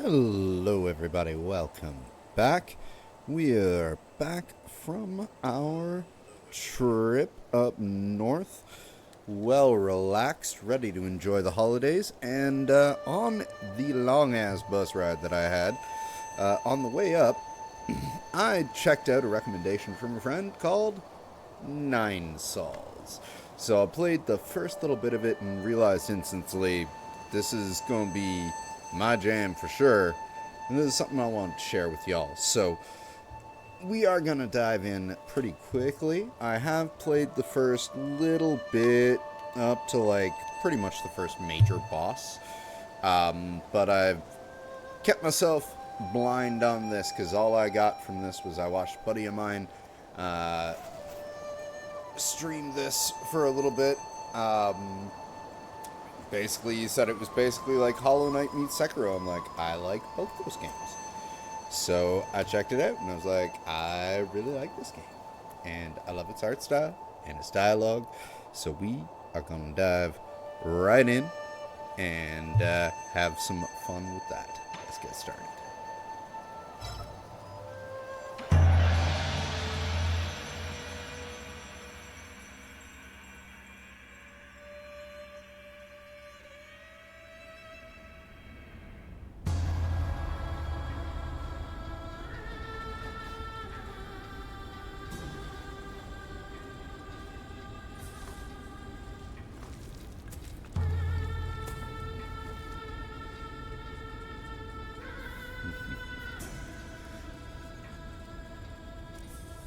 Hello, everybody. Welcome back. We are back from our trip up north. Well relaxed, ready to enjoy the holidays, and on the long ass bus ride that I had, on the way up, I checked out a recommendation from a friend called Nine Sols. So I played the first little bit of it and realized instantly this is going to be my jam for sure. And this is something I want to share with y'all. So we are going to dive in pretty quickly. I have played the first little bit up to like pretty much the first major boss. But I've kept myself blind on this because all I got from this was I watched a buddy of mine stream this for a little bit. Basically, he said it was basically like Hollow Knight meets Sekiro. I'm like, I like both those games. So I checked it out and I was like, I really like this game. And I love its art style and its dialogue. So we are going to dive right in and have some fun with that. Let's get started.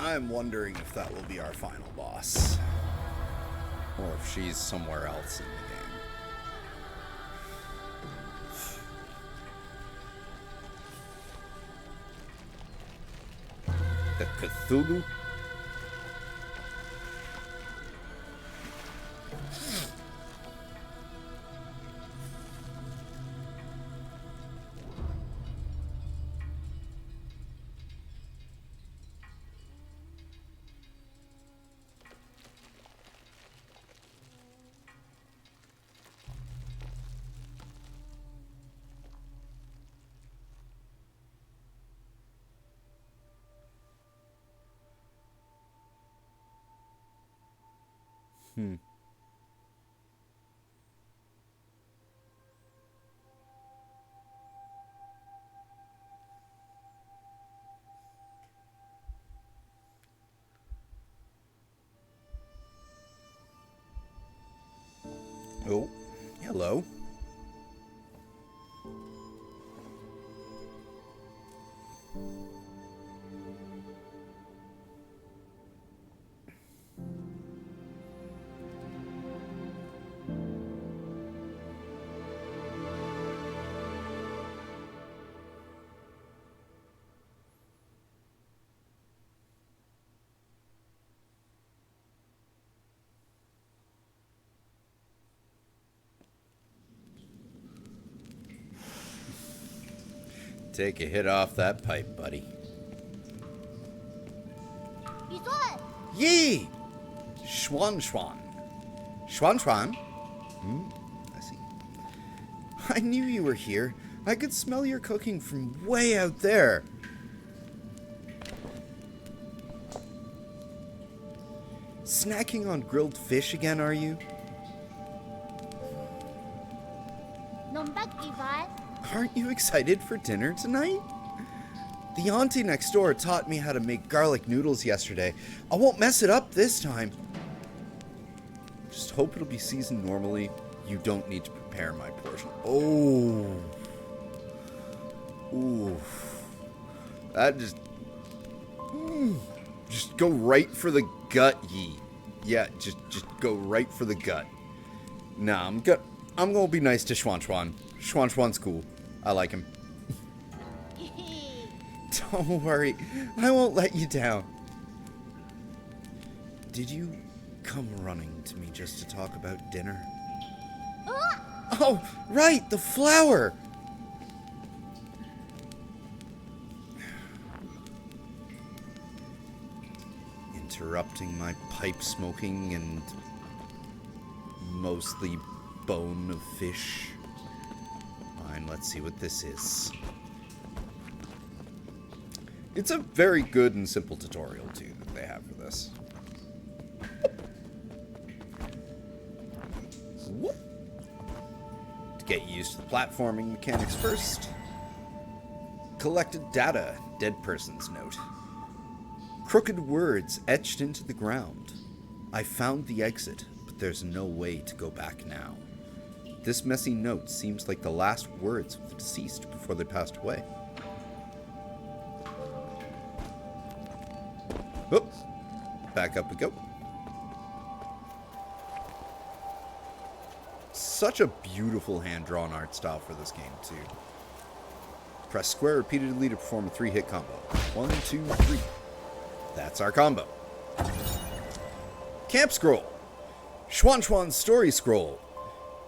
I'm wondering if that will be our final boss. Or if she's somewhere else in the game. The Cthulhu? Hmm. Oh, hello. Take a hit off that pipe, buddy. Yee! Shuanshuan. Shuanshuan? I see. I knew you were here. I could smell your cooking from way out there. Snacking on grilled fish again, are you? Aren't you excited for dinner tonight? The auntie next door taught me how to make garlic noodles yesterday. I won't mess it up this time. Just hope it'll be seasoned normally. You don't need to prepare my portion. Oh. Ooh. That just... Just go right for the gut, ye. Yeah, just go right for the gut. Nah, I'm gonna be nice to Shuanshuan. Shuanshuan's cool. I like him. Don't worry, I won't let you down. Did you come running to me just to talk about dinner? Oh, right, the flower! Interrupting my pipe smoking and mostly bone of fish. Fine, let's see what this is. It's a very good and simple tutorial, too, that they have for this. Whoop. To get used to the platforming mechanics first. Collected data, dead person's note. Crooked words etched into the ground. I found the exit, but there's no way to go back now. This messy note seems like the last words of the deceased before they passed away. Oop. Back up we go. Such a beautiful hand-drawn art style for this game, too. Press square repeatedly to perform a 3-hit combo. 1, 2, 3. That's our combo. Camp Scroll. Shuanshuan's story scroll.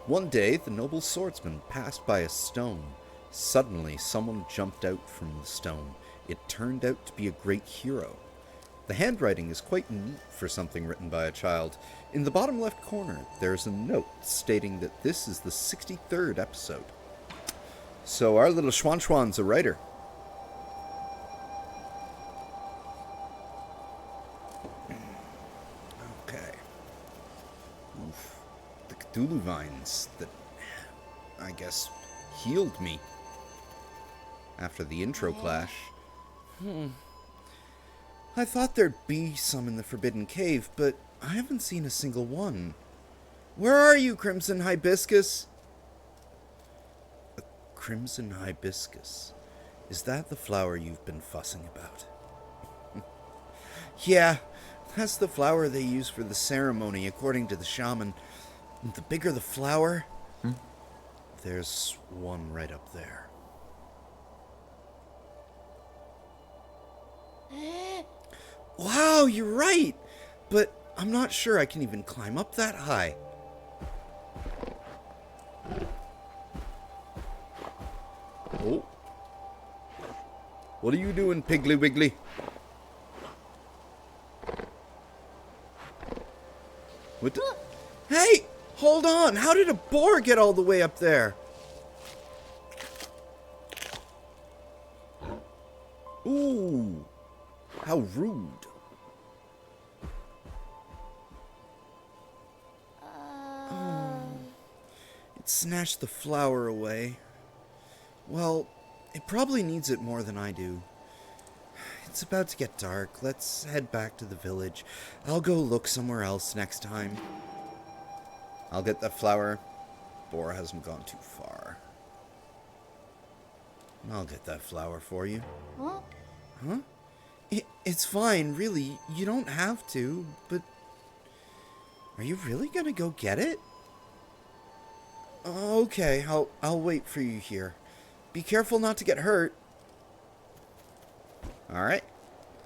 One day, the noble swordsman passed by a stone. Suddenly, someone jumped out from the stone. It turned out to be a great hero. The handwriting is quite neat for something written by a child. In the bottom left corner, there's a note stating that this is the 63rd episode. So our little Shuanshuan's a writer. Okay. Oof. The Cthulhu vines that, I guess, healed me after the intro clash. I thought there'd be some in the Forbidden Cave, but I haven't seen a single one. Where are you, Crimson Hibiscus? A crimson hibiscus. Is that the flower you've been fussing about? Yeah, that's the flower they use for the ceremony, according to the shaman. The bigger the flower, there's one right up there. Wow, you're right! But I'm not sure I can even climb up that high. Oh. What are you doing, Piggly Wiggly? What the? Hey! Hold on! How did a boar get all the way up there? Ooh! How rude. It snatched the flower away. Well, it probably needs it more than I do. It's about to get dark. Let's head back to the village. I'll go look somewhere else next time. I'll get that flower. Boar hasn't gone too far. I'll get that flower for you. Huh? Huh? It's fine, really. You don't have to, but... Are you really gonna go get it? Okay, I'll wait for you here. Be careful not to get hurt. Alright,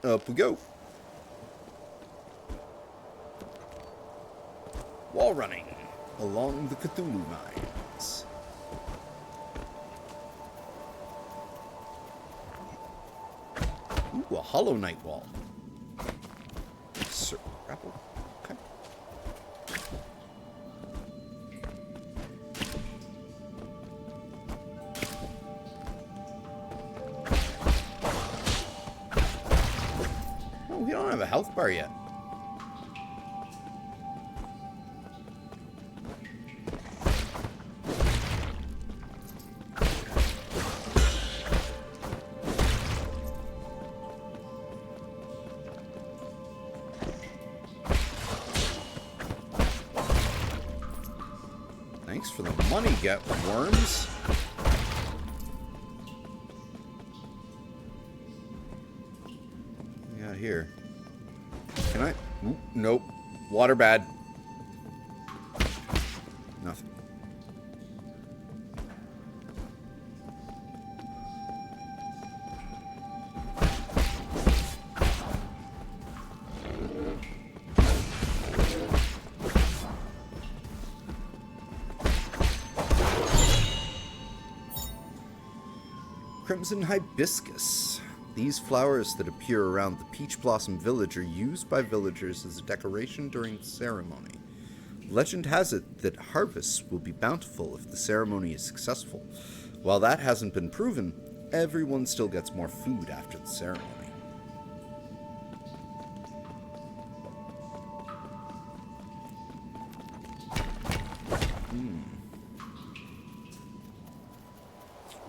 up we go. Wall running along the Cthulhu vines. Ooh, a Hollow Knight wall. Circle grapple. Okay. Oh, we don't have a health bar yet. Thanks for the money, get worms. What we got here? Can I? Oop, nope. Water bad. Nothing. Crimson hibiscus. These flowers that appear around the Peach Blossom Village are used by villagers as a decoration during the ceremony. Legend has it that harvests will be bountiful if the ceremony is successful. While that hasn't been proven, everyone still gets more food after the ceremony.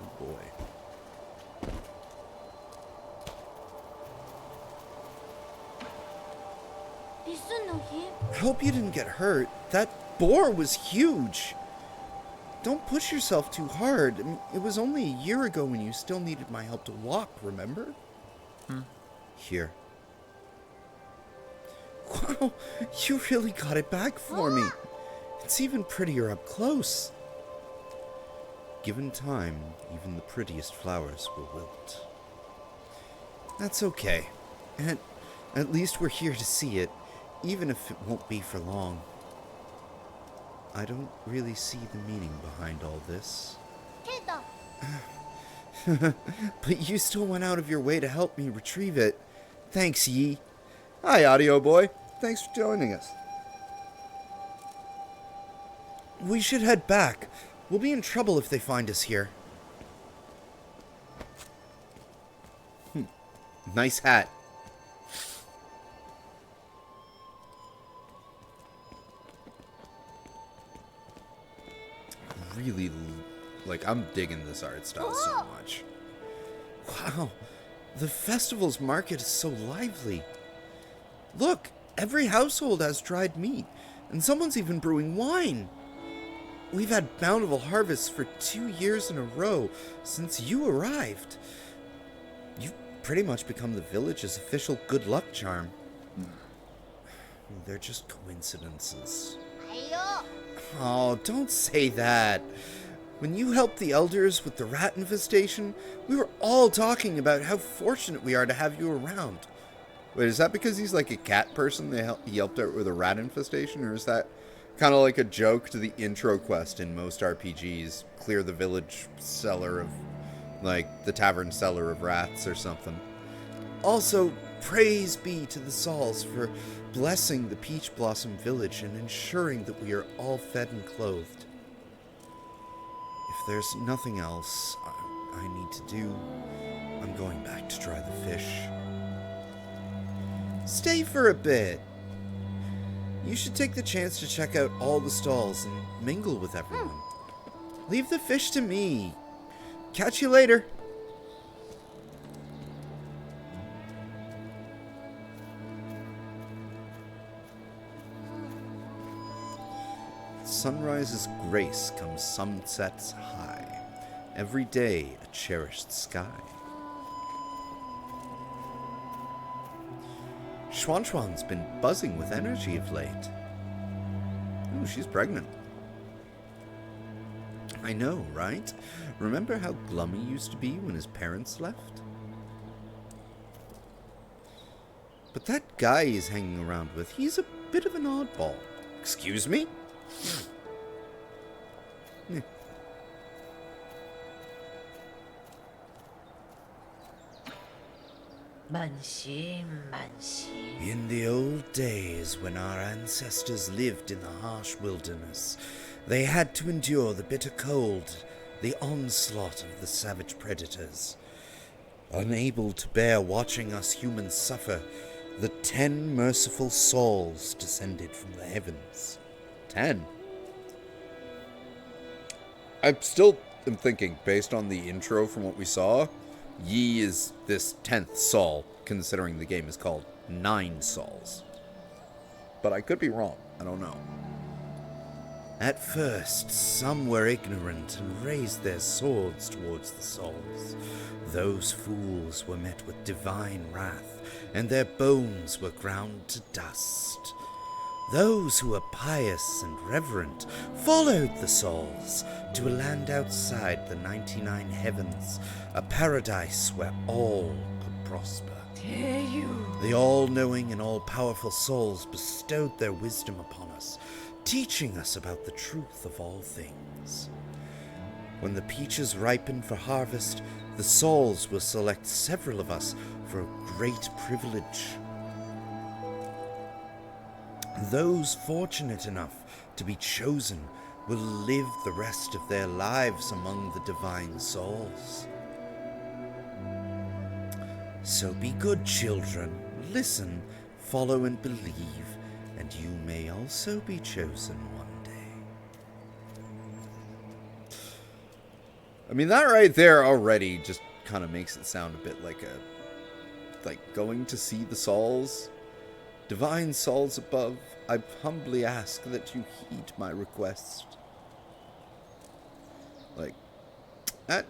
Oh boy. I hope you didn't get hurt. That boar was huge. Don't push yourself too hard. I mean, it was only a year ago when you still needed my help to walk, remember? Here. Wow, you really got it back for me. It's even prettier up close. Given time, even the prettiest flowers will wilt. That's okay. And at least we're here to see it, even if it won't be for long. I don't really see the meaning behind all this. But you still went out of your way to help me retrieve it. Thanks, Yi. Hi, Audio Boy. Thanks for joining us. We should head back. We'll be in trouble if they find us here. Nice hat. Really, I'm digging this art style so much. Wow, the festival's market is so lively. Look, every household has dried meat, and someone's even brewing wine. We've had bountiful harvests for 2 years in a row since you arrived. You've pretty much become the village's official good luck charm. They're just coincidences. Oh, don't say that. When you helped the elders with the rat infestation, we were all talking about how fortunate we are to have you around. Wait, is that because he's like a cat person? He helped out with a rat infestation? Or is that kind of like a joke to the intro quest in most RPGs? Clear the village cellar of, the tavern cellar of rats or something. Also, praise be to the Sauls for blessing the Peach Blossom Village and ensuring that we are all fed and clothed. If there's nothing else I need to do, I'm going back to dry the fish. Stay for a bit. You should take the chance to check out all the stalls and mingle with everyone. Leave the fish to me. Catch you later. Sunrise's grace comes sunsets high. Every day a cherished sky. Shuanshuan's been buzzing with energy of late. Ooh, she's pregnant. I know, right? Remember how glum he used to be when his parents left? But that guy he's hanging around with, he's a bit of an oddball. Excuse me? In the old days, when our ancestors lived in the harsh wilderness, they had to endure the bitter cold, the onslaught of the savage predators. Unable to bear watching us humans suffer, the 10 merciful souls descended from the heavens. 10? I still am thinking, based on the intro from what we saw, Yi is this 10th Saul, considering the game is called 9 Sauls. But I could be wrong. I don't know. At first, some were ignorant and raised their swords towards the souls. Those fools were met with divine wrath, and their bones were ground to dust. Those who were pious and reverent followed the souls to a land outside the 99 heavens, a paradise where all could prosper. The all-knowing and all-powerful souls bestowed their wisdom upon us, teaching us about the truth of all things. When the peaches ripen for harvest, the souls will select several of us for a great privilege. Those fortunate enough to be chosen will live the rest of their lives among the divine souls. So be good, children. Listen, follow, and believe, and you may also be chosen one day. I mean, that right there already just kind of makes it sound a bit like going to see the souls. Divine souls above, I humbly ask that you heed my request. Like, that,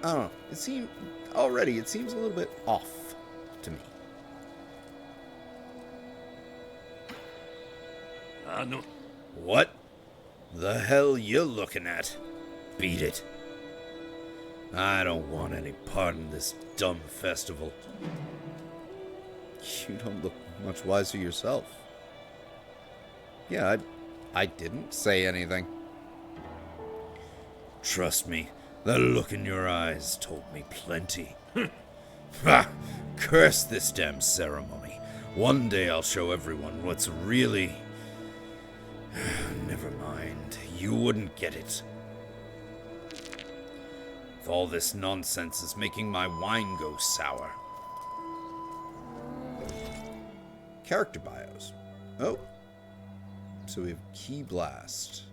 I don't know, it seems a little bit off to me. No. What the hell you looking at? Beat it. I don't want any part in this dumb festival. You don't look much wiser yourself. Yeah, I didn't say anything. Trust me, the look in your eyes told me plenty. Ha! Curse this damn ceremony. One day I'll show everyone what's really... Never mind, you wouldn't get it. All this nonsense is making my wine go sour. Character bios. Oh. So we have Key Blast.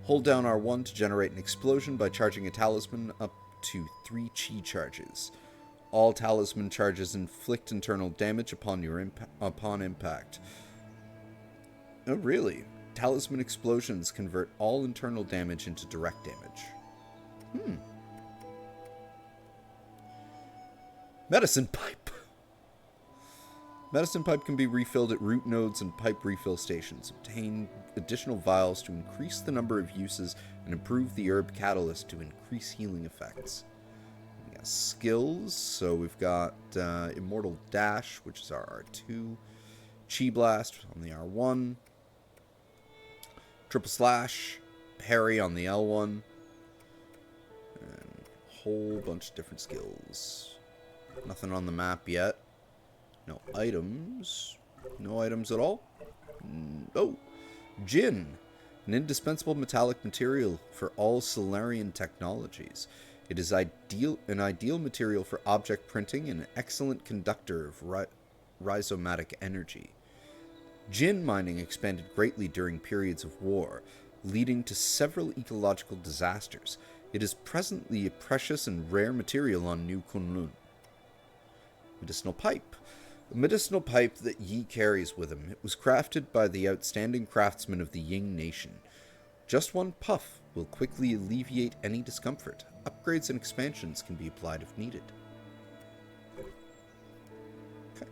Hold down R1 to generate an explosion by charging a talisman up to 3 chi charges. All talisman charges inflict internal damage upon impact. Oh, really? Talisman explosions convert all internal damage into direct damage. Medicine Pipe. Medicine Pipe can be refilled at root nodes and pipe refill stations. Obtain additional vials to increase the number of uses and improve the herb catalyst to increase healing effects. We got skills, so we've got Immortal Dash, which is our R2. Chi Blast on the R1. Triple Slash, Parry on the L1. And a whole bunch of different skills. Nothing on the map yet. No items. No items at all. Oh, Jinn. An indispensable metallic material for all Solarian technologies. It is an ideal material for object printing and an excellent conductor of rhizomatic energy. Jinn mining expanded greatly during periods of war, leading to several ecological disasters. It is presently a precious and rare material on New Kunlun. Medicinal Pipe. A medicinal pipe that Yi carries with him. It was crafted by the outstanding craftsmen of the Ying Nation. Just one puff will quickly alleviate any discomfort. Upgrades and expansions can be applied if needed. Okay.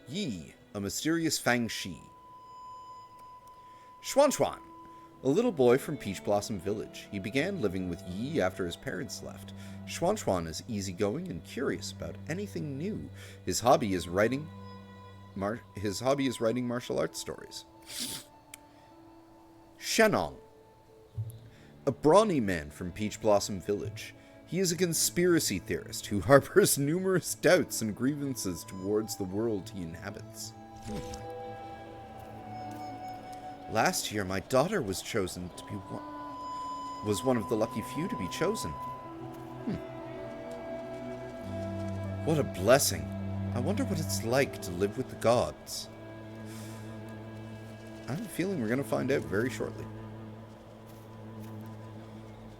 Yi, a mysterious Fang Shi. Shuanshuan, a little boy from Peach Blossom Village. He began living with Yi after his parents left. Shuanshuan is easygoing and curious about anything new. His hobby is writing martial arts stories. Shenong, a brawny man from Peach Blossom Village. He is a conspiracy theorist who harbors numerous doubts and grievances towards the world he inhabits. Last year, my daughter was chosen to be one of the lucky few to be chosen. What a blessing. I wonder what it's like to live with the gods. I have a feeling we're going to find out very shortly.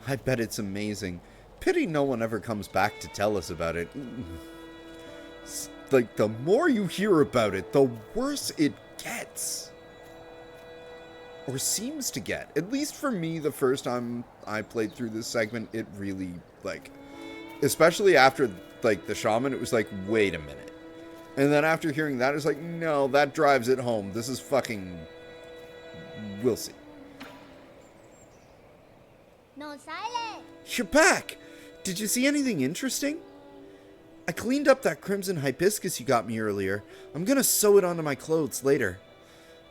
I bet it's amazing. Pity no one ever comes back to tell us about it. Like, the more you hear about it, the worse it gets. Or seems to get. At least for me, the first time I played through this segment, it really, like... Especially after, like, the shaman, it was like, wait a minute. And then after hearing that, it's like, no, that drives it home. This is fucking... We'll see. No silence. You're back! Did you see anything interesting? I cleaned up that crimson hibiscus you got me earlier. I'm gonna sew it onto my clothes later.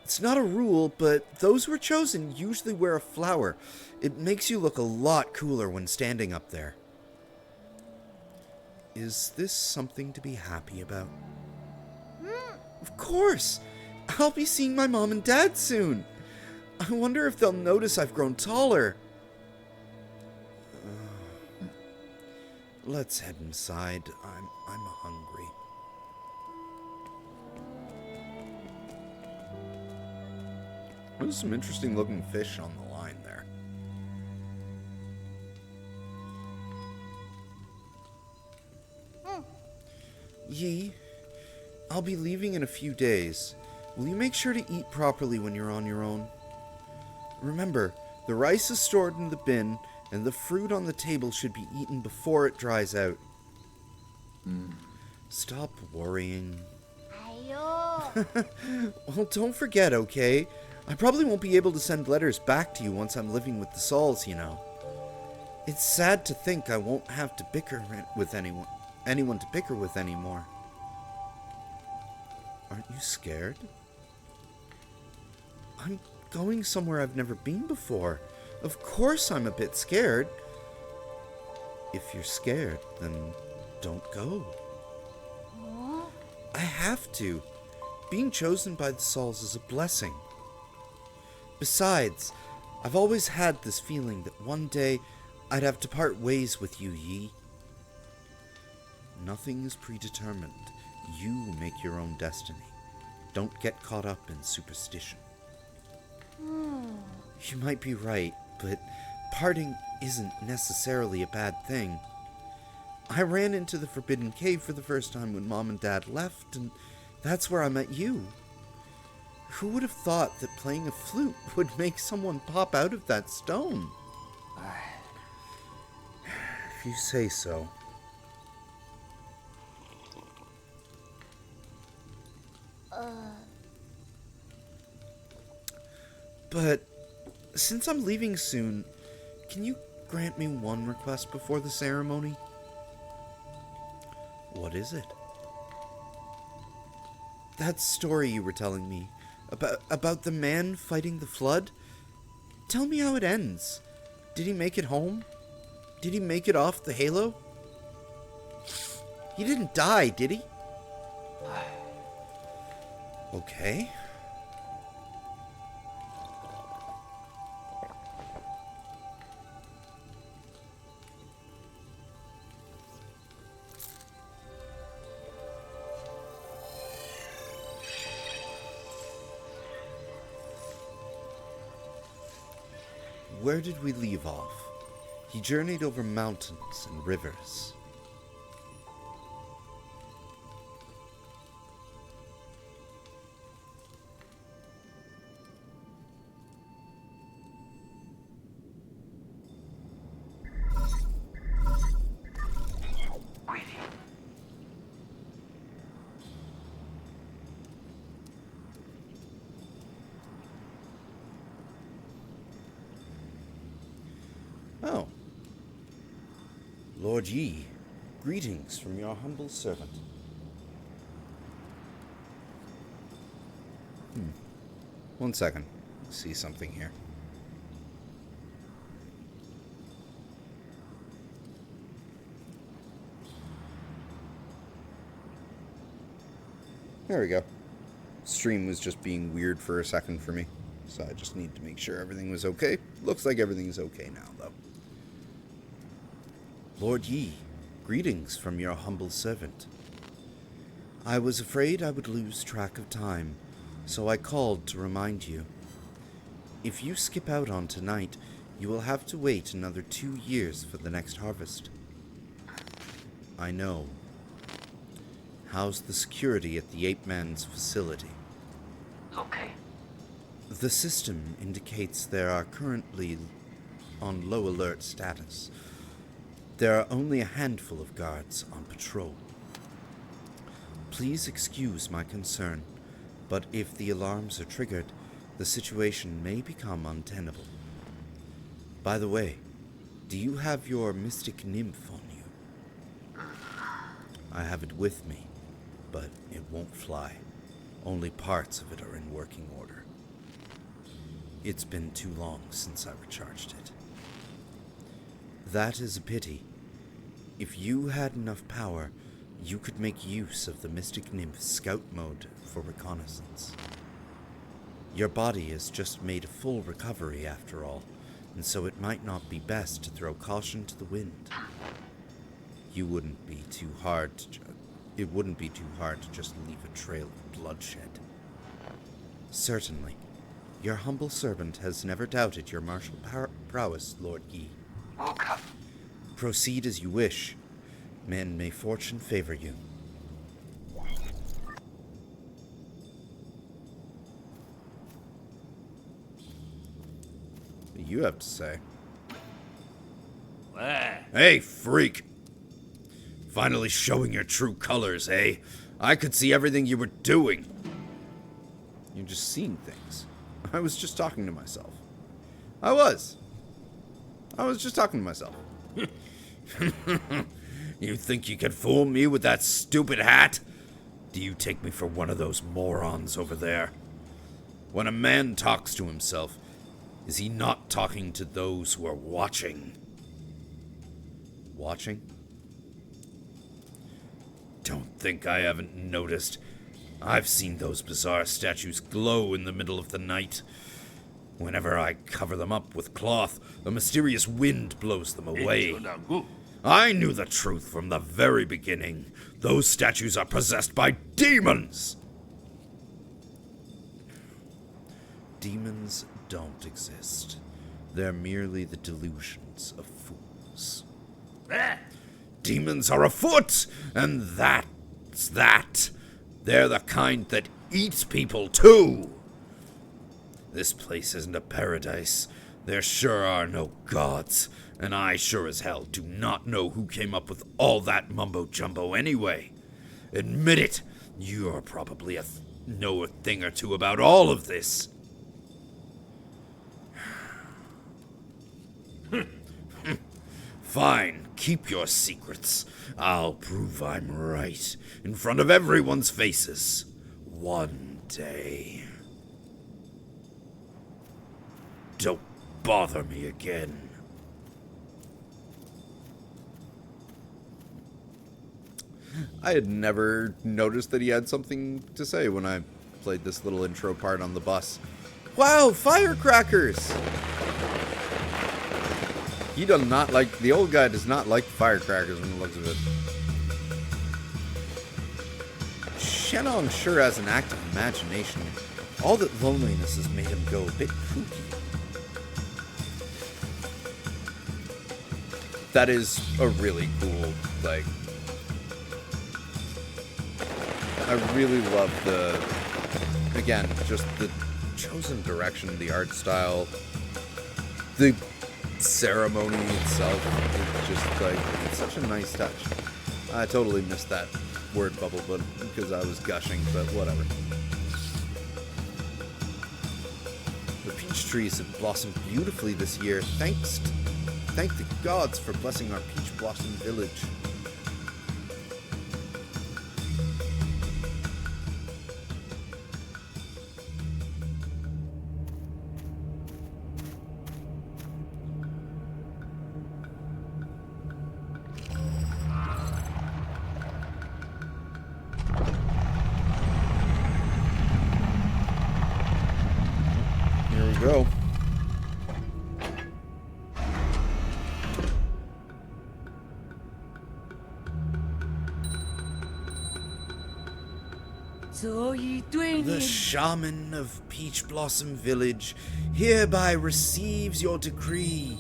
It's not a rule, but those who are chosen usually wear a flower. It makes you look a lot cooler when standing up there. Is this something to be happy about? Of course! I'll be seeing my mom and dad soon. I wonder if they'll notice I've grown taller. Let's head inside. I'm hungry. There's some interesting looking fish on the line there. Yi, I'll be leaving in a few days. Will you make sure to eat properly when you're on your own? Remember, the rice is stored in the bin, and the fruit on the table should be eaten before it dries out. Stop worrying. Ayo. Well, don't forget, okay? I probably won't be able to send letters back to you once I'm living with the Sauls, you know. It's sad to think I won't have to bicker with anyone to bicker with anymore. Aren't you scared? I'm going somewhere I've never been before. Of course I'm a bit scared. If you're scared, then don't go. I have to. Being chosen by the Sauls is a blessing. Besides, I've always had this feeling that one day I'd have to part ways with you, Yi. Nothing is predetermined. You make your own destiny. Don't get caught up in superstition. You might be right, but parting isn't necessarily a bad thing. I ran into the Forbidden Cave for the first time when Mom and Dad left, and that's where I met you. Who would have thought that playing a flute would make someone pop out of that stone? If you say so. But since I'm leaving soon, can you grant me one request before the ceremony? What is it? That story you were telling me, about the man fighting the flood? Tell me how it ends. Did he make it home? Did he make it off the halo? He didn't die, did he? Okay. Where did we leave off? He journeyed over mountains and rivers. Oh. Lord Yi, greetings from your humble servant. One second. See something here. There we go. Stream was just being weird for a second for me, so I just need to make sure everything was okay. Looks like everything's okay now, though. Lord Yi, greetings from your humble servant. I was afraid I would lose track of time, so I called to remind you. If you skip out on tonight, you will have to wait another 2 years for the next harvest. I know. How's the security at the Ape Man's facility? Okay. The system indicates there are currently on low alert status. There are only a handful of guards on patrol. Please excuse my concern, but if the alarms are triggered, the situation may become untenable. By the way, do you have your mystic nymph on you? I have it with me, but it won't fly. Only parts of it are in working order. It's been too long since I recharged it. That is a pity. If you had enough power, you could make use of the Mystic Nymph scout mode for reconnaissance. Your body has just made a full recovery after all, and so it might not be best to throw caution to the wind. It wouldn't be too hard to just leave a trail of bloodshed. Certainly, Your humble servant has never doubted your martial prowess, Lord Yi. Proceed as you wish, and may fortune favor you. What do you have to say? Hey, freak! Finally showing your true colors, eh? I could see everything you were doing. You're just seeing things. I was just talking to myself. I was just talking to myself. You think you can fool me with that stupid hat? Do you take me for one of those morons over there? When a man talks to himself, is he not talking to those who are watching? Watching? Don't think I haven't noticed. I've seen those bizarre statues glow in the middle of the night. Whenever I cover them up with cloth, a mysterious wind blows them away. I knew the truth from the very beginning. Those statues are possessed by demons! Demons don't exist. They're merely the delusions of fools. Demons are afoot, and that's that. They're the kind that eats people, too. This place isn't a paradise. There sure are no gods, and I sure as hell do not know who came up with all that mumbo-jumbo anyway. Admit it, you're probably know a thing or two about all of this. Fine, keep your secrets. I'll prove I'm right in front of everyone's faces. One day. Don't bother me again. I had never noticed that he had something to say when I played this little intro part on the bus. Wow, firecrackers! He does not like, the old guy does not like firecrackers when he looks of it. Shannon sure has an active imagination. All that loneliness has made him go a bit kooky. That is a really cool, like, I really love the, again, just the chosen direction, the art style, the ceremony itself. It's just like, it's such a nice touch. I totally missed that word bubble, but because I was gushing, but whatever. The peach trees have blossomed beautifully this year. Thank the gods for blessing our peach blossom village. Here we go. The shaman of Peach Blossom Village hereby receives your decree.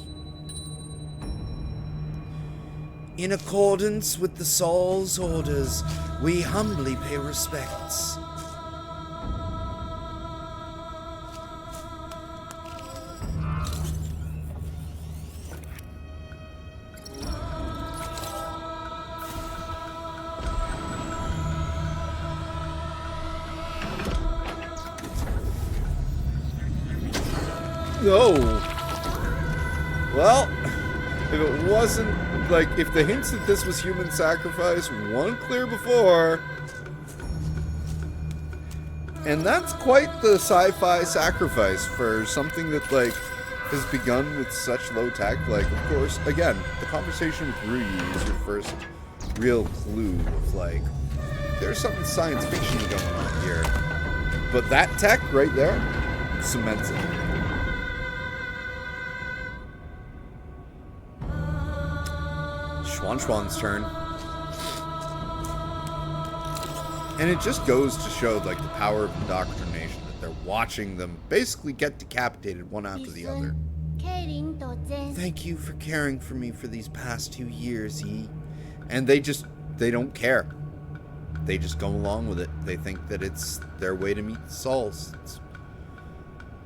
In accordance with the Saul's orders, we humbly pay respects. No. Well, if it wasn't, like, if the hints that this was human sacrifice weren't clear before, and that's quite the sci-fi sacrifice for something that, like, has begun with such low tech. Like, of course, again, the conversation with Ruyi is your first real clue of, like, there's something science fiction going on here. But that tech right there cements it. Shuanshuan's turn. And it just goes to show, like, the power of indoctrination, that there watching them basically get decapitated one after the other. Thank you for caring for me for these past 2 years, Yi. And they don't care. They just go along with it. They think that it's their way to meet the souls. It's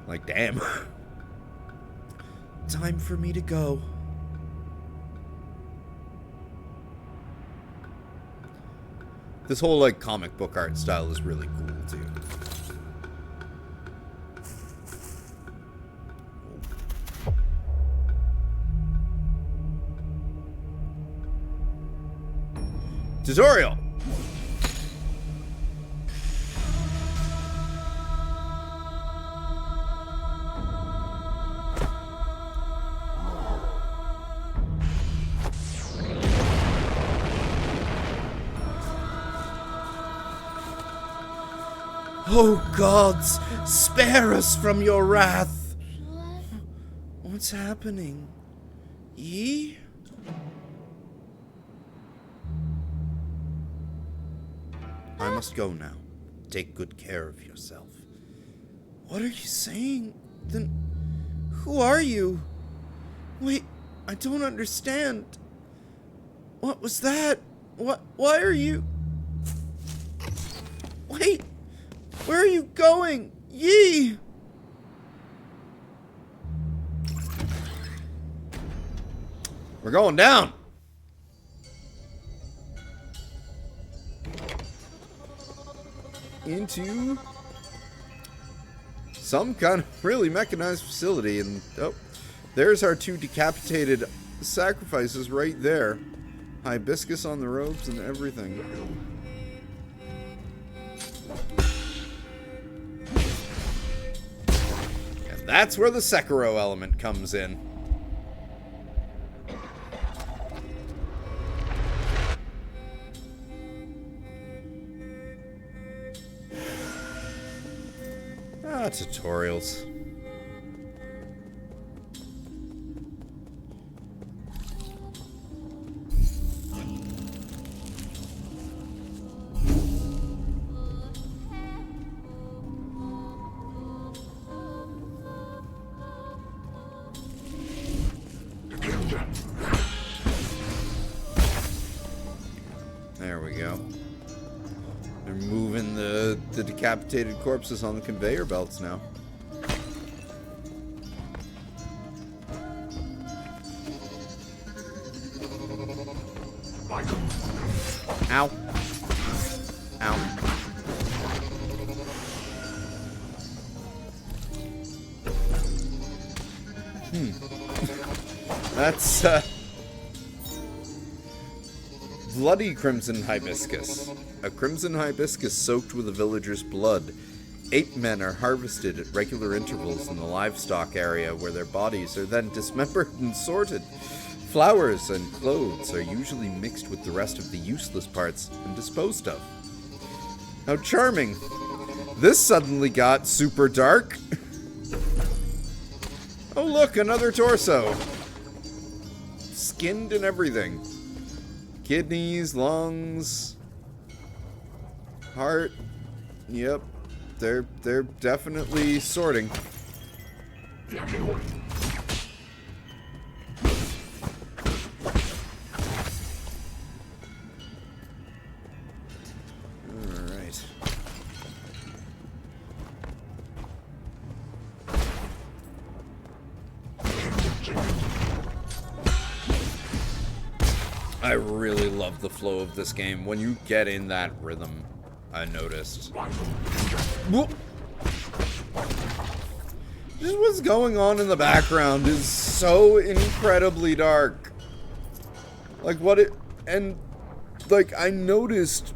like, damn. Time for me to go. This whole, like, comic book art style is really cool, too. Tutorial! Oh gods, spare us from your wrath! What's happening? Yi? I must go now. Take good care of yourself. What are you saying? Then, who are you? Wait, I don't understand. What was that? Why are you... Wait! Where are you going? Yi! We're going down! Into some kind of really mechanized facility, and oh, there's our 2 decapitated sacrifices right there. Hibiscus on the robes and everything. And that's where the Sekiro element comes in. Tutorials. There we go. They're moving the decapitated corpses on the conveyor belts now. Ow. Ow. That's, bloody crimson hibiscus. A crimson hibiscus soaked with a villager's blood. 8 men are harvested at regular intervals in the livestock area where their bodies are then dismembered and sorted. Flowers and clothes are usually mixed with the rest of the useless parts and disposed of. How charming. This suddenly got super dark. Oh look, another torso. Skinned and everything. Kidneys, lungs, heart. Yep. They're definitely sorting. Alright. I really love the flow of this game. When you get in that rhythm, I noticed. Whoop. Just what's going on in the background is so incredibly dark. Like what it... And, like, I noticed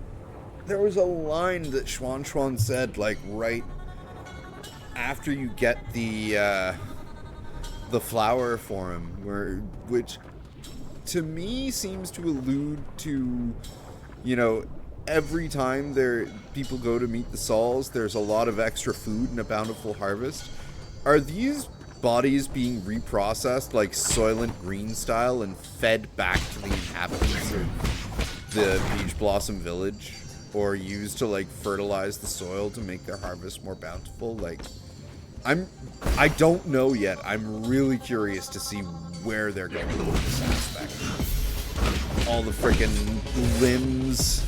there was a line that Shuanshuan said, like, right after you get the flower for him, which to me seems to allude to, you know, every time people go to meet the souls, there's a lot of extra food and a bountiful harvest. Are these bodies being reprocessed like Soylent Green style and fed back to the inhabitants of the Peach Blossom Village? or used to like fertilize the soil to make their harvest more bountiful. Like, I don't know yet. I'm really curious to see where they're going with this aspect. All the freaking limbs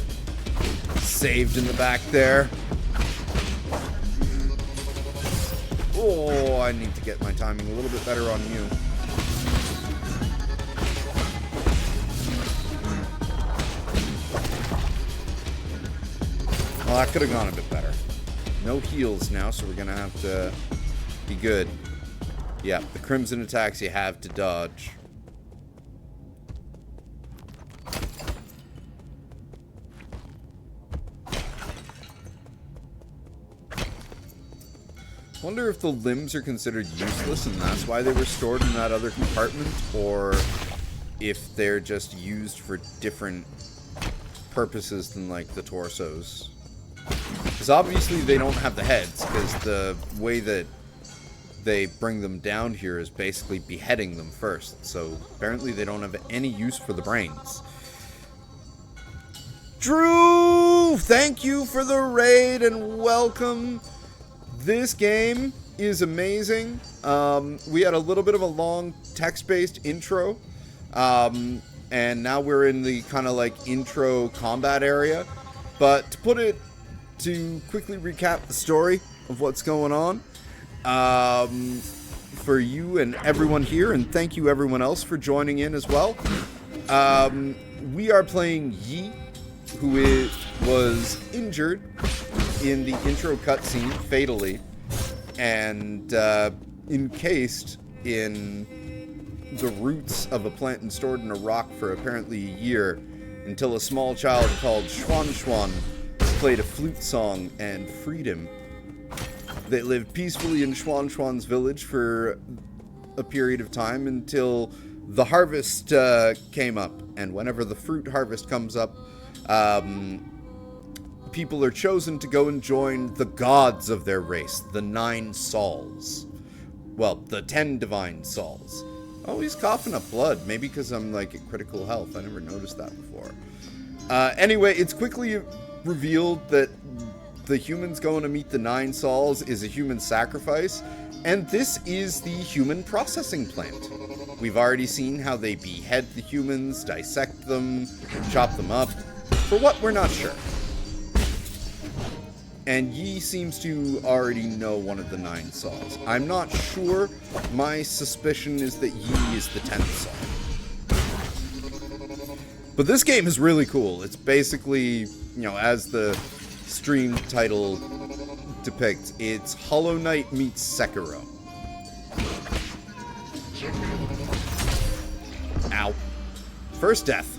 saved in the back there. Oh, I need to get my timing a little bit better on you. Well, that could have gone a bit better. No heals now, so we're going to have to be good. Yeah, the crimson attacks you have to dodge. Wonder if the limbs are considered useless and that's why they were stored in that other compartment, or if they're just used for different purposes than like the torsos. Because obviously they don't have the heads, because the way that they bring them down here is basically beheading them first. So apparently they don't have any use for the brains. Drew, thank you for the raid and welcome. This game is amazing. We had a little bit of a long text-based intro. And now we're in the kind of like intro combat area. But to quickly recap the story of what's going on, for you and everyone here, and thank you everyone else for joining in as well. We are playing Yi, who was injured in the intro cutscene fatally, and encased in the roots of a plant and stored in a rock for apparently a year, until a small child called Shuanshuan played a flute song and freed him. They lived peacefully in Shuanshuan's village for a period of time until the harvest came up. And whenever the fruit harvest comes up, people are chosen to go and join the gods of their race, the 9 Sauls. Well, the 10 divine Sauls. Oh, he's coughing up blood. Maybe because I'm like at critical health. I never noticed that before. Anyway, it's quickly revealed that the humans going to meet the 9 Sauls is a human sacrifice, and this is the human processing plant. We've already seen how they behead the humans, dissect them, chop them up. For what, we're not sure. And Yi seems to already know one of the 9 Sauls. I'm not sure. My suspicion is that Yi is the 10th Saul. But this game is really cool. It's basically, as the stream title depicts, it's Hollow Knight meets Sekiro. Ow. First death.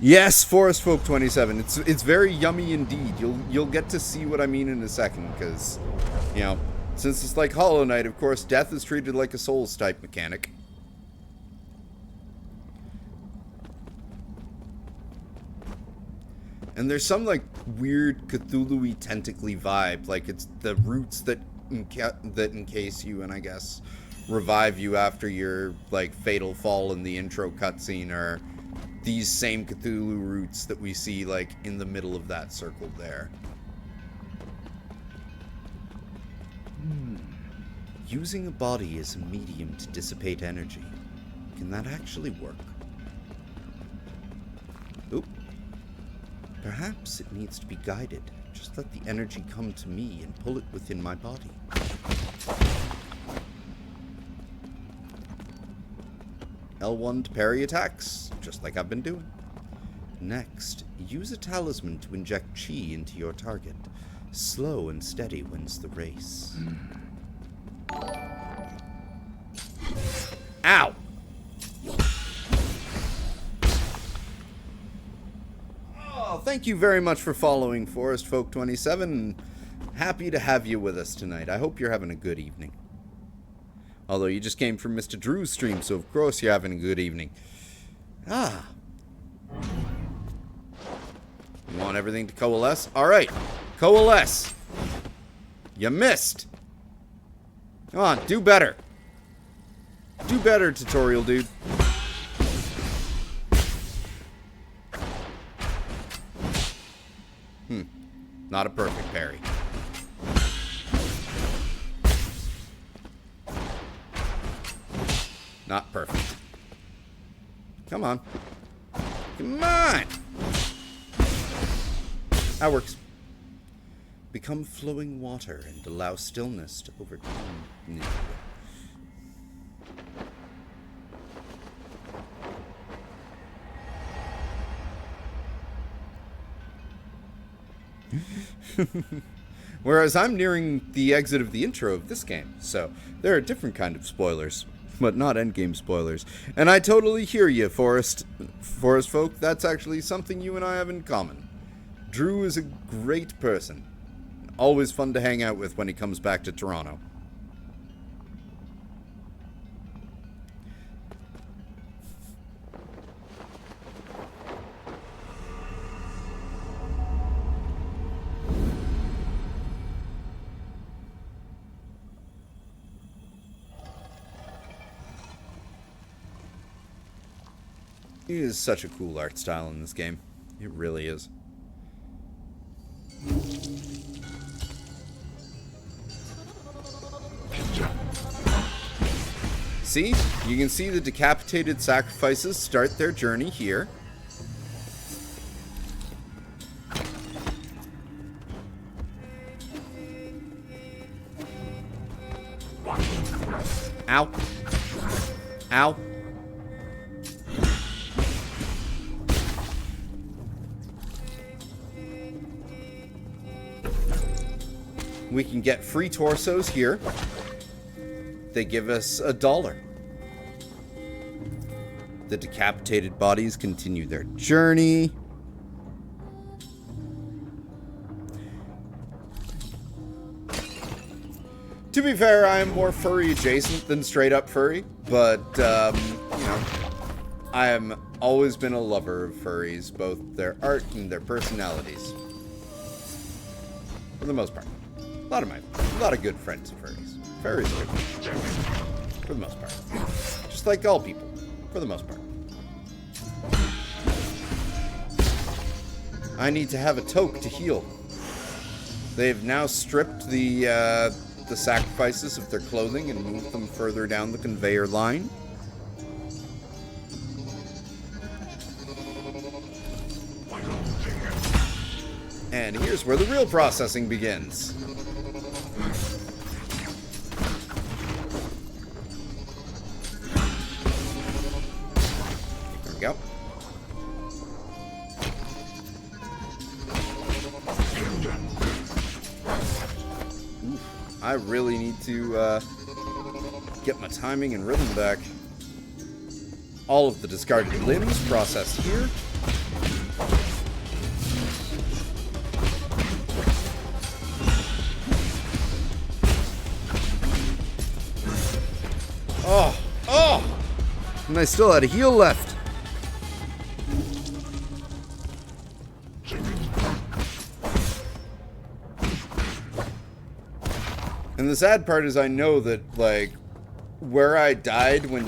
Yes, Forest Folk 27. It's very yummy indeed. You'll get to see what I mean in a second, because, since it's like Hollow Knight, of course, death is treated like a Souls type mechanic. And there's some like weird Cthulhu-y tentacly vibe, like it's the roots that encase you and I guess revive you after your like fatal fall in the intro cutscene are these same Cthulhu roots that we see like in the middle of that circle there. Using a body as a medium to dissipate energy. Can that actually work? Oop. Perhaps it needs to be guided. Just let the energy come to me and pull it within my body. L1 to parry attacks, just like I've been doing. Next, use a talisman to inject chi into your target. Slow and steady wins the race. Ow! Thank you very much for following Forest Folk 27. Happy to have you with us tonight. I hope you're having a good evening. Although you just came from Mr. Drew's stream, so of course you're having a good evening. You want everything to coalesce? Alright, coalesce. You missed. Come on, do better. Do better, tutorial dude. Not a perfect parry. Not perfect. Come on. Come on! That works. Become flowing water and allow stillness to overcome you. Whereas I'm nearing the exit of the intro of this game, so there are different kind of spoilers, but not endgame spoilers. And I totally hear you, Forest folk. That's actually something you and I have in common. Drew is a great person. Always fun to hang out with when he comes back to Toronto. It is such a cool art style in this game. It really is. See? You can see the decapitated sacrifices start their journey here. Ow. Ow. We can get free torsos here. They give us $1. The decapitated bodies continue their journey. To be fair, I am more furry adjacent than straight up furry, but, you know, I have always been a lover of furries, both their art and their personalities. For the most part. A lot of good friends of furries. Furries are good. For the most part. Just like all people. For the most part. I need to have a toque to heal. They've now stripped the sacrifices of their clothing and moved them further down the conveyor line. And here's where the real processing begins. There we go. I really need to get my timing and rhythm back. All of the discarded limbs processed here. Oh! And I still had a heal left. And the sad part is I know that, like, where I died when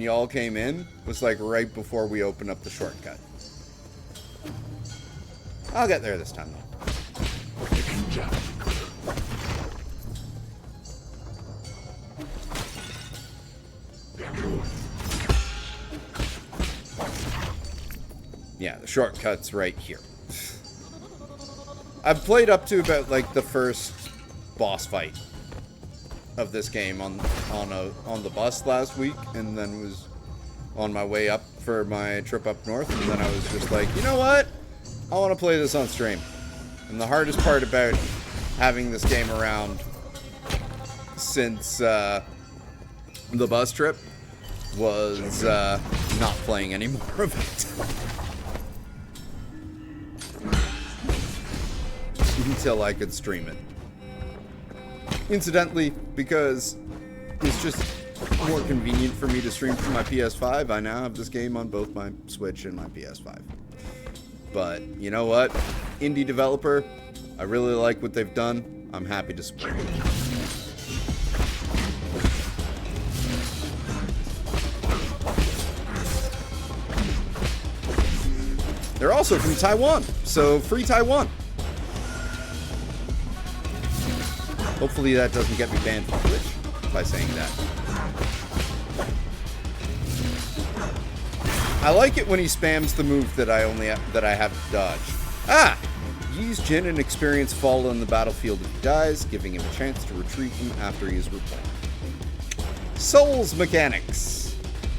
y'all came in was, like, right before we opened up the shortcut. I'll get there this time, though. Yeah, the shortcut's right here. I've played up to about, like, the first boss fight of this game on the bus last week, and then was on my way up for my trip up north, and then I was just like, you know what? I want to play this on stream. And the hardest part about having this game around since the bus trip was not playing any more of it. Until I could stream it. Incidentally, because it's just more convenient for me to stream from my PS5, I now have this game on both my Switch and my PS5. But, you know what? Indie developer, I really like what they've done. I'm happy to support it. They're also from Taiwan, so free Taiwan. Hopefully that doesn't get me banned from Twitch by saying that. I like it when he spams the move that I have to dodge. Ah! Use Jin and experience fall on the battlefield if he dies, giving him a chance to retrieve him after he is reborn. Souls mechanics.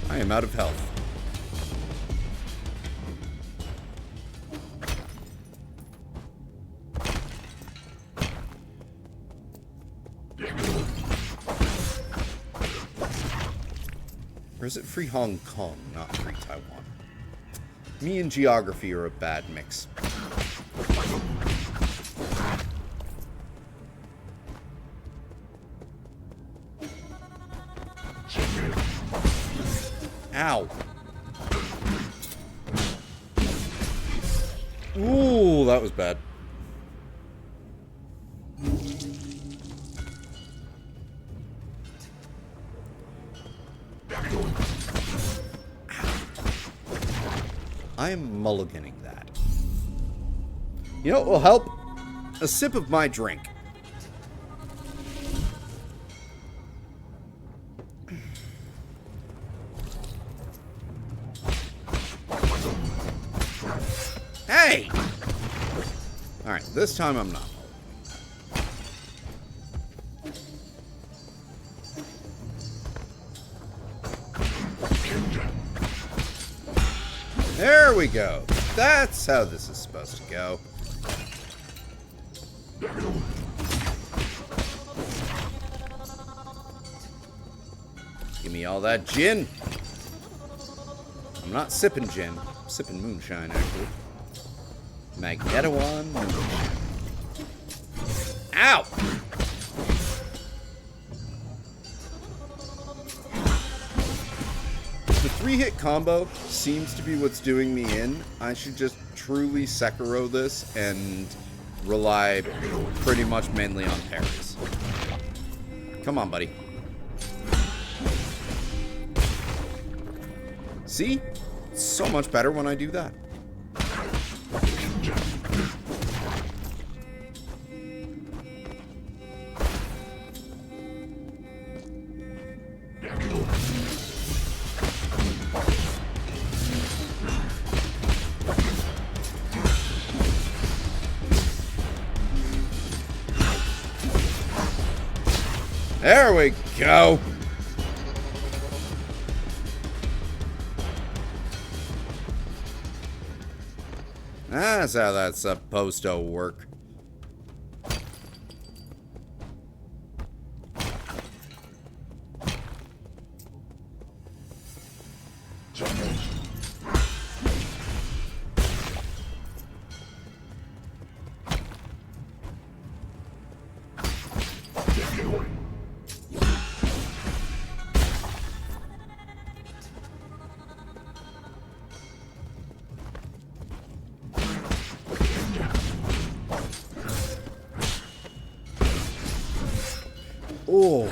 I am out of health. Or is it free Hong Kong, not free Taiwan? Me and geography are a bad mix. Ow. Ooh, that was bad. I am mulliganing that. You know what will help? A sip of my drink. Hey! Alright, this time I'm not. There we go. That's how this is supposed to go. Give me all that gin. I'm not sipping gin. I'm sipping moonshine, actually. Magneto-on moonshine. Ow! The 3-hit combo seems to be what's doing me in. I should just truly Sekiro this and rely pretty much mainly on parries. Come on, buddy. See? It's so much better when I do that. There we go. That's how that's supposed to work. Oh.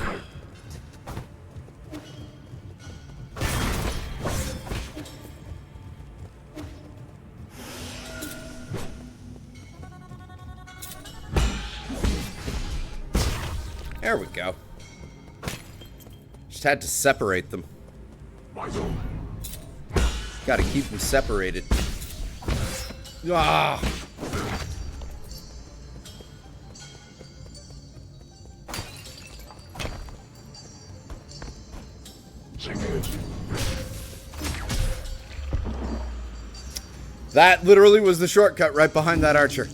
There we go. Just had to separate them. Gotta keep them separated. Ah! That literally was the shortcut right behind that archer.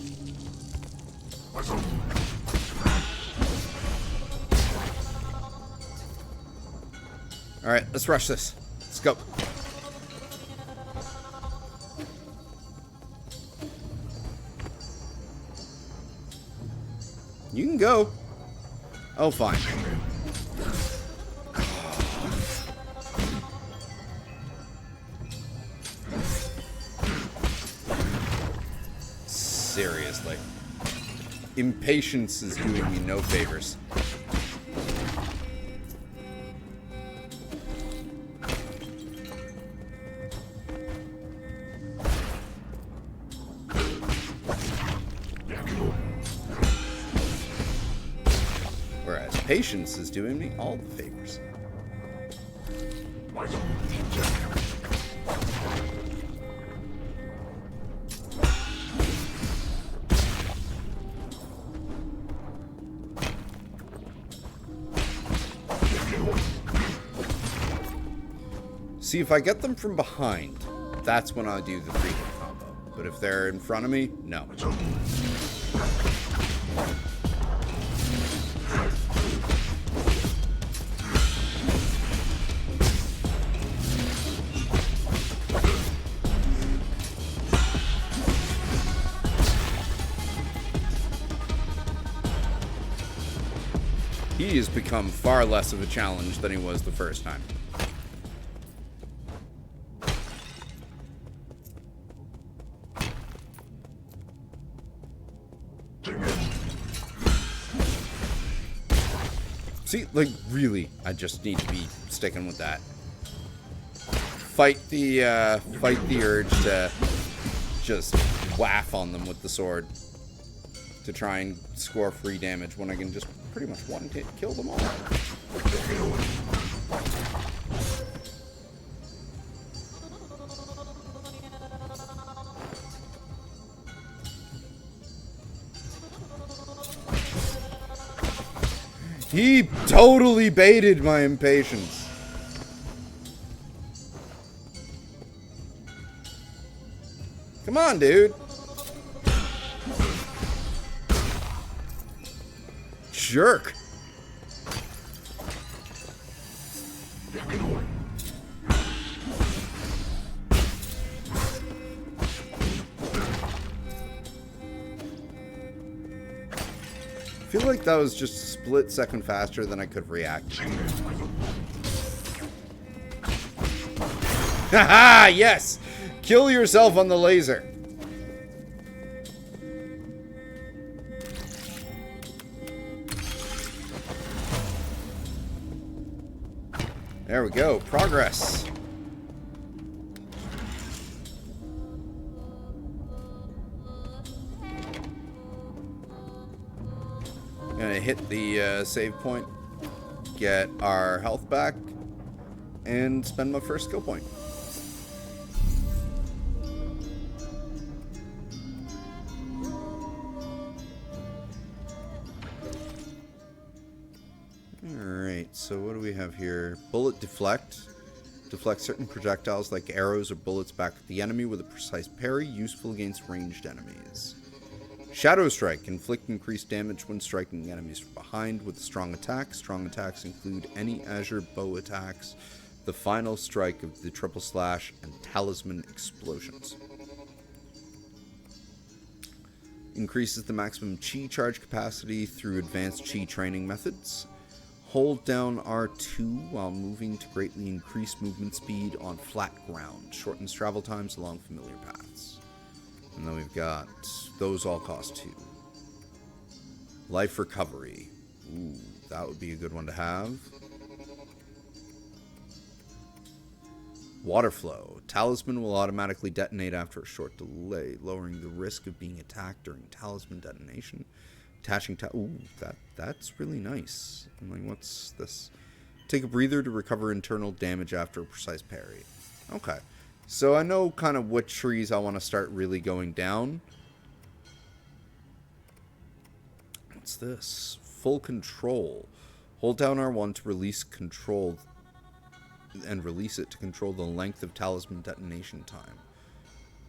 Alright, let's rush this. Let's go. You can go. Oh, fine. Seriously. Impatience is doing me no favors. Whereas patience is doing me all the favors. See, if I get them from behind, that's when I'll do the 3-hit combo. But if they're in front of me, no. He has become far less of a challenge than he was the first time. See, like, really, I just need to be sticking with that. Fight the urge to just waff on them with the sword to try and score free damage when I can just pretty much one-hit kill them all. He totally baited my impatience. Come on, dude. Jerk. I feel like that was just a split second faster than I could react. Haha, yes! Kill yourself on the laser. There we go. Progress. Gonna hit the save point, get our health back, and spend my first skill point. Alright, so what do we have here? Bullet deflect. Deflect certain projectiles like arrows or bullets back at the enemy with a precise parry, useful against ranged enemies. Shadow Strike. Inflict increased damage when striking enemies from behind with strong attacks. Strong attacks include any Azure bow attacks, the final strike of the triple slash, and talisman explosions. Increases the maximum chi charge capacity through advanced chi training methods. Hold down R2 while moving to greatly increase movement speed on flat ground. Shortens travel times along familiar paths. And then we've got, those all cost 2. Life recovery. Ooh, that would be a good one to have. Water flow. Talisman will automatically detonate after a short delay, lowering the risk of being attacked during talisman detonation. Attaching ooh, that's really nice. I'm like, what's this? Take a breather to recover internal damage after a precise parry. Okay. So I know kind of which trees I want to start really going down. What's this? Full control. Hold down R1 to release control and release it to control the length of talisman detonation time.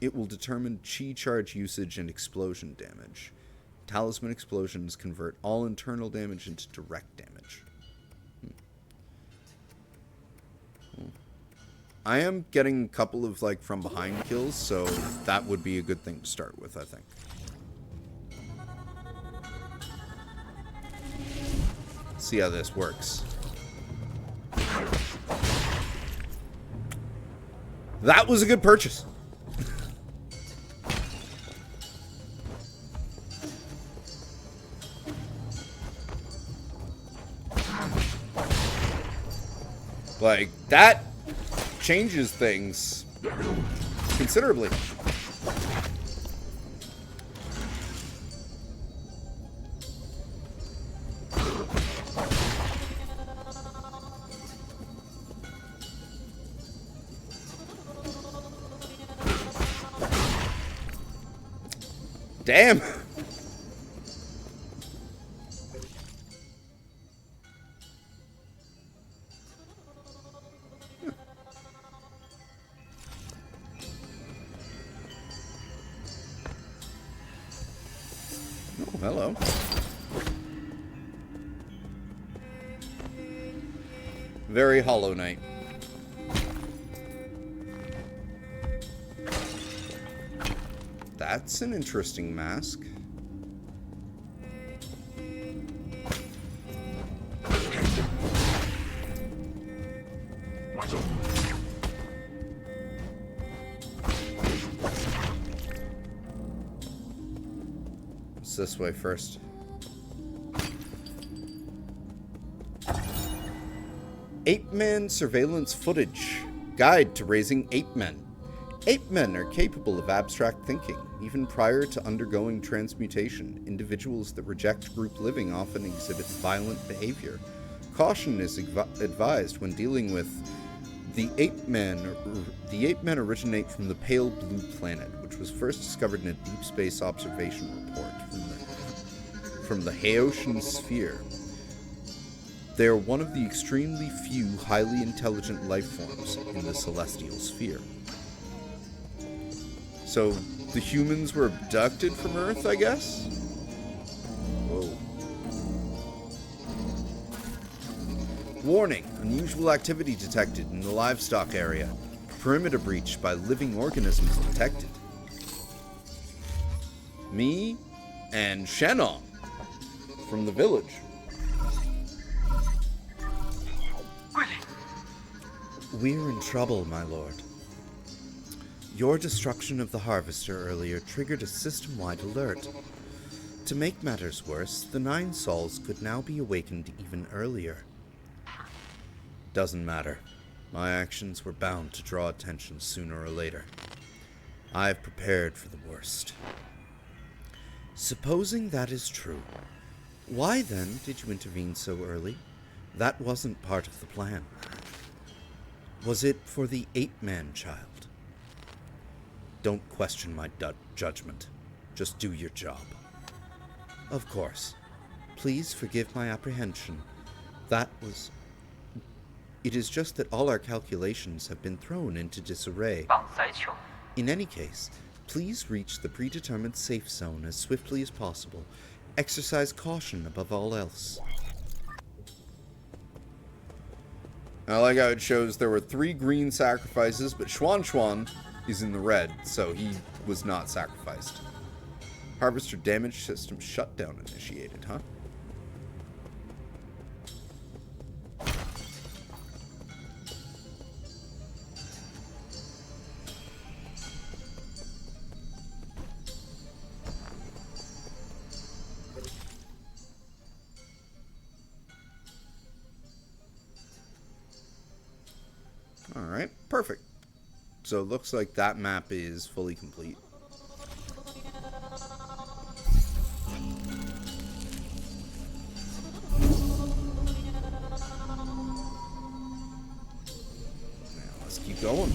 It will determine chi charge usage and explosion damage. Talisman explosions convert all internal damage into direct damage. I am getting a couple of like from behind kills, so that would be a good thing to start with, I think. See how this works. That was a good purchase. Like, that changes things considerably. Damn! Oh, hello. Very Hollow Knight. That's an interesting mask. It's this way first. Ape-man surveillance footage. Guide to raising ape-men. Ape-men are capable of abstract thinking. Even prior to undergoing transmutation, individuals that reject group living often exhibit violent behavior. Caution is advised when dealing with the ape-men. The ape-men originate from the Pale Blue Planet, which was first discovered in a deep space observation report from the Haotian Sphere. They are one of the extremely few highly intelligent life forms in the celestial sphere. So, the humans were abducted from Earth, I guess? Whoa. Warning! Unusual activity detected in the livestock area. Perimeter breach by living organisms detected. Me and Shannon from the village. We're in trouble, my lord. Your destruction of the harvester earlier triggered a system-wide alert. To make matters worse, the 9 souls could now be awakened even earlier. Doesn't matter. My actions were bound to draw attention sooner or later. I've prepared for the worst. Supposing that is true, why then did you intervene so early? That wasn't part of the plan. Was it for the ape-man child? Don't question my judgment. Just do your job. Of course. Please forgive my apprehension. It is just that all our calculations have been thrown into disarray. In any case, please reach the predetermined safe zone as swiftly as possible. Exercise caution above all else. I like how it shows there were 3 green sacrifices, but Shuanshuan is in the red, so he was not sacrificed. Harvester damage system shutdown initiated, huh? Alright, perfect. So it looks like that map is fully complete. Now let's keep going.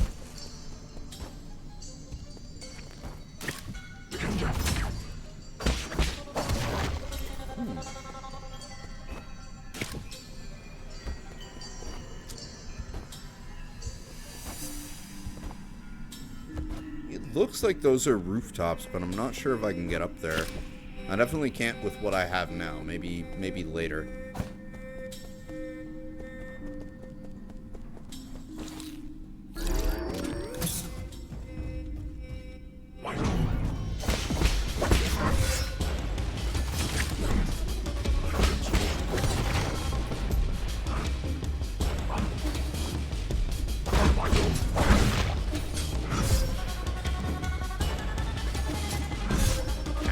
Looks like those are rooftops, but I'm not sure if I can get up there. I definitely can't with what I have now. Maybe later.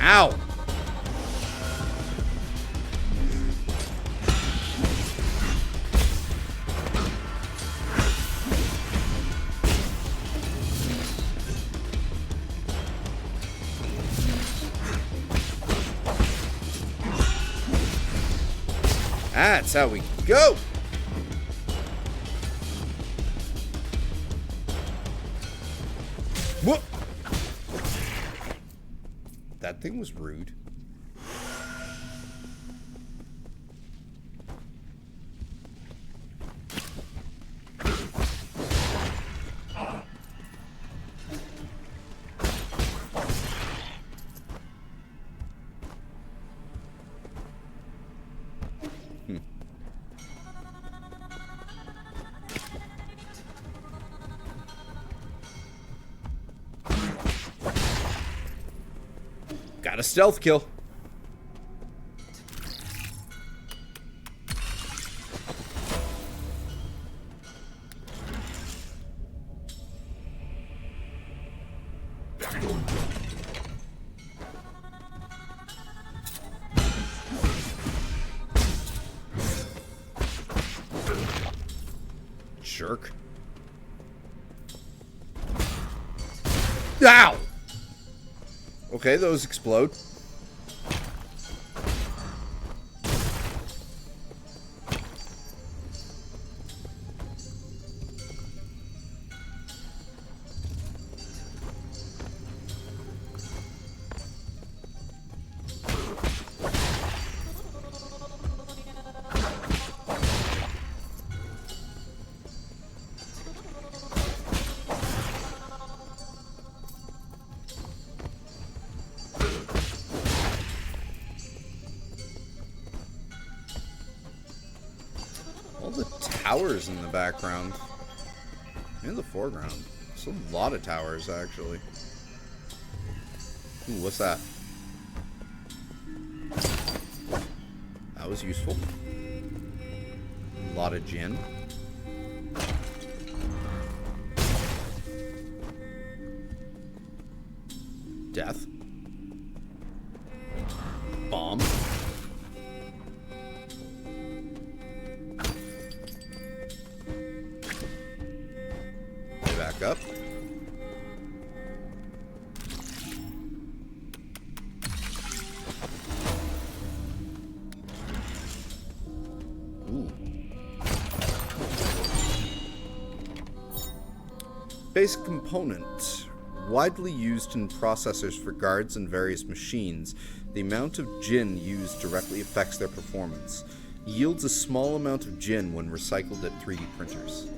Ow! That's how we go! Whoop! That thing was rude. Got a stealth kill. Jerk. Ow! Okay, those explode. All the towers in the background. In the foreground. It's a lot of towers, actually. Ooh, what's that? That was useful. A lot of gin. Death. Bomb. Back up. Ooh. Basic component. Widely used in processors for guards and various machines, the amount of gin used directly affects their performance. Yields a small amount of gin when recycled at 3D printers.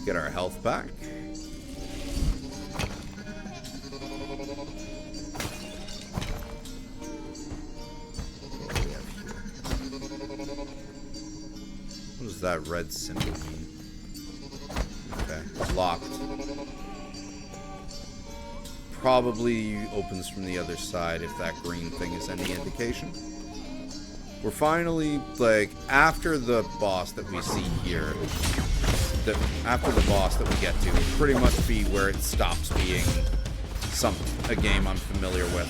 Get our health back. What does that red symbol mean? Okay, locked. Probably opens from the other side if that green thing is any indication. We're finally, like, after the boss that we see here. After the boss that we get to, will pretty much be where it stops being a game I'm familiar with.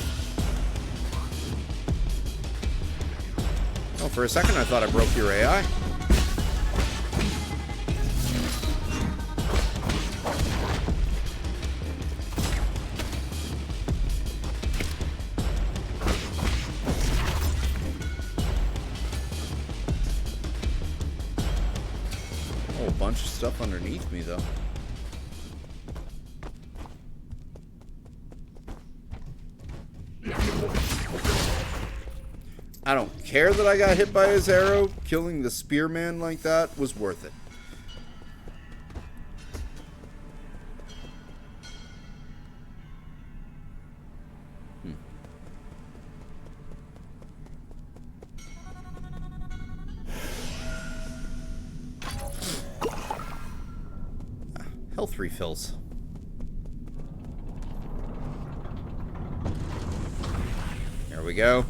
Oh, for a second I thought I broke your AI. Bunch of stuff underneath me, though. I don't care that I got hit by his arrow. Killing the spearman like that was worth it. Health refills. There we go.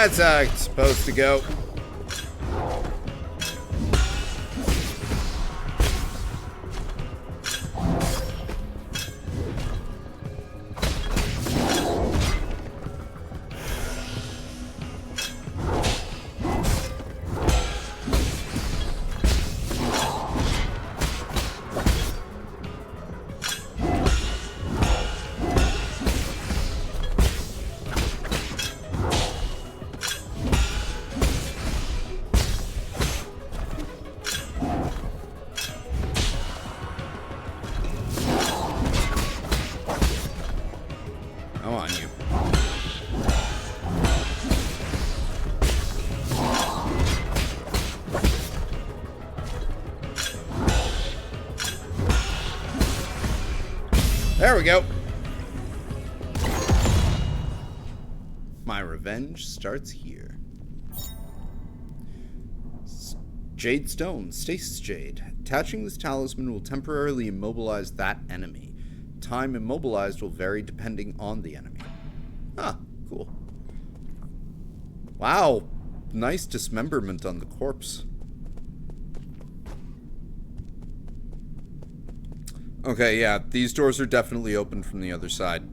That's how it's supposed to go. Come on, you. There we go. My revenge starts here. Jade Stone, Stasis Jade. Attaching this talisman will temporarily immobilize that enemy. Time immobilized will vary depending on the enemy. Ah, cool. Wow, nice dismemberment on the corpse. Okay, yeah, these doors are definitely open from the other side.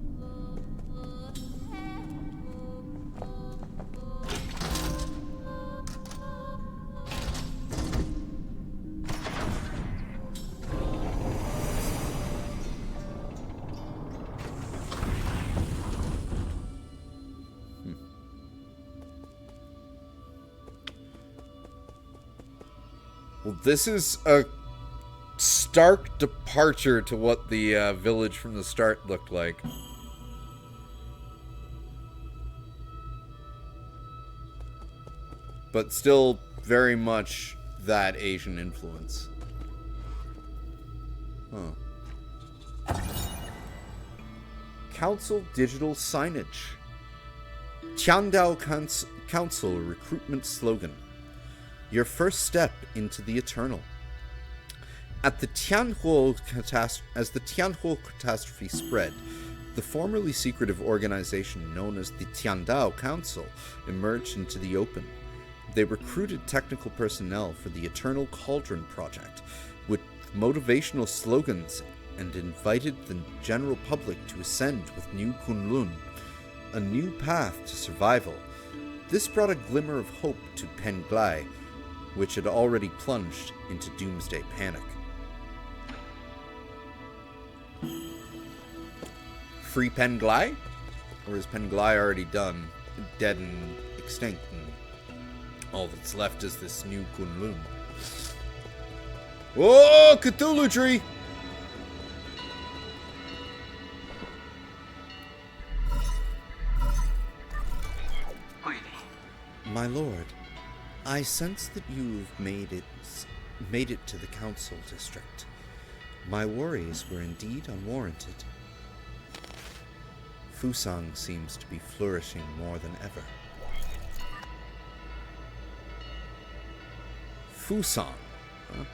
Well, this is a stark departure to what the village from the start looked like. But still very much that Asian influence. Huh. Council digital signage. Tiandao Council recruitment slogan. Your first step into the eternal. As the Tianhuo catastrophe spread, the formerly secretive organization known as the Tiandao Council emerged into the open. They recruited technical personnel for the Eternal Cauldron project with motivational slogans and invited the general public to ascend with New Kunlun, a new path to survival. This brought a glimmer of hope to Penglai, which had already plunged into doomsday panic. Free Penglai? Or is Penglai already done, dead and extinct, and all that's left is this new Kunlun? Whoa, Cthulhu tree! My lord, I sense that you've made it to the council district. My worries were indeed unwarranted. Fusang seems to be flourishing more than ever. Fusang, huh?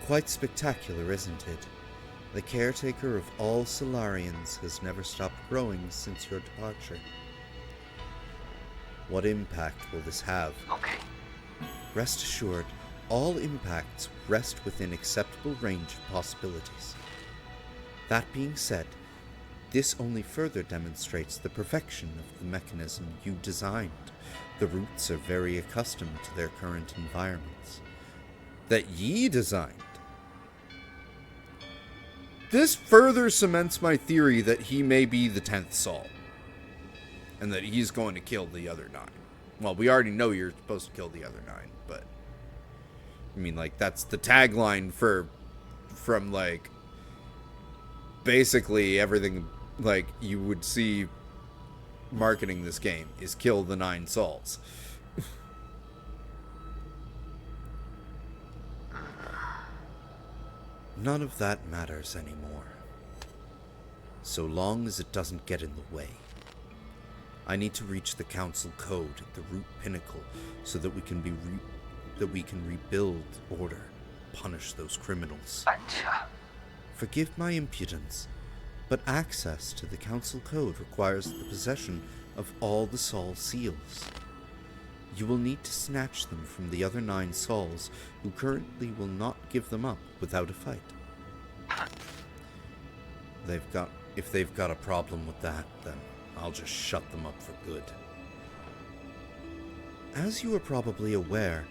Quite spectacular, isn't it? The caretaker of all Solarians has never stopped growing since your departure. What impact will this have? Okay. Rest assured, all impacts rest within acceptable range of possibilities. That being said, this only further demonstrates the perfection of the mechanism you designed. The roots are very accustomed to their current environments. That ye designed? This further cements my theory that he may be the 10th Sol. And that he's going to kill the other 9. Well, we already know you're supposed to kill the other 9, but I mean, like, that's the tagline from, like, basically everything, like, you would see marketing this game is kill the 9 Sols. None of that matters anymore. So long as it doesn't get in the way. I need to reach the council code at the root pinnacle so that we can rebuild order, punish those criminals. Forgive my impudence, but access to the Council Code requires the possession of all the Sol seals. You will need to snatch them from the other 9 Sols, who currently will not give them up without a fight. If they've got a problem with that, then I'll just shut them up for good. As you are probably aware,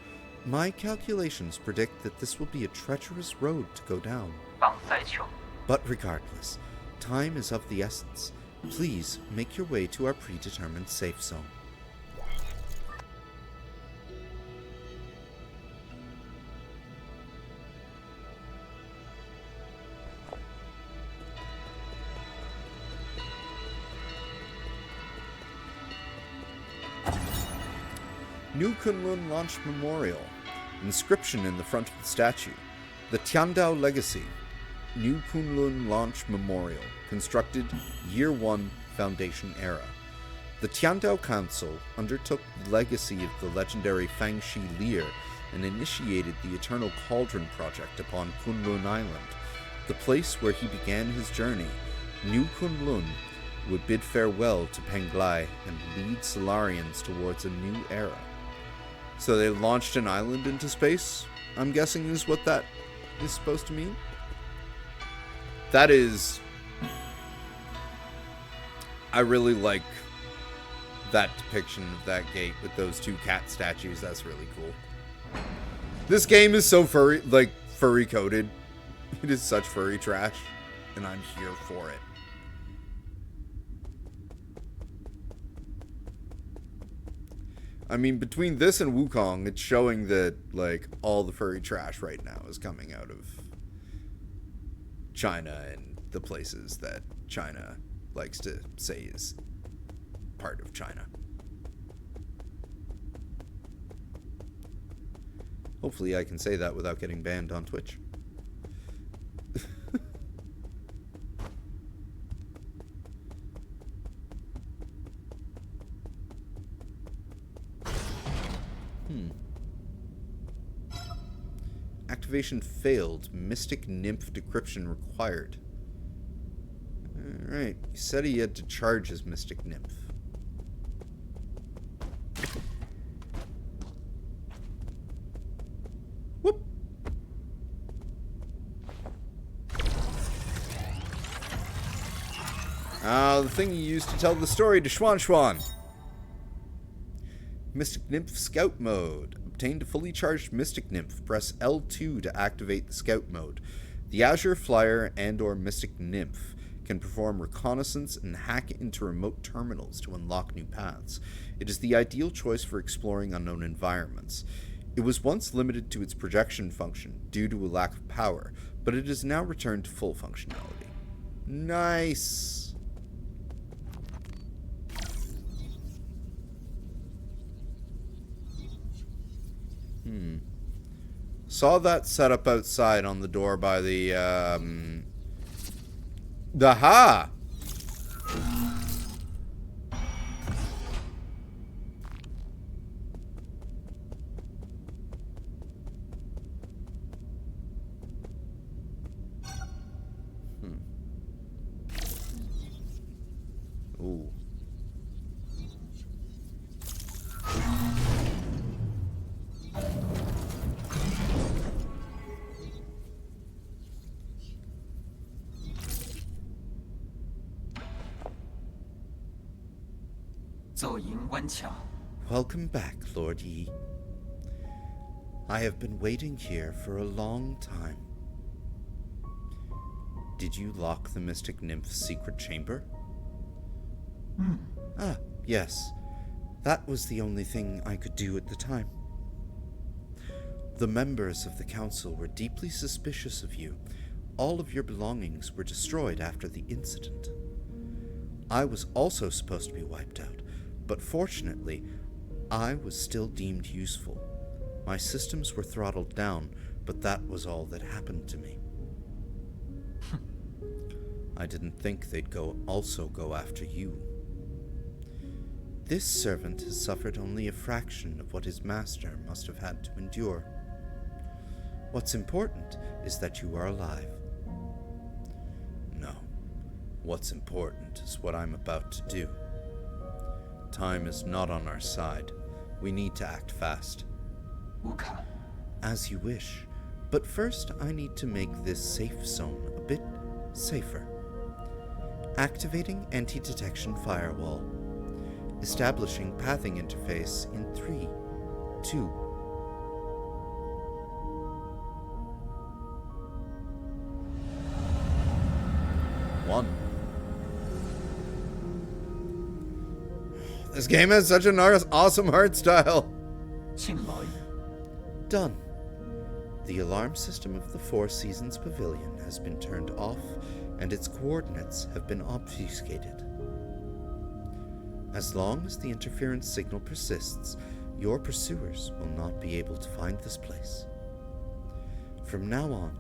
my calculations predict that this will be a treacherous road to go down. But regardless, time is of the essence. Please make your way to our predetermined safe zone. New Kunlun Launch Memorial. Inscription in the front of the statue. The Tiandao Legacy. New Kunlun Launch Memorial. Constructed Year 1 Foundation Era. The Tiandao Council undertook the legacy of the legendary Fangxi Lear and initiated the Eternal Cauldron Project upon Kunlun Island, the place where he began his journey. New Kunlun would bid farewell to Penglai and lead Solarians towards a new era. So they launched an island into space, I'm guessing is what that is supposed to mean. That is... I really like that depiction of that gate with those 2 cat statues. That's really cool. This game is so furry coded. It is such furry trash, and I'm here for it. I mean, between this and Wukong, it's showing that, like, all the furry trash right now is coming out of China and the places that China likes to say is part of China. Hopefully I can say that without getting banned on Twitch. Activation failed. Mystic Nymph decryption required. Alright, he said he had to charge his Mystic Nymph. Whoop! The thing you used to tell the story to Shuanshuan. Mystic Nymph Scout Mode. Obtained a fully charged Mystic Nymph. Press L2 to activate the Scout Mode. The Azure Flyer and/or Mystic Nymph can perform reconnaissance and hack into remote terminals to unlock new paths. It is the ideal choice for exploring unknown environments. It was once limited to its projection function due to a lack of power, but it has now returned to full functionality. Nice! Saw that setup outside on the door by the, Aha! Ooh. Welcome back, Lord Yi. I have been waiting here for a long time. Did you lock the Mystic Nymph's secret chamber? Ah, yes. That was the only thing I could do at the time. The members of the council were deeply suspicious of you. All of your belongings were destroyed after the incident. I was also supposed to be wiped out, but fortunately, I was still deemed useful. My systems were throttled down, but that was all that happened to me. I didn't think they'd also go after you. This servant has suffered only a fraction of what his master must have had to endure. What's important is that you are alive. No. What's important is what I'm about to do. Time is not on our side. We need to act fast. As you wish. But first, I need to make this safe zone a bit safer. Activating anti-detection firewall. Establishing pathing interface in 3, 2, 1. This game has such an awesome art style. Done. The alarm system of the Four Seasons Pavilion has been turned off, and its coordinates have been obfuscated. As long as the interference signal persists, your pursuers will not be able to find this place. From now on,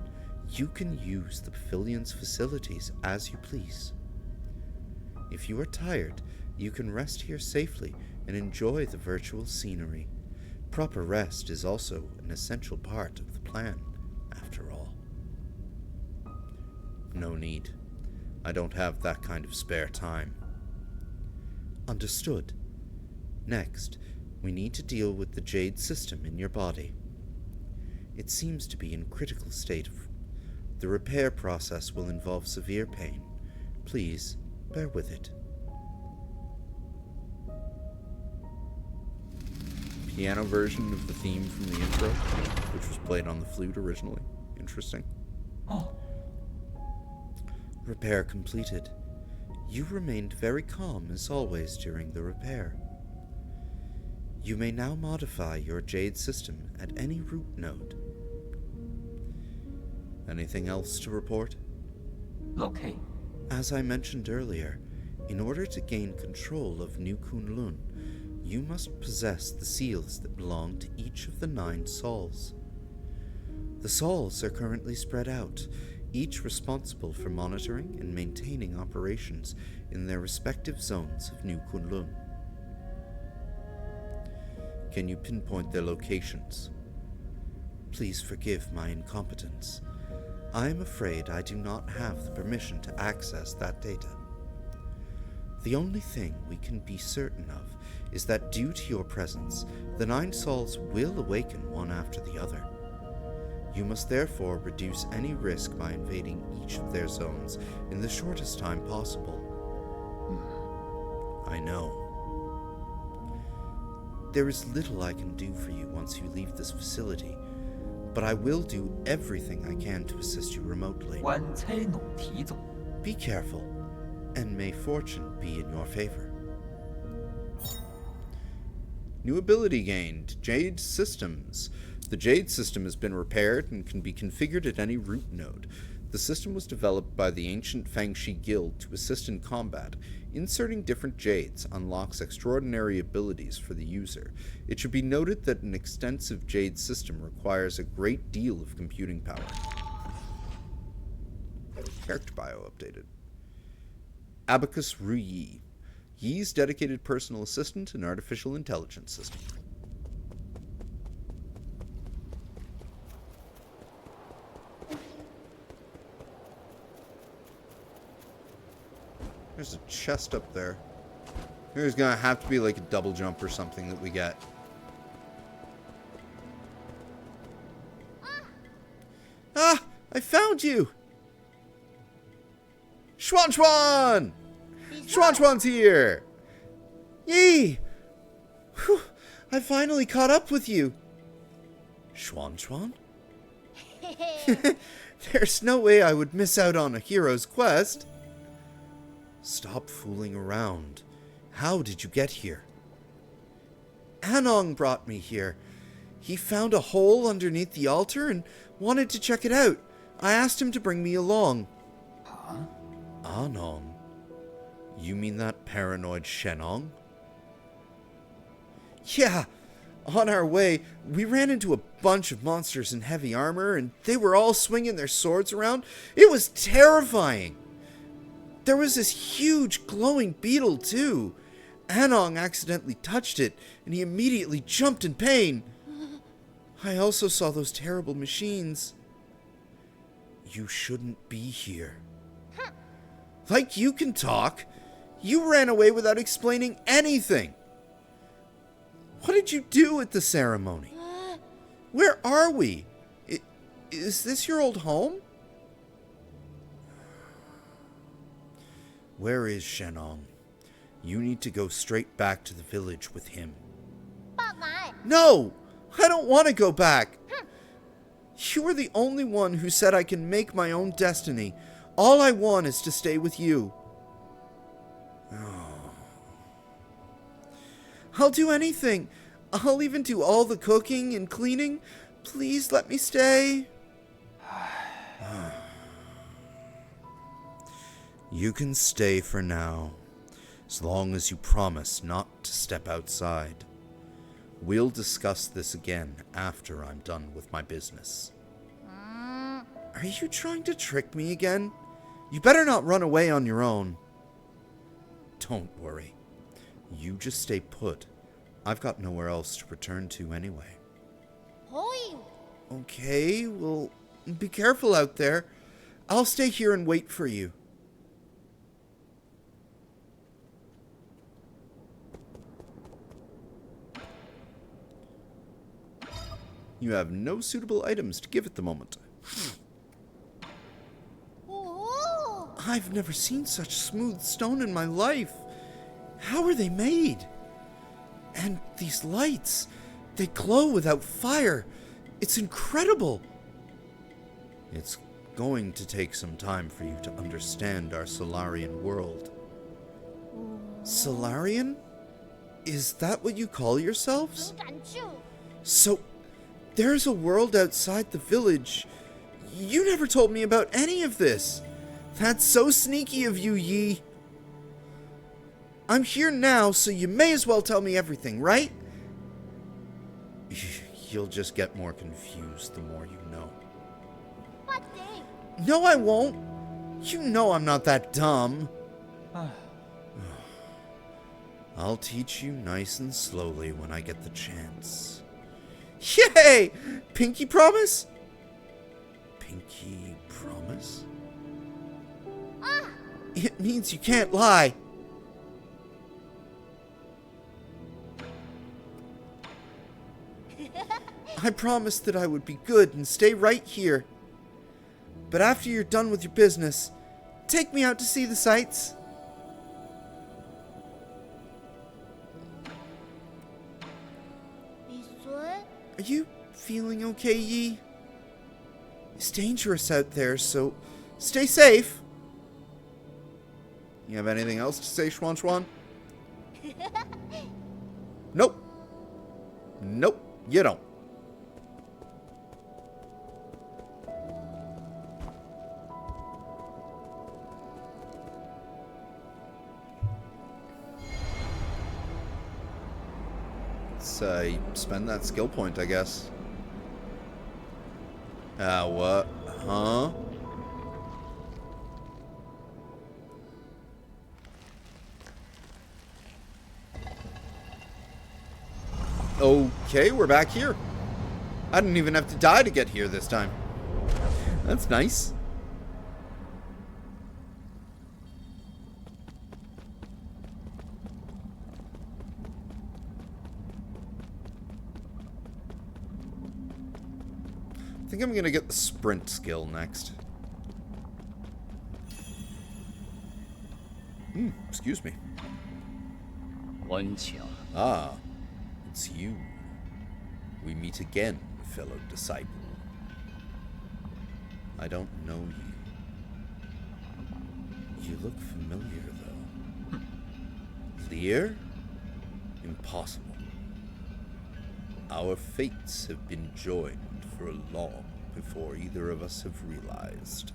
you can use the pavilion's facilities as you please. If you are tired, you can rest here safely and enjoy the virtual scenery. Proper rest is also an essential part of the plan, after all. No need. I don't have that kind of spare time. Understood. Next, we need to deal with the jade system in your body. It seems to be in critical state. The repair process will involve severe pain. Please, bear with it. Piano version of the theme from the intro, which was played on the flute originally. Interesting. Repair completed. You remained very calm as always during the repair. You may now modify your jade system at any root node. Anything else to report? Okay. As I mentioned earlier, in order to gain control of New Kunlun, you must possess the seals that belong to each of the 9 Sauls. The Sauls are currently spread out, each responsible for monitoring and maintaining operations in their respective zones of New Kunlun. Can you pinpoint their locations? Please forgive my incompetence. I am afraid I do not have the permission to access that data. The only thing we can be certain of is that due to your presence, the 9 Sauls will awaken one after the other. You must therefore reduce any risk by invading each of their zones in the shortest time possible. I know. There is little I can do for you once you leave this facility, but I will do everything I can to assist you remotely. Be careful, and may fortune be in your favor. New ability gained, Jade Systems. The Jade system has been repaired and can be configured at any root node. The system was developed by the ancient Fangxi Guild to assist in combat. Inserting different jades unlocks extraordinary abilities for the user. It should be noted that an extensive jade system requires a great deal of computing power. Character bio updated. Abacus Ruyi, Yi's dedicated personal assistant and artificial intelligence system. There's a chest up there. There's gonna have to be like a double jump or something that we get. Ah! I found you! Shuanshuan! Shuanshuan's here! Yi! Whew, I finally caught up with you. Shuanshuan? There's no way I would miss out on a hero's quest. Stop fooling around. How did you get here? Anong brought me here. He found a hole underneath the altar and wanted to check it out. I asked him to bring me along. Huh? Anong? You mean that paranoid Shenong? Yeah. On our way, we ran into a bunch of monsters in heavy armor, and they were all swinging their swords around. It was terrifying. There was this huge glowing beetle, too. Anong accidentally touched it, and he immediately jumped in pain. I also saw those terrible machines. You shouldn't be here. Like you can talk. You ran away without explaining anything. What did you do at the ceremony? Where are we? Is this your old home? Where is Shenong? You need to go straight back to the village with him. 爸爸， No! I don't want to go back. You are the only one who said I can make my own destiny. All I want is to stay with you. Oh. I'll do anything. I'll even do all the cooking and cleaning. Please let me stay. You can stay for now, as long as you promise not to step outside. We'll discuss this again after I'm done with my business. Are you trying to trick me again? You better not run away on your own. Don't worry. You just stay put. I've got nowhere else to return to anyway. 可以。 Okay, well, be careful out there. I'll stay here and wait for you. You have no suitable items to give at the moment. 哦， I've never seen such smooth stone in my life. How are they made? And these lights, they glow without fire. It's incredible. It's going to take some time for you to understand our Solarian world. Solarian? Is that what you call yourselves? 勇敢去。 So, there's a world outside the village. You never told me about any of this. That's so sneaky of you, Yi. I'm here now, so you may as well tell me everything, right? You'll just get more confused the more you know. 不行， No, I won't. You know I'm not that dumb. I'll teach you nice and slowly when I get the chance. Yay! Pinky promise? Pinky promise? It means you can't lie. I promised that I would be good and stay right here. But after you're done with your business, take me out to see the sights. Are you feeling okay, Yi? It's dangerous out there, so stay safe. You have anything else to say, Shuanshuan? Nope. Nope, you don't. Spend that skill point, I guess. What? Huh? Okay, we're back here. I didn't even have to die to get here this time. That's nice. I think I'm gonna get the sprint skill next. Excuse me. 温情， Ah, it's you. We meet again, fellow disciple. I don't know you. You look familiar, though. Lear? Impossible. Our fates have been joined for long before either of us have realized.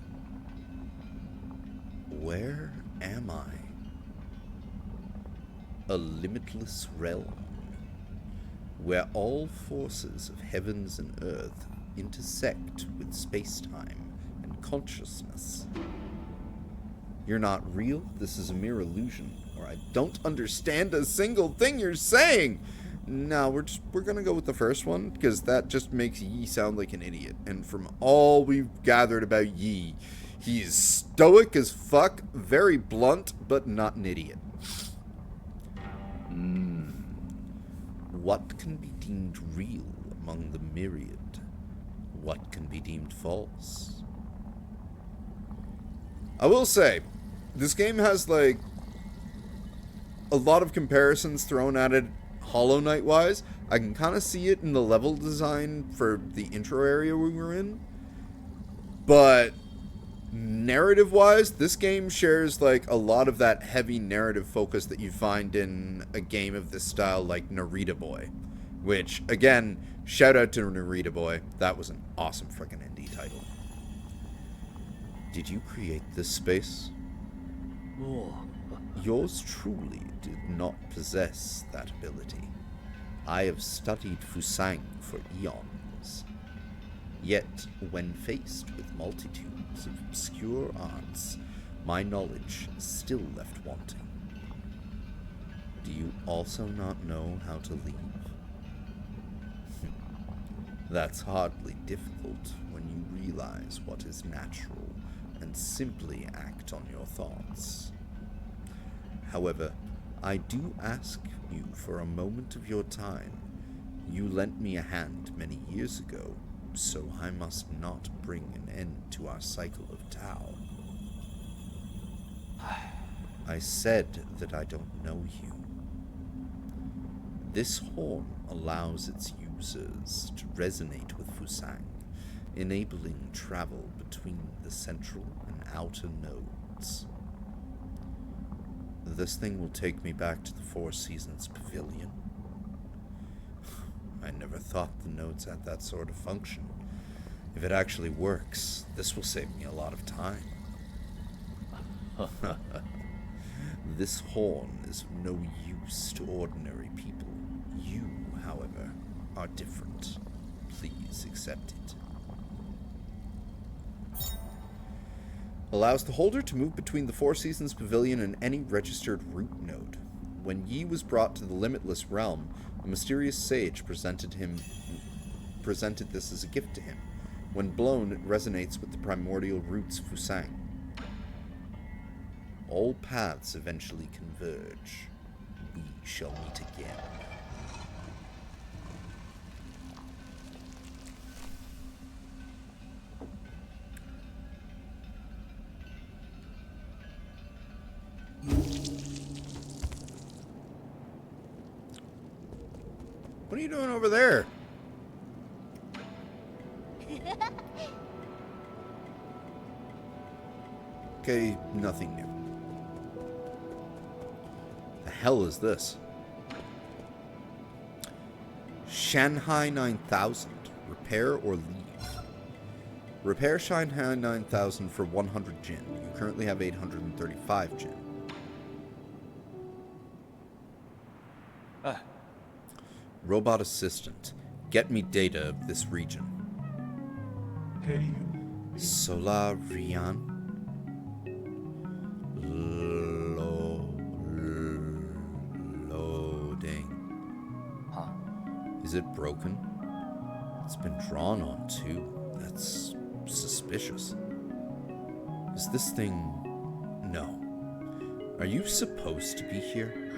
Where am I? A limitless realm, where all forces of heavens and earth intersect with space-time and consciousness. You're not real, this is a mere illusion, or I don't understand a single thing you're saying! No, we're gonna go with the first one, because that just makes Yi sound like an idiot. And from all we've gathered about Yi, He's stoic as fuck, very blunt, but not an idiot. What can be deemed real among the myriad? What can be deemed false? I will say, this game has, like, a lot of comparisons thrown at it Hollow Knight-wise. I can kind of see it in the level design for the intro area we were in. But narrative-wise, this game shares, like, a lot of that heavy narrative focus that you find in a game of this style like Narita Boy. Which, again, shout out to Narita Boy. That was an awesome freaking indie title. Did you create this space? Yours truly did not possess that ability. I have studied Fusang for eons. Yet, when faced with multitudes of obscure arts, my knowledge is still left wanting. Do you also not know how to leave? That's hardly difficult when you realize what is natural and simply act on your thoughts. However, I do ask you for a moment of your time. You lent me a hand many years ago, so I must not bring an end to our cycle of Tao. I said that I don't know you. This horn allows its users to resonate with Fusang, enabling travel between the central and outer nodes. This thing will take me back to the Four Seasons Pavilion. I never thought the nodes had that sort of function. If it actually works, this will save me a lot of time. This horn is of no use to ordinary people. You, however, are different. Please accept it. Allows the holder to move between the Four Seasons Pavilion and any registered root node. When Yi was brought to the Limitless Realm, a mysterious sage presented this as a gift to him. When blown, it resonates with the primordial roots Fusang. All paths eventually converge. We shall meet again. What are you doing over there? Okay, nothing new. The hell is this? Shanghai 9000. Repair or leave. Repair Shanghai 9000 for 100 Jin. You currently have 835 Jin. Robot assistant. Get me data of this region. Solarian. Loading. Huh? Is it broken? It's been drawn on too. That's suspicious. Is this thing... No. Are you supposed to be here?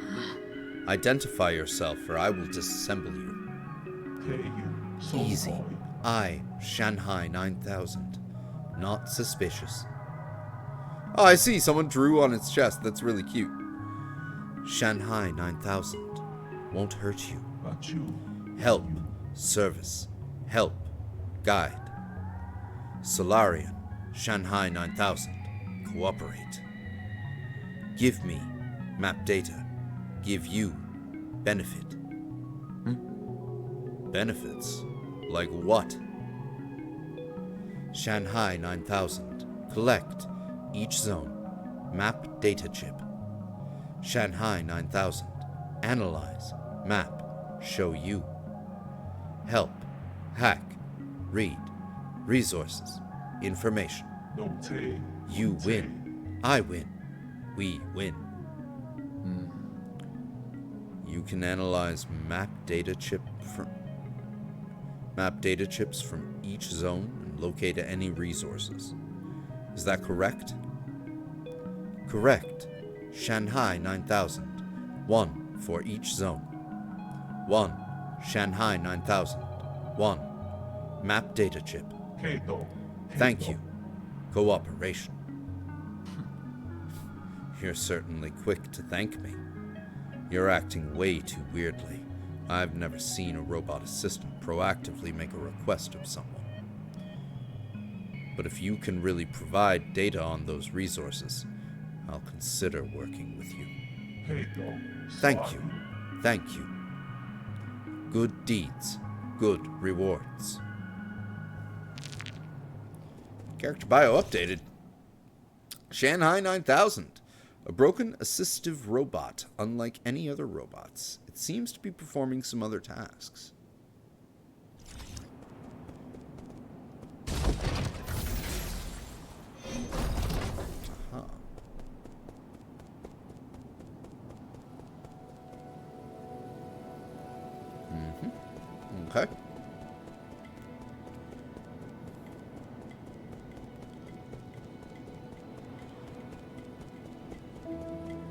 Identify yourself, or I will disassemble you. Easy. I, Shanghai 9000. Not suspicious. Oh, I see. Someone drew on its chest. That's really cute. Shanghai 9000. Won't hurt you. Help. Service. Help. Guide. Solarian. Shanghai 9000. Cooperate. Give me map data. Give you benefit. Benefits? Like what? Shanghai 9000. Collect each zone. Map data chip. Shanghai 9000. Analyze. Map. Show you. Help. Hack. Read. Resources. Information. You win. I win. We win. You can analyze map data chips from each zone and locate any resources. Is that correct? Correct. Shanghai 9000. 1 for each zone. 1. Shanghai 9000. 1. Map data chip. Thank you. Cooperation. You're certainly quick to thank me. You're acting way too weirdly. I've never seen a robot assistant proactively make a request of someone. But if you can really provide data on those resources, I'll consider working with you. Thank you. Thank you. Good deeds, good rewards. Character bio updated. Shanghai 9000. A broken assistive robot, unlike any other robots. It seems to be performing some other tasks. Uh-huh. Okay.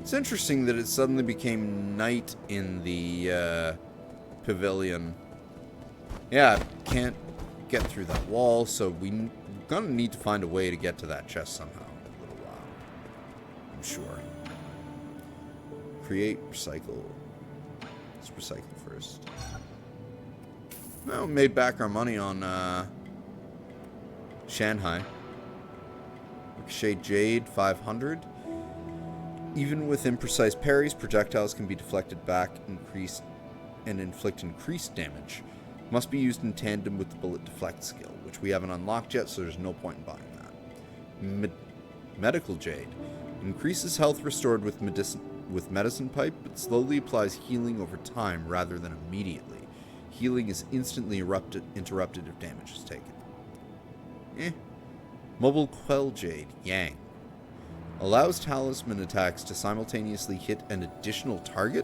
It's interesting that it suddenly became night in the pavilion. Yeah, can't get through that wall, so we're gonna need to find a way to get to that chest somehow in a little while. I'm sure. Create, recycle. Let's recycle first. Well, we made back our money on Shanghai. Ricochet Jade 500. Even with imprecise parries, projectiles can be deflected back, increased, and inflict increased damage. Must be used in tandem with the bullet deflect skill, which we haven't unlocked yet, so there's no point in buying that. Medical Jade. Increases health restored with medicine pipe, but slowly applies healing over time rather than immediately. Healing is instantly interrupted if damage is taken. Mobile Quell Jade. Yang. Allows talisman attacks to simultaneously hit an additional target.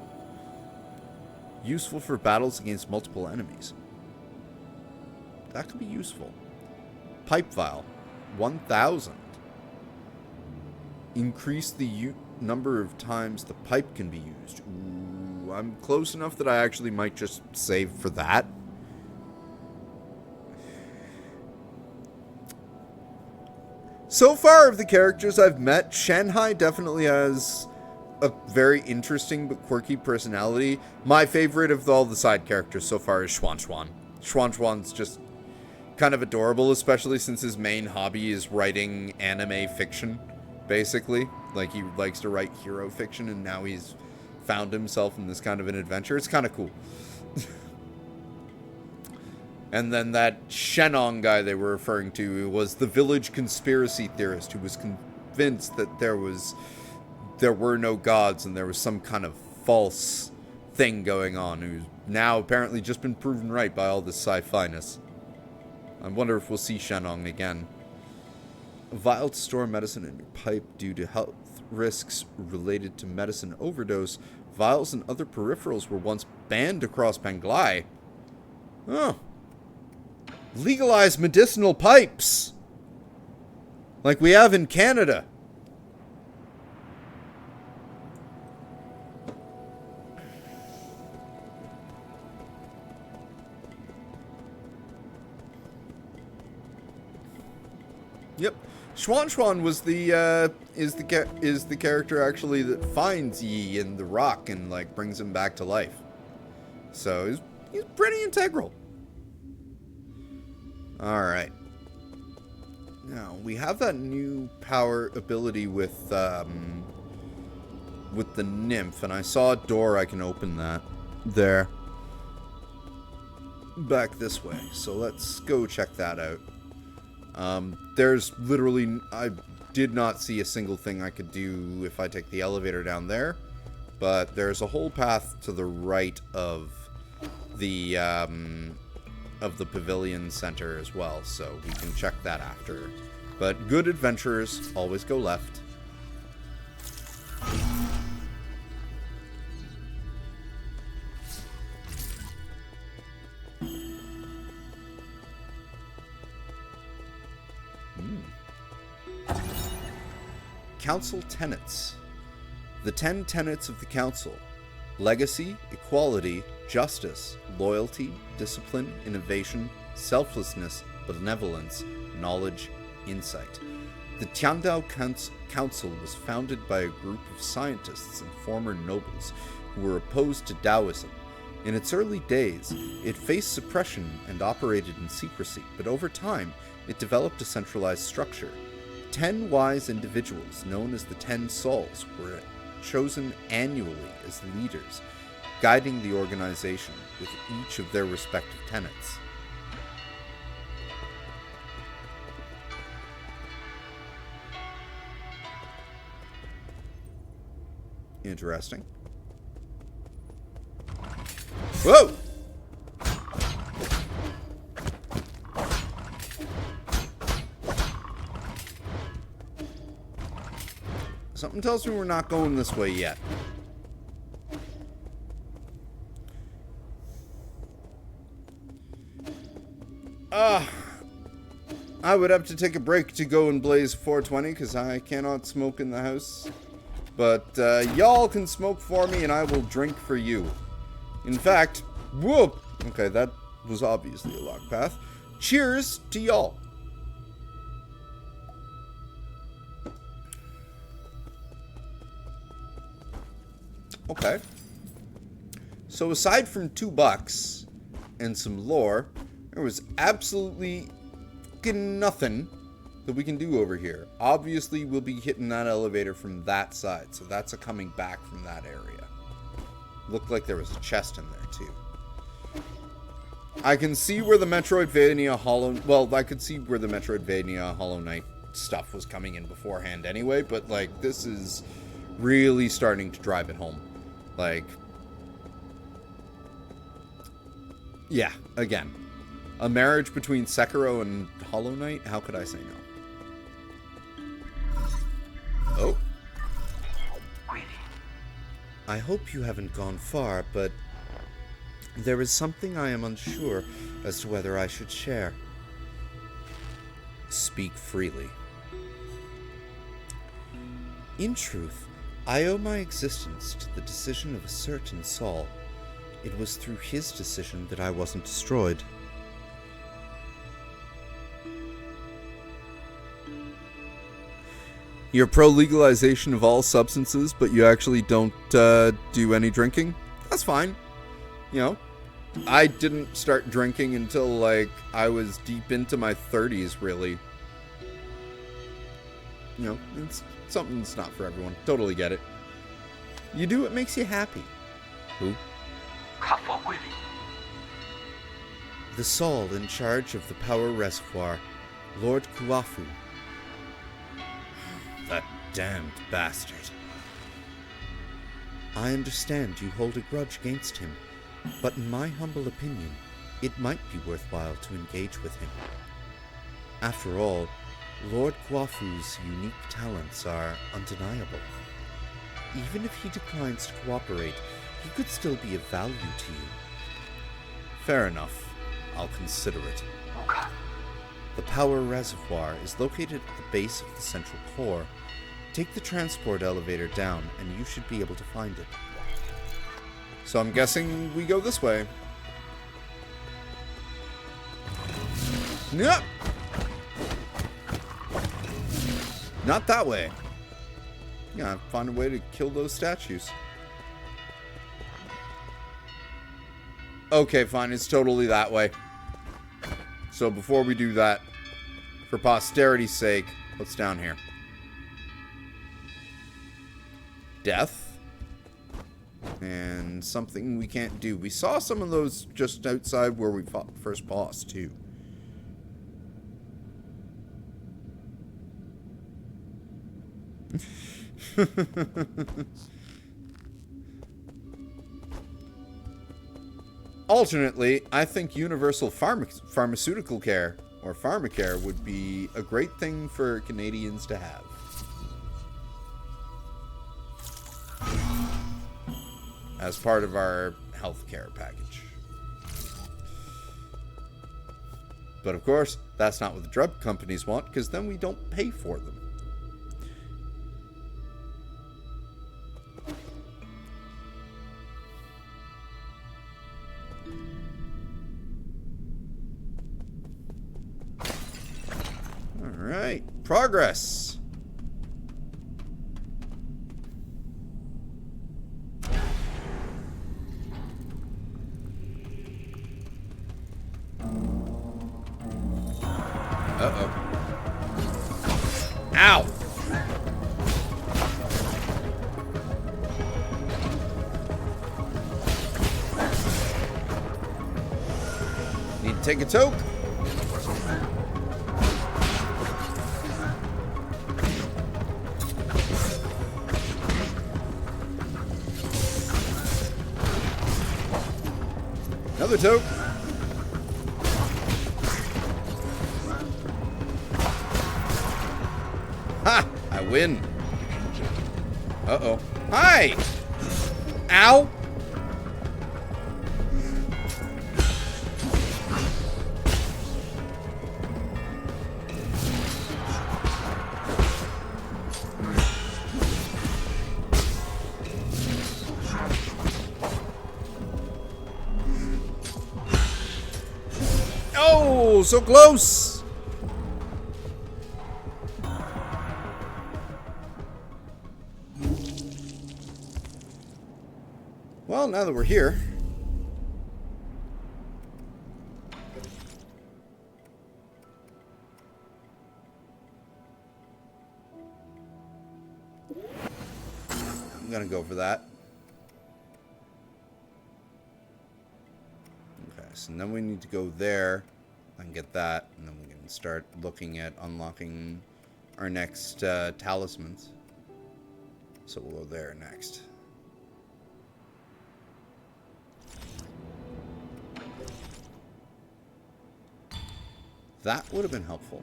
Useful for battles against multiple enemies. That could be useful. Pipe Vial. 1000. Increase the number of times the pipe can be used. Ooh, I'm close enough that I actually might just save for that. So far of the characters I've met, Shanghai definitely has a very interesting but quirky personality. My favorite of all the side characters so far is Shuanshuan. Shuanshuan's just kind of adorable, especially since his main hobby is writing anime fiction, basically. Like, he likes to write hero fiction, and now he's found himself in this kind of an adventure. It's kind of cool. And then that Shenong guy they were referring to was the village conspiracy theorist who was convinced that there were no gods and there was some kind of false thing going on, who's now apparently just been proven right by all this sci-fi-ness. I wonder if we'll see Shenong again. Vial to store medicine in your pipe due to health risks related to medicine overdose. Vials and other peripherals were once banned across Panglai. Oh. Legalize medicinal pipes! Like we have in Canada. Yep. Shuanshuan was is the character actually that finds Yi in the rock and like brings him back to life. So he's pretty integral. Alright. Now, we have that new power ability with the nymph, and I saw a door. I can open that. There. Back this way. So let's go check that out. There's literally... I did not see a single thing I could do if I take the elevator down there. But there's a whole path to the right of the pavilion center as well, so we can check that after. But good adventurers always go left. Council Tenets. The 10 tenets of the Council: legacy, equality, justice, loyalty, discipline, innovation, selflessness, benevolence, knowledge, insight. The Tiandao Council was founded by a group of scientists and former nobles who were opposed to Taoism. In its early days, it faced suppression and operated in secrecy, but over time, it developed a centralized structure. 10 wise individuals, known as the 10 Souls, were chosen annually as leaders, guiding the organization with each of their respective tenets. Interesting. Whoa! Something tells me we're not going this way yet. I would have to take a break to go and blaze 420 because I cannot smoke in the house. But y'all can smoke for me and I will drink for you. In fact, whoop! Okay, that was obviously a lock path. Cheers to y'all. Okay. So aside from $2 and some lore, there was absolutely fucking nothing that we can do over here. Obviously, we'll be hitting that elevator from that side, so that's a coming back from that area. Looked like there was a chest in there, too. I can see where the Metroidvania Hollow Knight stuff was coming in beforehand anyway, but, like, this is really starting to drive it home. Like, yeah, again, a marriage between Sekiro and Hollow Knight, how could I say no? Oh. I hope you haven't gone far, but there is something I am unsure as to whether I should share. Speak freely. In truth, I owe my existence to the decision of a certain Saul. It was through his decision that I wasn't destroyed. You're pro-legalization of all substances, but you actually don't do any drinking? That's fine. You know, I didn't start drinking until, like, I was deep into my 30s, really. You know, it's something that's not for everyone. Totally get it. You do what makes you happy. Who? The Saul in charge of the power reservoir, Lord Kuafu. That damned bastard. I understand you hold a grudge against him, but in my humble opinion, it might be worthwhile to engage with him. After all, Lord Kuafu's unique talents are undeniable. Even if he declines to cooperate, he could still be of value to you. Fair enough. I'll consider it. The power reservoir is located at the base of the central core. Take the transport elevator down, and you should be able to find it. So I'm guessing we go this way. Nope. Not that way. Yeah, find a way to kill those statues. Okay, fine. It's totally that way. So before we do that, for posterity's sake, what's down here? Death. And something we can't do. We saw some of those just outside where we fought the first boss, too. Alternately, I think universal pharmaceutical care, or pharmacare, would be a great thing for Canadians to have. As part of our healthcare package. But of course, that's not what the drug companies want, because then we don't pay for them. Alright, progress. Uh-oh. Ow! Need to take a toke. Another toke. Ha! I win. Uh-oh. Hi! Ow! Oh, so close! Well, now that we're here, I'm gonna go for that. Okay, so then we need to go there and get that, and then we can start looking at unlocking our next talismans. So we'll go there next. That would have been helpful.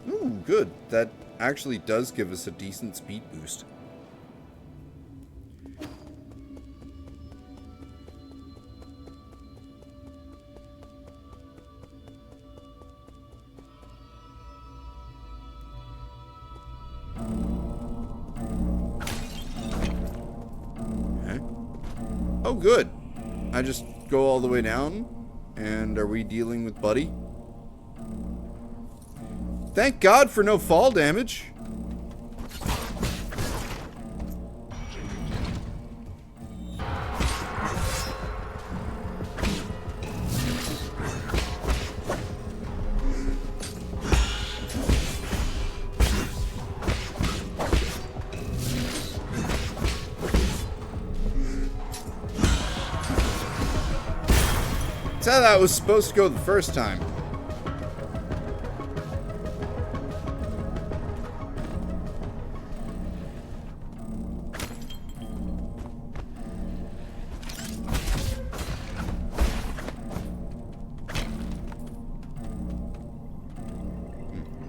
Ooh, good. That actually does give us a decent speed boost. Oh, good. I just go all the way down. And are we dealing with Buddy? Thank God for no fall damage. That's how that was supposed to go the first time.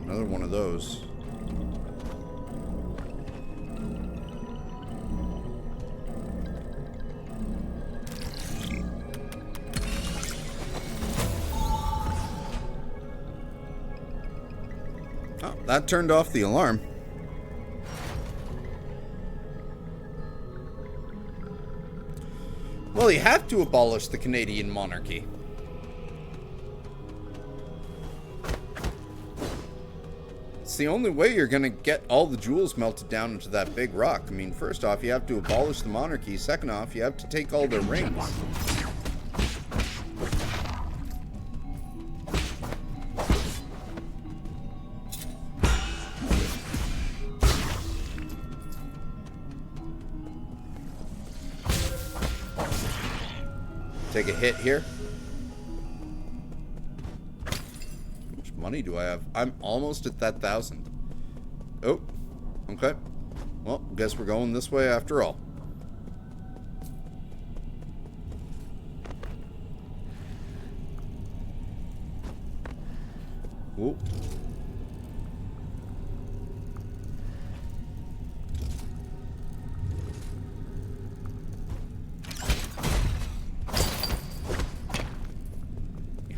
Another one of those. Oh, that turned off the alarm. Well, you have to abolish the Canadian monarchy. It's the only way you're gonna get all the jewels melted down into that big rock. I mean, first off, you have to abolish the monarchy. Second off, you have to take all their rings. Take a hit here. How much money do I have? I'm almost at that 1,000. Oh, okay. Well, guess we're going this way after all. Whoa.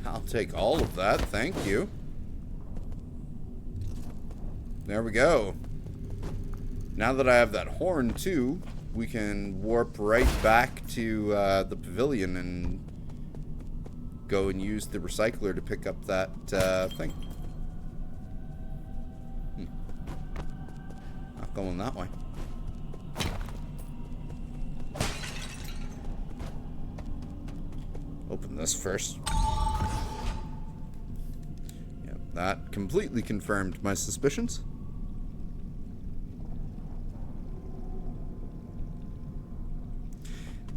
I'll take all of that, thank you. There we go. Now that I have that horn, too, we can warp right back to the pavilion and go and use the recycler to pick up that thing. Not going that way. Open this first. Yeah, that completely confirmed my suspicions.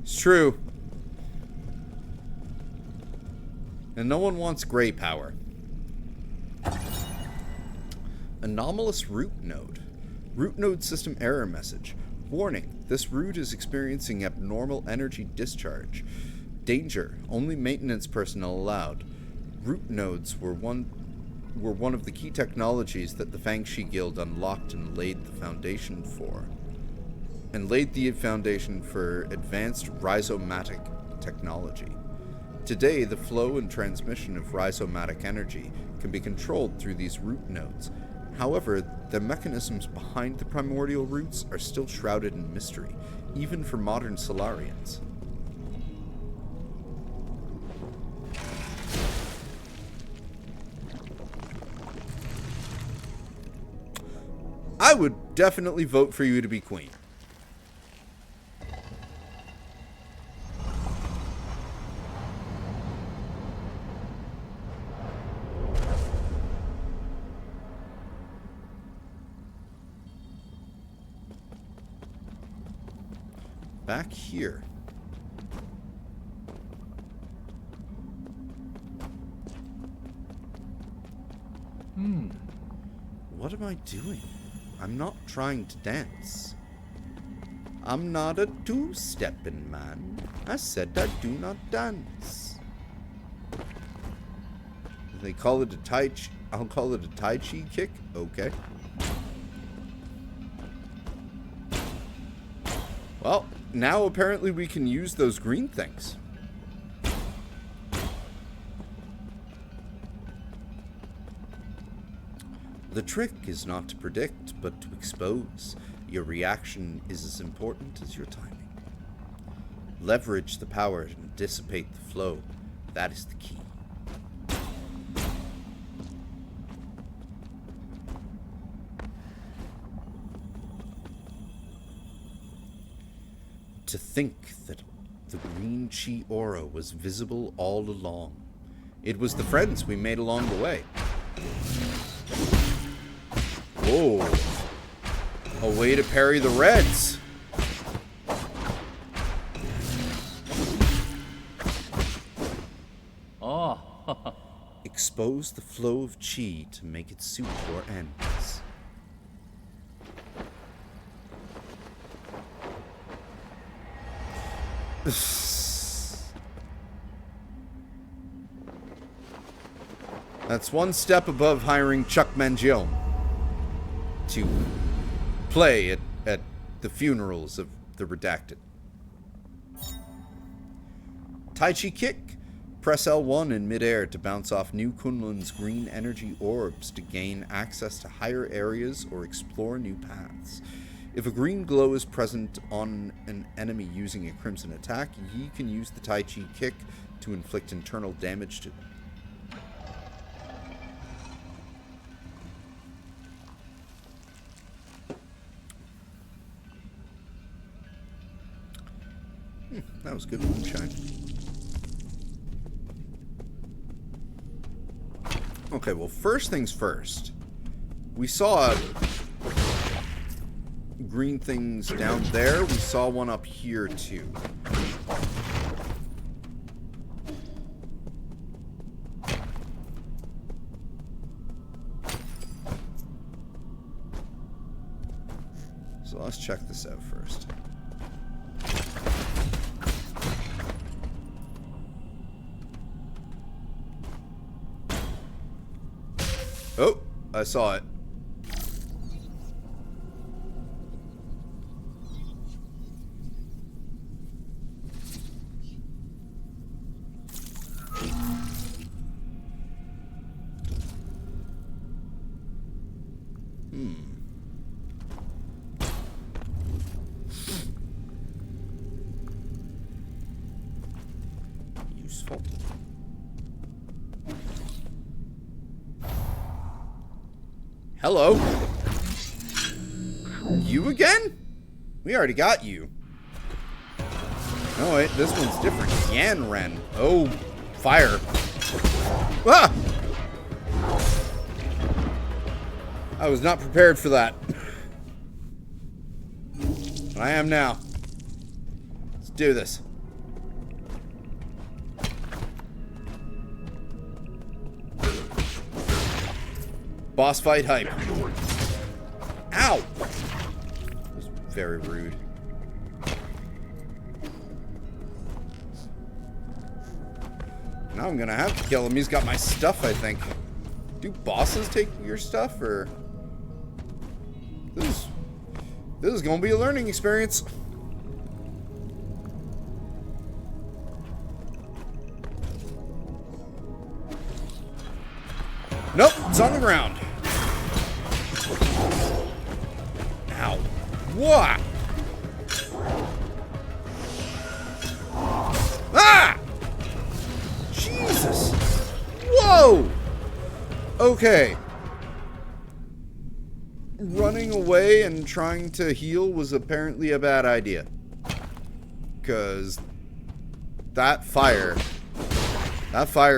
It's true. And no one wants gray power. Anomalous root node. Root node system error message. Warning, this root is experiencing abnormal energy discharge. Danger, only maintenance personnel allowed. Root nodes were one of the key technologies that the Fangshi Guild unlocked and laid the foundation for. Advanced rhizomatic technology. Today, the flow and transmission of rhizomatic energy can be controlled through these root nodes. However, the mechanisms behind the primordial roots are still shrouded in mystery, even for modern Solarians. I would definitely vote for you to be queen. Back here. What am I doing? I'm not trying to dance. I'm not a two-stepping man. I said I do not dance. They call it a Tai Chi. I'll call it a Tai Chi kick. Okay. Well, now apparently we can use those green things. The trick is not to predict, but to expose. Your reaction is as important as your timing. Leverage the power and dissipate the flow. That is the key. To think that the green chi aura was visible all along. It was the friends we made along the way. Whoa. A way to parry the reds. Oh. Expose the flow of chi to make it suit your ends. That's one step above hiring Chuck Mangione to play at the funerals of the redacted. Tai Chi kick. Press L1 in midair to bounce off New Kunlun's green energy orbs to gain access to higher areas or explore new paths. If a green glow is present on an enemy using a crimson attack, ye can use the Tai Chi kick to inflict internal damage to them. That was good moonshine. Okay, well, first things first. We saw green things down there. We saw one up here, too. So let's check this out first. Oh, I saw it. useful. Hello. You again? We already got you. Oh wait, this one's different. Yanren. Oh, fire. Ah! I was not prepared for that. But I am now. Let's do this. Boss fight hype. Ow! That was very rude. Now I'm gonna have to kill him. He's got my stuff, I think. Do bosses take your stuff, or... This is gonna be a learning experience. Nope, it's on the ground. Ow. What? Ah! Jesus. Whoa! Okay. Running away and trying to heal was apparently a bad idea. Because that fire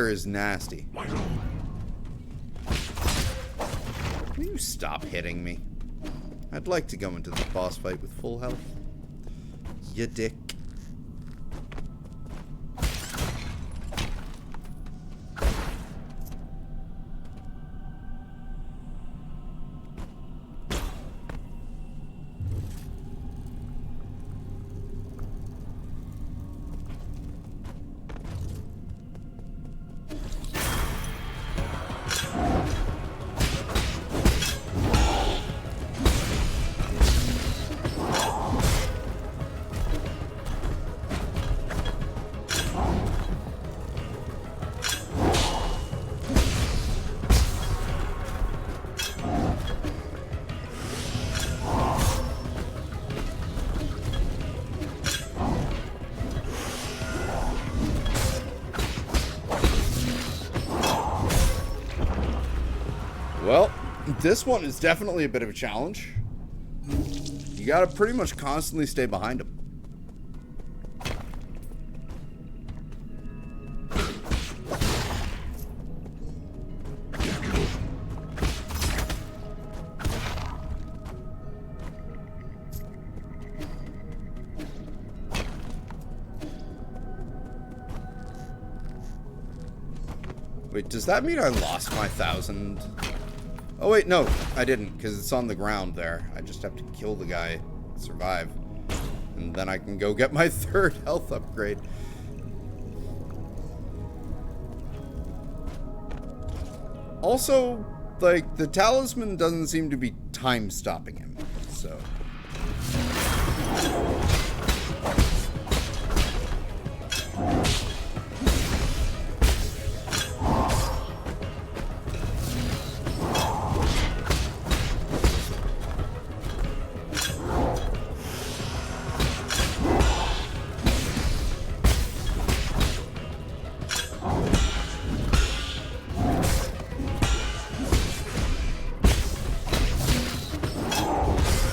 is nasty. Will you stop hitting me? I'd like to go into the boss fight with full health. You dick. Well, this one is definitely a bit of a challenge. You gotta pretty much constantly stay behind him. Wait, does that mean I lost my 1,000? Oh wait, no, I didn't, because it's on the ground there. I just have to kill the guy, survive, and then I can go get my 3rd health upgrade. Also, like, the talisman doesn't seem to be time stopping him, so...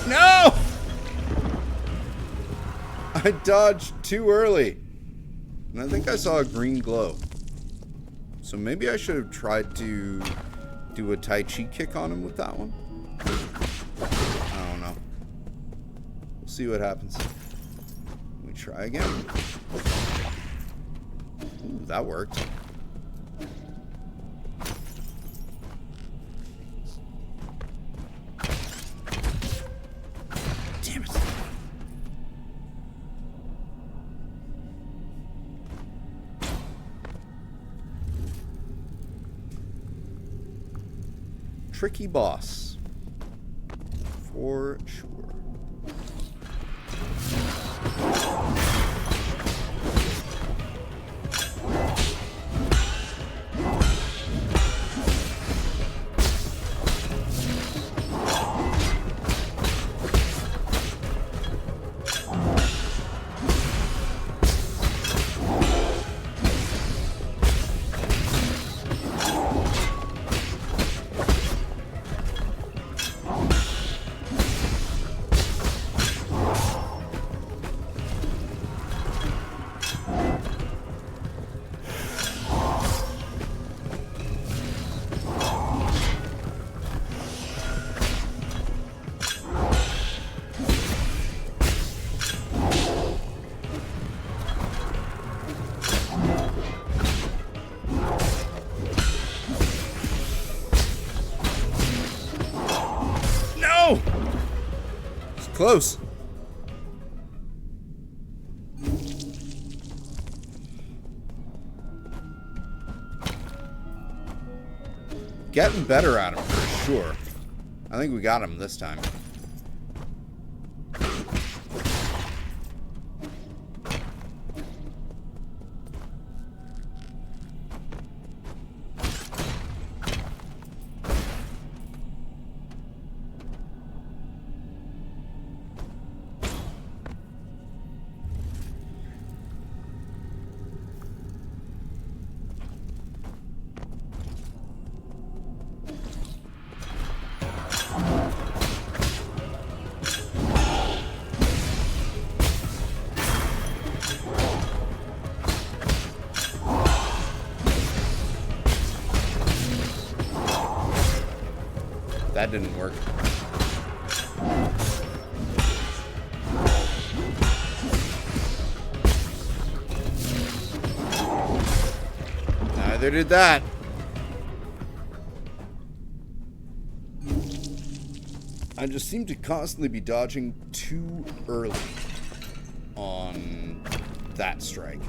No! I dodged too early. And I think I saw a green glow. So maybe I should have tried to do a Tai Chi kick on him with that one. I don't know. We'll see what happens. We try again. Ooh, that worked. Damn it. Tricky boss. For sure. close. Getting better at him for sure. I think we got him this time. That didn't work. Neither did that. I just seem to constantly be dodging too early on that strike.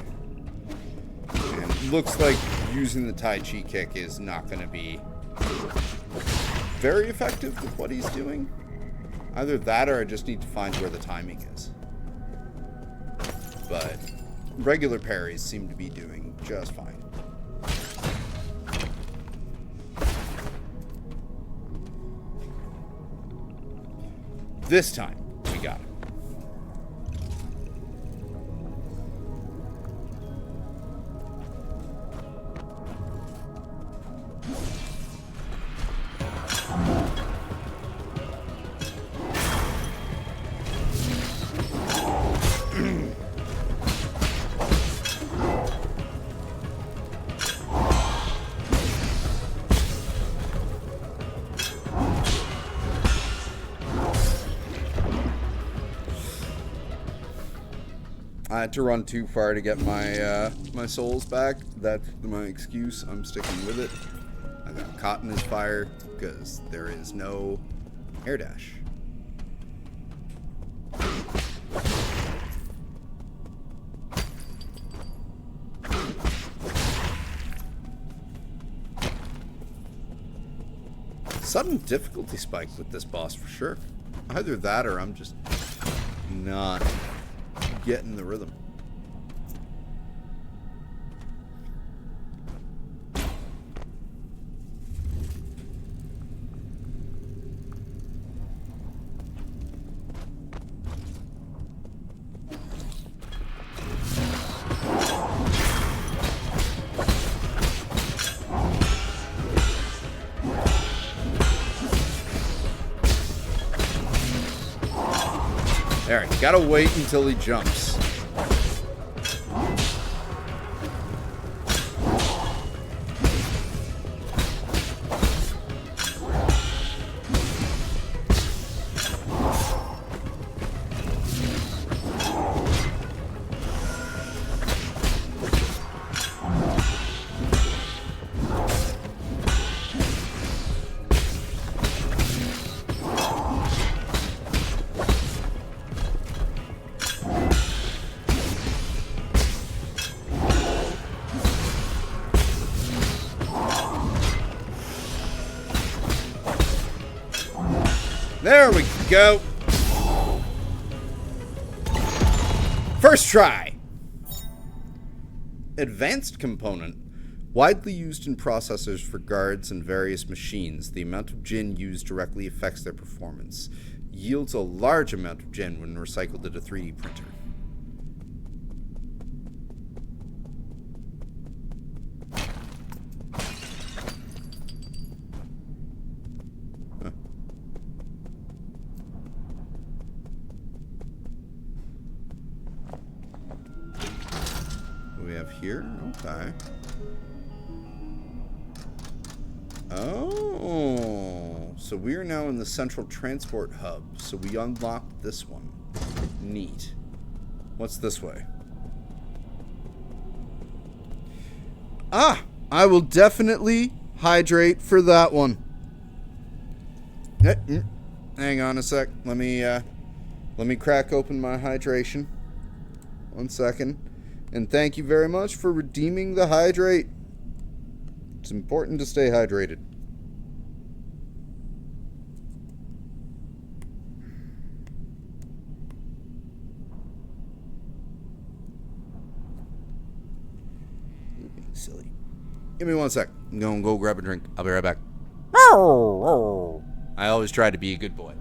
And it looks like using the Tai Chi kick is not going to be very effective with what he's doing. Either that or I just need to find where the timing is. But regular parries seem to be doing just fine. This time, we got him. I had to run too far to get my my souls back. That's my excuse. I'm sticking with it. I got caught in his fire because there is no air dash. Sudden difficulty spike with this boss for sure. Either that or I'm just not getting the rhythm. There, you gotta wait until he jumps. There we go. First try. Advanced component. Widely used in processors for guards and various machines. The amount of Jin used directly affects their performance. Yields a large amount of Jin when recycled at a 3D printer. We have here? Okay. Oh, so we are now in the central transport hub. So we unlocked this one. Neat. What's this way? Ah, I will definitely hydrate for that one. Hang on a sec. Let me Let me crack open my hydration. 1 second. And thank you very much for redeeming the hydrate. It's important to stay hydrated. Silly. Give me 1 sec. I'm going to go grab a drink. I'll be right back. I always try to be a good boy.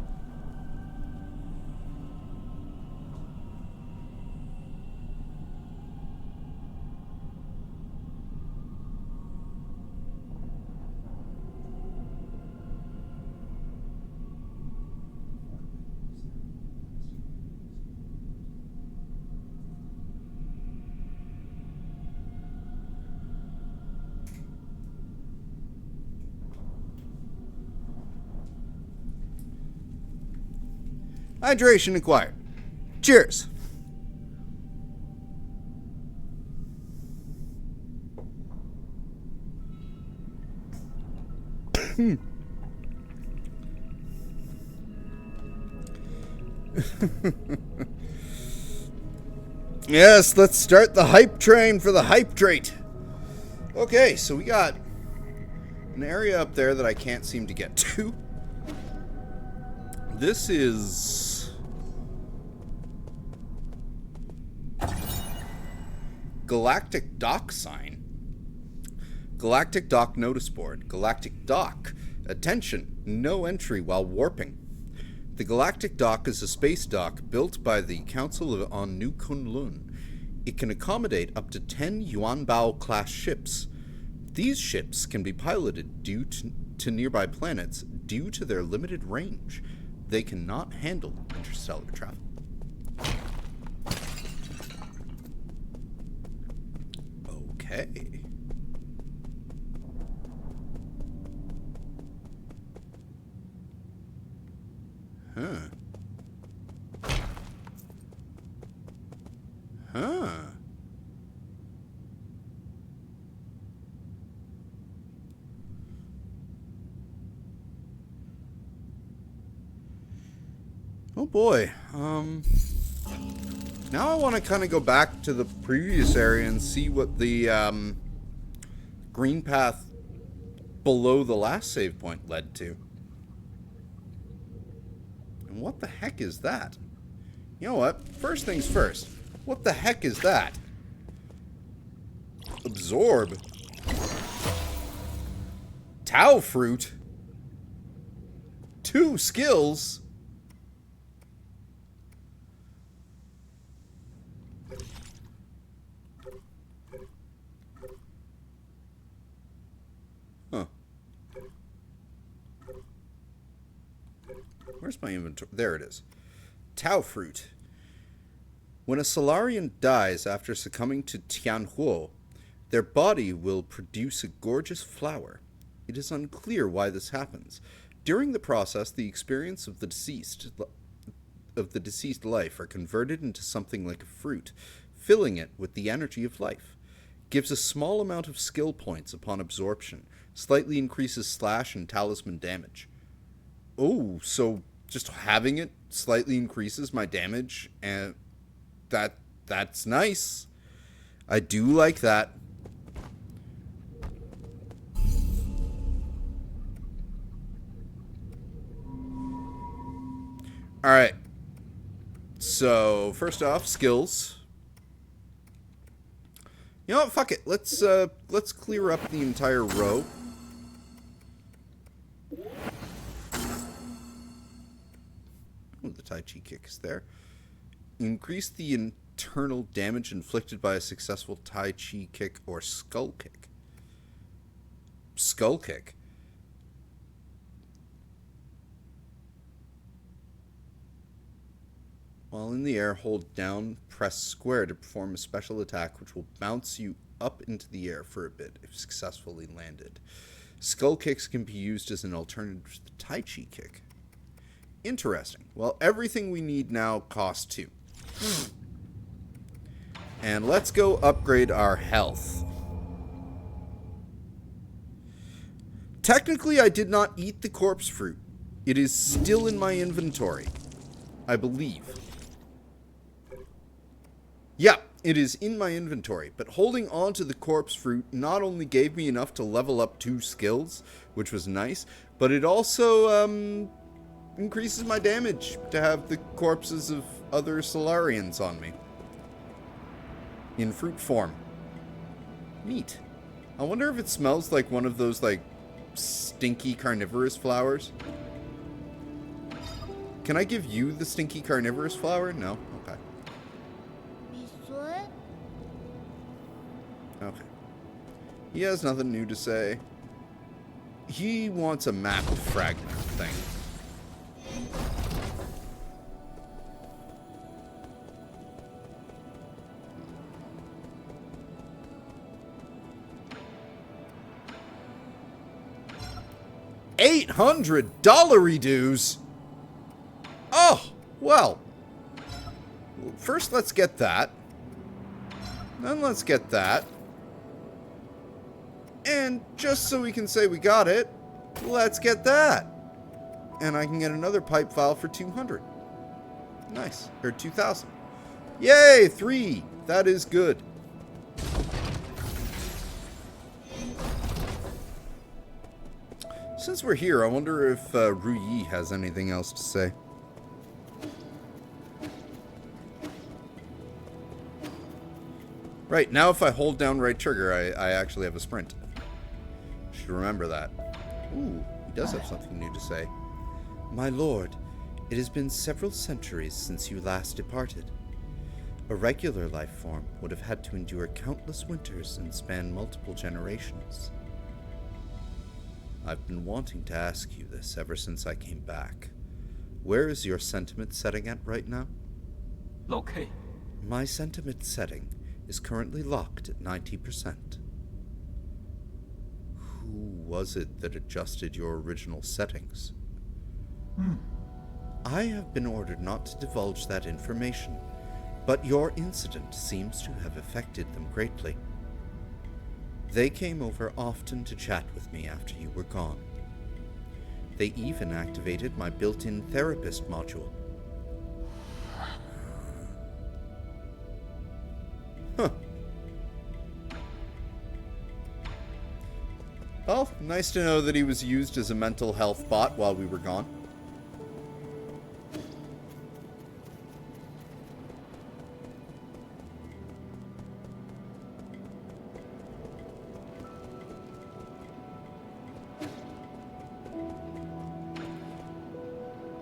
Hydration acquired. Cheers. Yes, let's start the hype train for the hydrate. Okay, so we got an area up there that I can't seem to get to. This is Galactic Dock sign. Galactic Dock notice board. Galactic Dock. Attention, no entry while warping. The Galactic Dock is a space dock built by the Council on New Kunlun. It can accommodate up to 10 Yuanbao class ships. These ships can be piloted due to nearby planets due to their limited range. They cannot handle interstellar travel. Okay. Huh. Oh boy. Now I want to kind of go back to the previous area and see what the green path below the last save point led to. And what the heck is that? You know what? First things first. What the heck is that? Absorb. Tau fruit. 2 skills. Huh. Where's my inventory? There it is. Tau fruit. When a Solarian dies after succumbing to Tianhuo, their body will produce a gorgeous flower. It is unclear why this happens. During the process, the experience of the deceased life are converted into something like a fruit, filling it with the energy of life. Gives a small amount of skill points upon absorption, slightly increases slash and talisman damage. Oh, so just having it slightly increases my damage, and that's nice. I do like that. Alright. So, first off, skills. You know what? Fuck it. Let's clear up the entire row. Oh, the Tai Chi kick is there. Increase the internal damage inflicted by a successful Tai Chi kick or skull kick. Skull kick. While in the air, hold down, press square to perform a special attack which will bounce you up into the air for a bit if successfully landed. Skull kicks can be used as an alternative to the Tai Chi kick. Interesting. Well, everything we need now costs 2. And let's go upgrade our health. Technically, I did not eat the corpse fruit. It is still in my inventory. I believe. Yeah, it is in my inventory, but holding on to the corpse fruit not only gave me enough to level up 2 skills, which was nice, but it also increases my damage to have the corpses of other Solarians on me. In fruit form. Neat. I wonder if it smells like one of those, like, stinky carnivorous flowers. Can I give you the stinky carnivorous flower? No? Okay. 比孙， Okay. He has nothing new to say. He wants a map fragment thing. $800 dues? Oh, well. First, let's get that. Then let's get that. And just so we can say we got it, let's get that. And I can get another pipe file for 200. Nice. Or 2,000. Yay, 3. That is good. Since we're here, I wonder if Ruyi has anything else to say. Right, now if I hold down right trigger, I actually have a sprint. Should remember that. Ooh, he does have something new to say. My lord, it has been several centuries since you last departed. A regular life form would have had to endure countless winters and span multiple generations. I've been wanting to ask you this ever since I came back. Where is your sentiment setting at right now? Okay. My sentiment setting is currently locked at 90%. Who was it that adjusted your original settings? I have been ordered not to divulge that information, but your incident seems to have affected them greatly. They came over often to chat with me after you were gone. They even activated my built-in therapist module. Huh. Well, nice to know that he was used as a mental health bot while we were gone.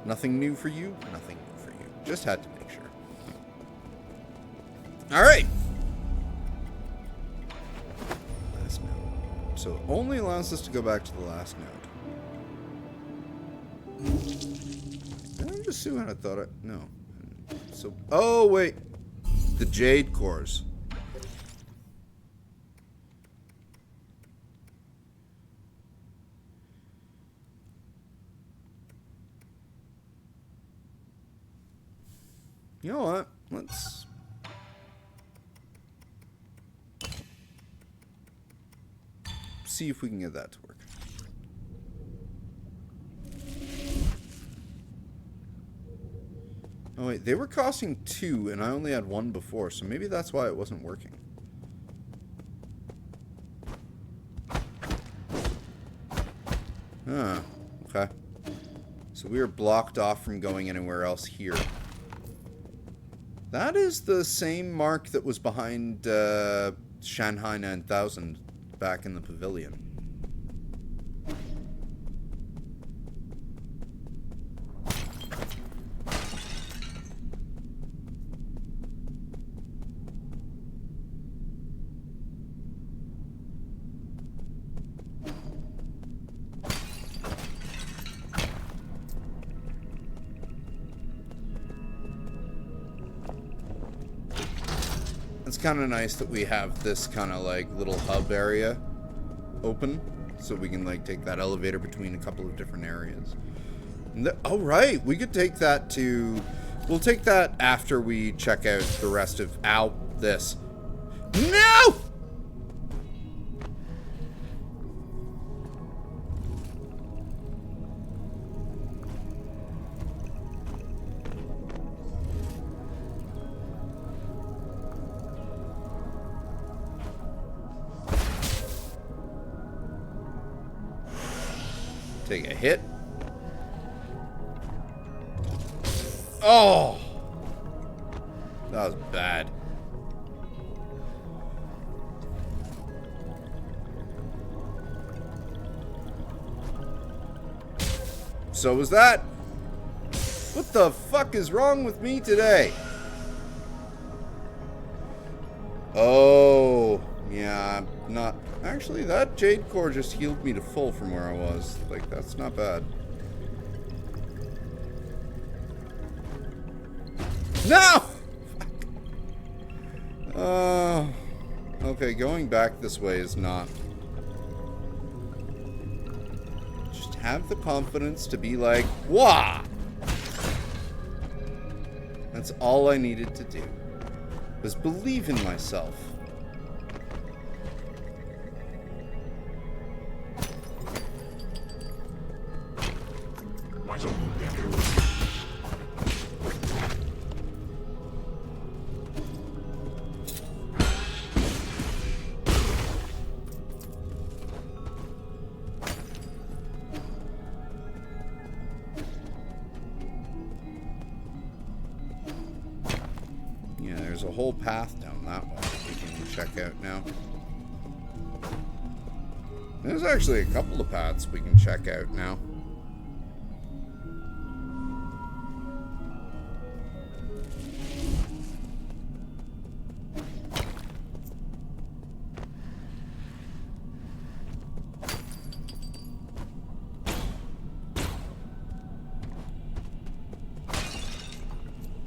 Nothing new for you? Nothing new for you. Just had to make sure. Alright. Last node. So it only allows us to go back to the last node. Did I just see what I thought I... No. So... Oh, wait. The Jade Cores. You know what? Let's... see if we can get that to work. Oh wait, they were costing 2 and I only had 1 before, so maybe that's why it wasn't working. Huh. Okay. So we are blocked off from going anywhere else here. That is the same mark that was behind Shanghai 9000 back in the pavilion. It's kind of nice that we have this kind of like little hub area open so we can like take that elevator between a couple of different areas. Oh right, we could take that to... We'll take that after we check out the rest of... Ow, this. No! Take a hit. Oh! That was bad. So was that. What the fuck is wrong with me today? Oh, yeah, I'm not... Actually, that Jade Core just healed me to full from where I was. Like, that's not bad. No! Okay, going back this way is not... Just have the confidence to be like, wah! That's all I needed to do. Was believe in myself. Yeah, there's a whole path down that one that we can check out now. There's actually a couple of paths we can check out now.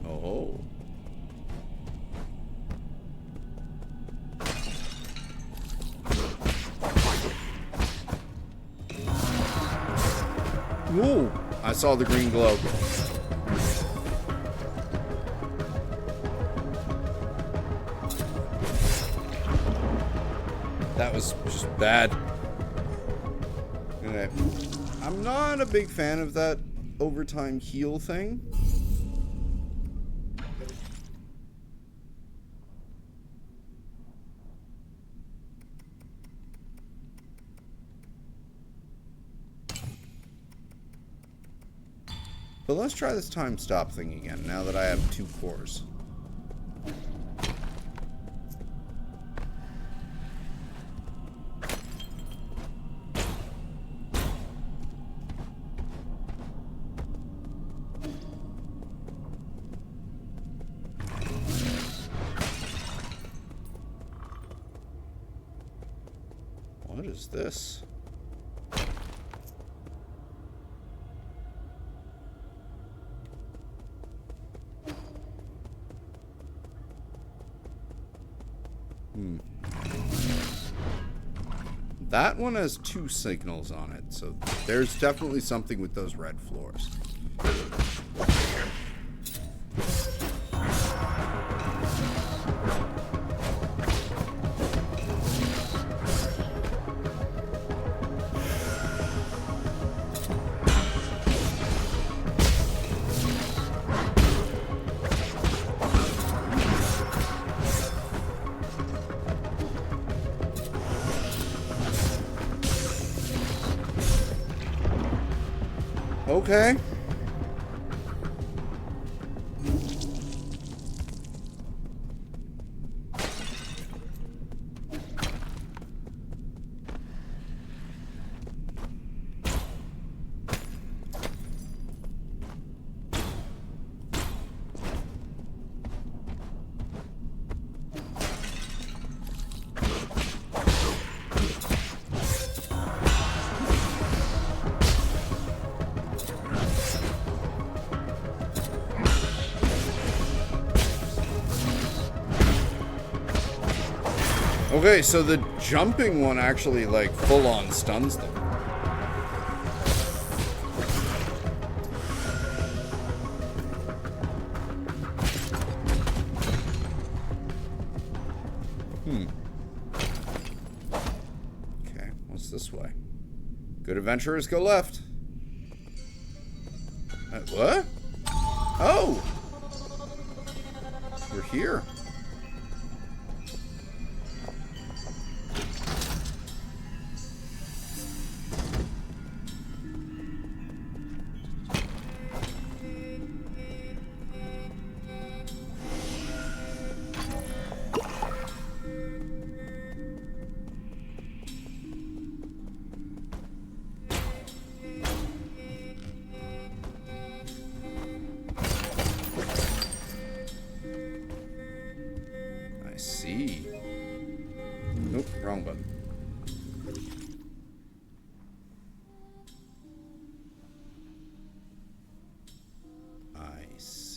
Oh. Ooh, I saw the green glow. That was just bad. Okay. I'm not a big fan of that overtime heal thing. But let's try this time stop thing again, now that I have 2 cores. What is this? That one has 2 signals on it, so there's definitely something with those red floors. Okay. Okay, so the jumping one actually, like, full-on stuns them. Okay, what's this way? Good adventurers go left. What? Oh! We're here.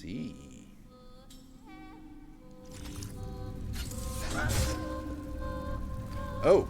see. Oh.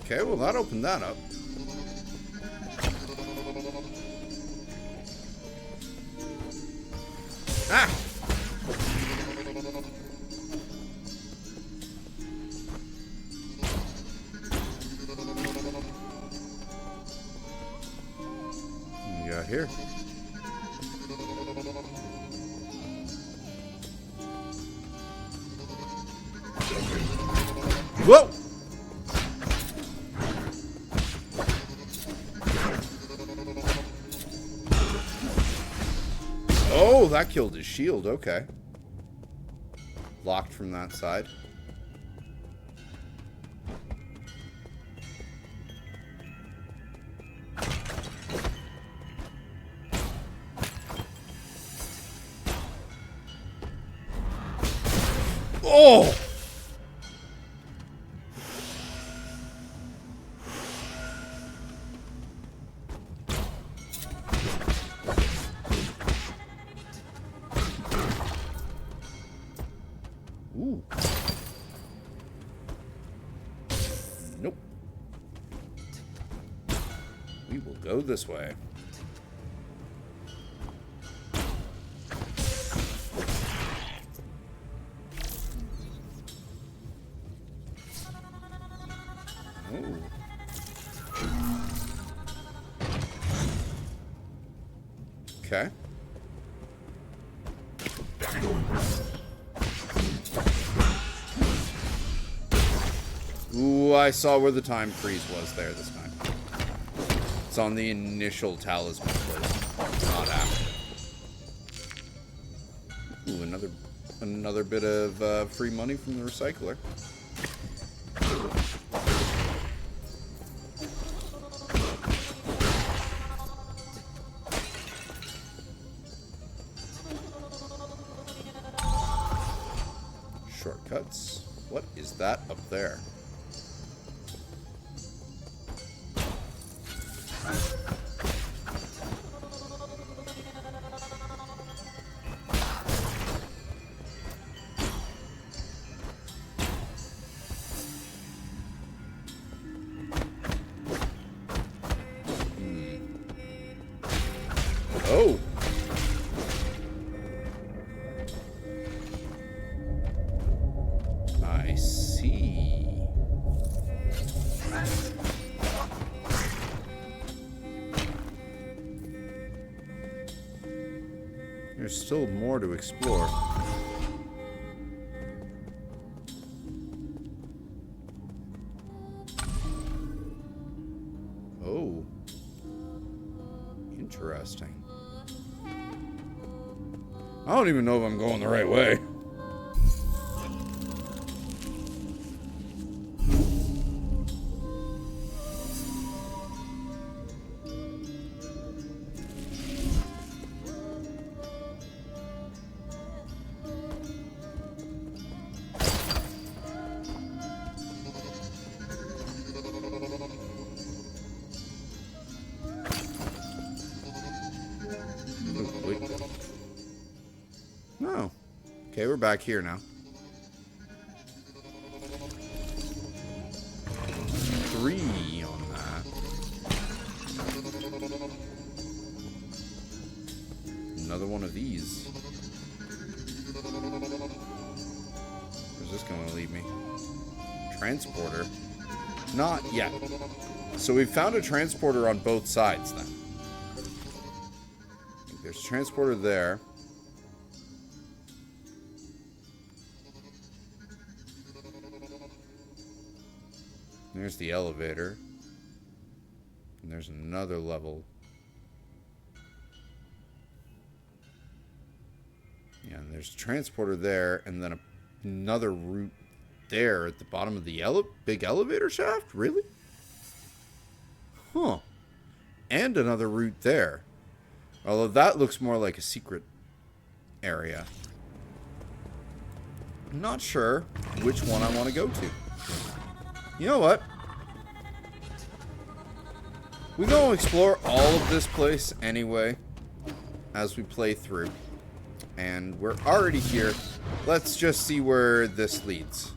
Okay, well that opened that up. Ah! What you got here? Whoa! Oh, that killed his shield. Okay. Locked from that side. Oh! Ooh. Nope. We will go this way. Oh. Okay. Ooh, I saw where the time freeze was there this time. It's on the initial talisman place, not after. Ooh, another bit of free money from the recycler. Shortcuts. What is that up there? Oh! I see. There's still more to explore. Oh. Interesting. I don't even know if I'm going the right way. Oh. Okay, we're back here now. 3 on that. Another one of these. Where's this going to lead me? Transporter? Not yet. So we've found a transporter on both sides then. There's a transporter there. There's the elevator. And there's another level. Yeah, and there's a transporter there, and then another route there at the bottom of the big elevator shaft? Really? Huh. And another route there. Although that looks more like a secret area. I'm not sure which one I want to go to. You know what? We're going to explore all of this place anyway as we play through. And we're already here. Let's just see where this leads.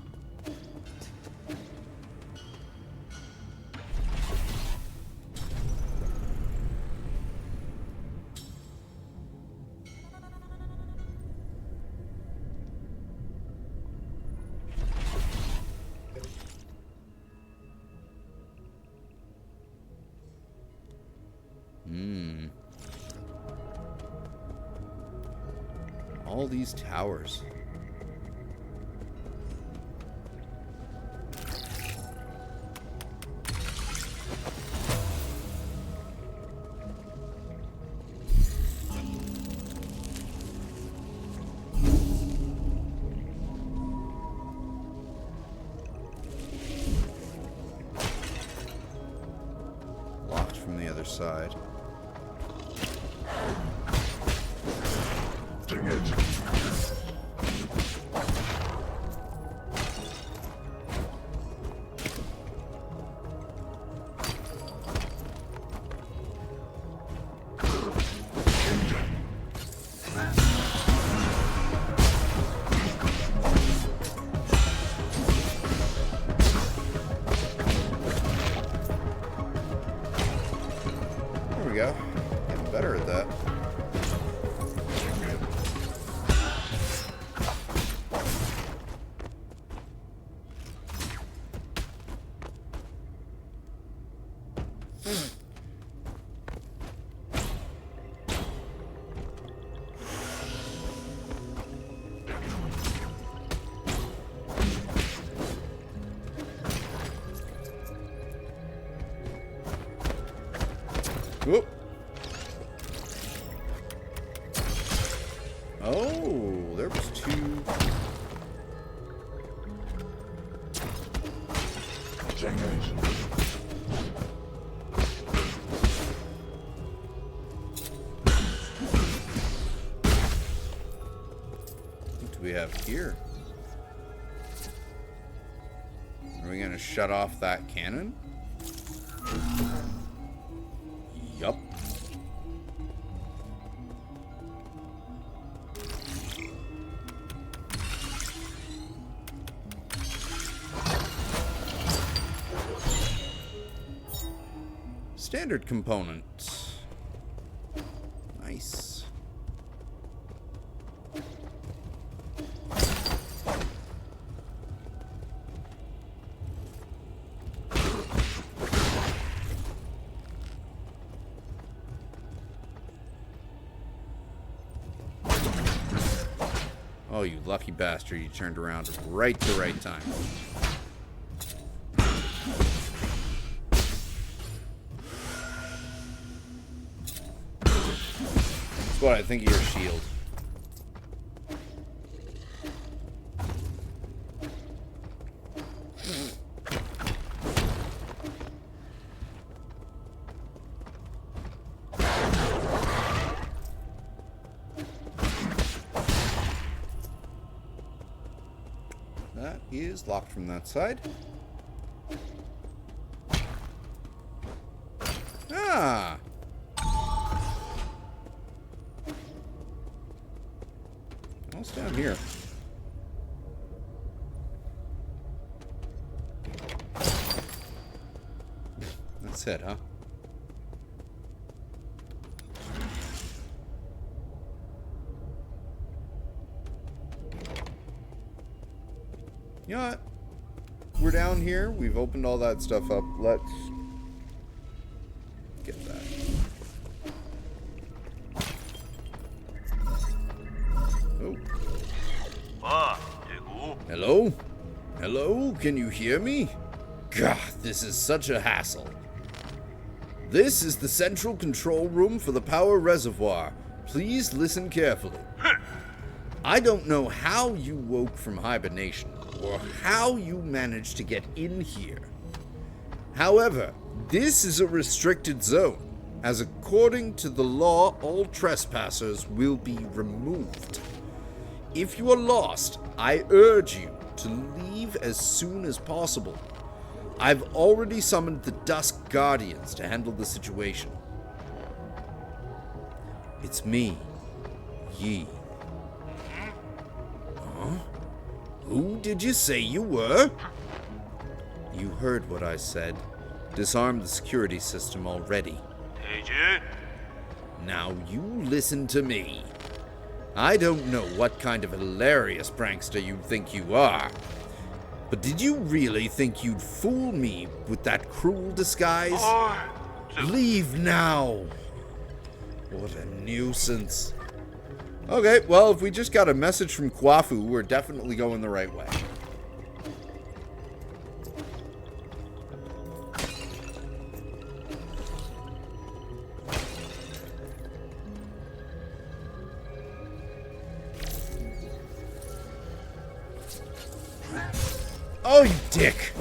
All these towers. Locked from the other side. There we go. Getting better at that. Whoop. Oh, there was two. What do we have here? Are we going to shut off that cannon? Yup. Standard component. Nice. Oh, you lucky bastard. You turned around right at the right time. That's what I think of your shield. That is locked from that side. Ah! What's down here? That's it, huh? You know what? We're down here. We've opened all that stuff up. Let's get that. Oh. Hello? Hello? Can you hear me? God, this is such a hassle. This is the central control room for the power reservoir. Please listen carefully. I don't know how you woke from hibernation, or how you managed to get in here. However, this is a restricted zone, as according to the law, all trespassers will be removed. If you are lost, I urge you to leave as soon as possible. I've already summoned the Dusk Guardians to handle the situation. It's me, Yi. Huh? Who did you say you were? You heard what I said. Disarmed the security system already. Now you listen to me. I don't know what kind of hilarious prankster you think you are, but did you really think you'd fool me with that cruel disguise? Leave now. What a nuisance. Okay, well, if we just got a message from Kwafu, we're definitely going the right way. Oh, you dick!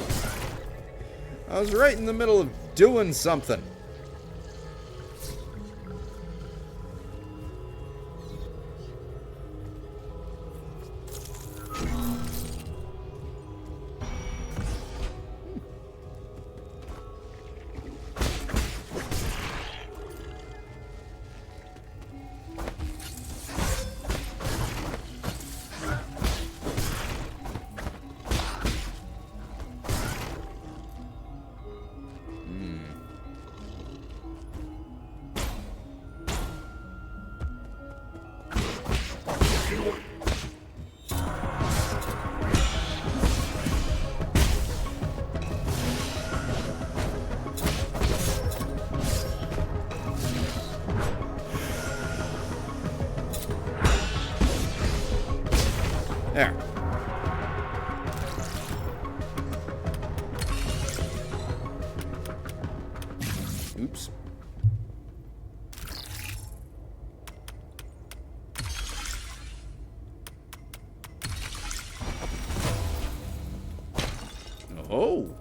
I was right in the middle of doing something. There. Oops. Oh.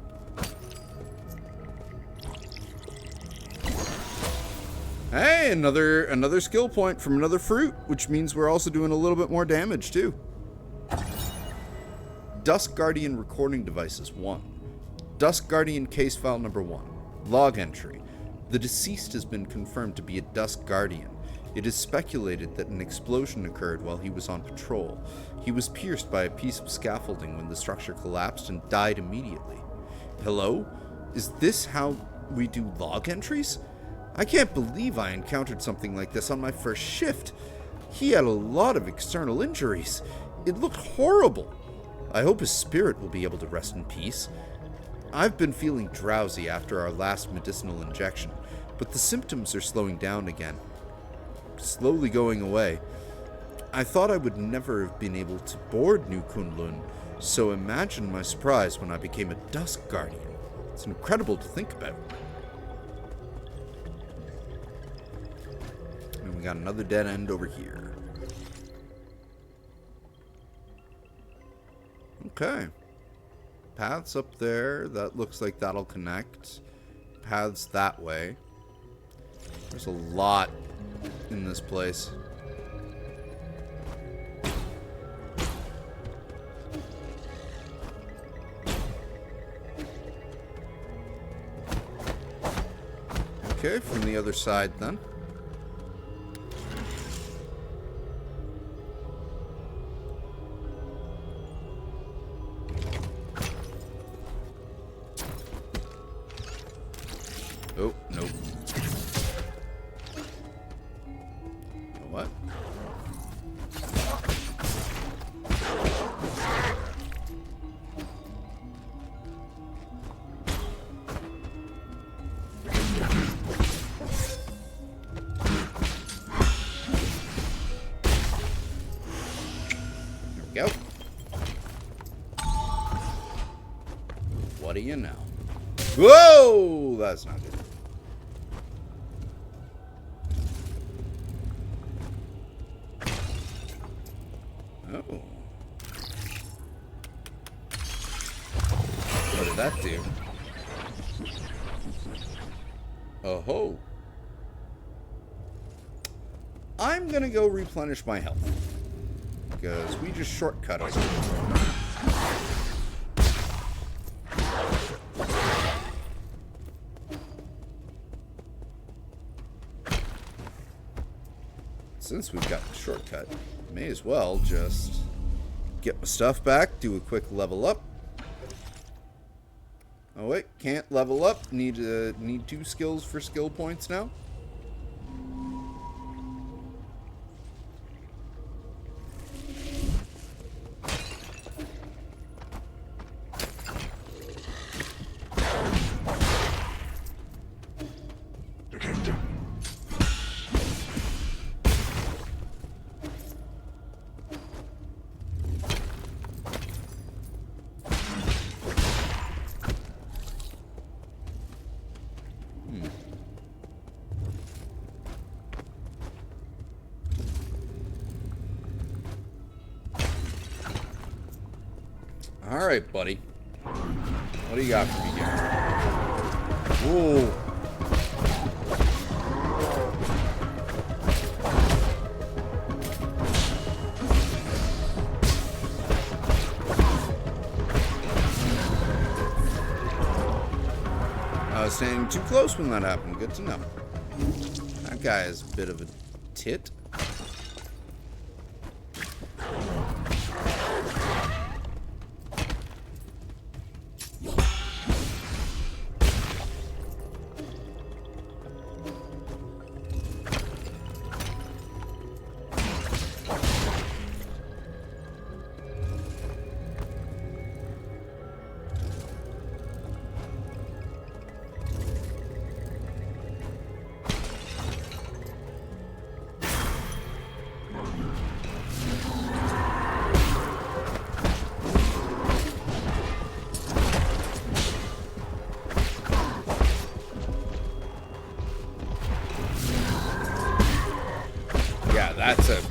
Hey, another skill point from another fruit, which means we're also doing a little bit more damage too. Dusk Guardian recording devices 1. Dusk Guardian case file number 1. Log entry. The deceased has been confirmed to be a Dusk Guardian. It is speculated that an explosion occurred while he was on patrol. He was pierced by a piece of scaffolding when the structure collapsed and died immediately. Hello? Is this how we do log entries? I can't believe I encountered something like this on my first shift. He had a lot of external injuries. It looked horrible. I hope his spirit will be able to rest in peace. I've been feeling drowsy after our last medicinal injection, but the symptoms are slowing down again. Slowly going away. I thought I would never have been able to board New Kunlun, so imagine my surprise when I became a Dusk Guardian. It's incredible to think about. And we got another dead end over here. Okay. Paths up there. That looks like that'll connect. Paths that way. There's a lot in this place. Okay, from the other side then. Oh, nope. What? There we go. What do you know? Whoa! That's not good. did that do? Oh-ho. I'm gonna go replenish my health. Because we just shortcut over here. Since we've got the shortcut, may as well just get my stuff back, do a quick level up. Oh wait, can't level up. Need 2 skills for skill points now. Alright, buddy. What do you got for me here? Whoa. I was standing too close when that happened. Good to know. That guy is a bit of a tit. Yeah, that's a...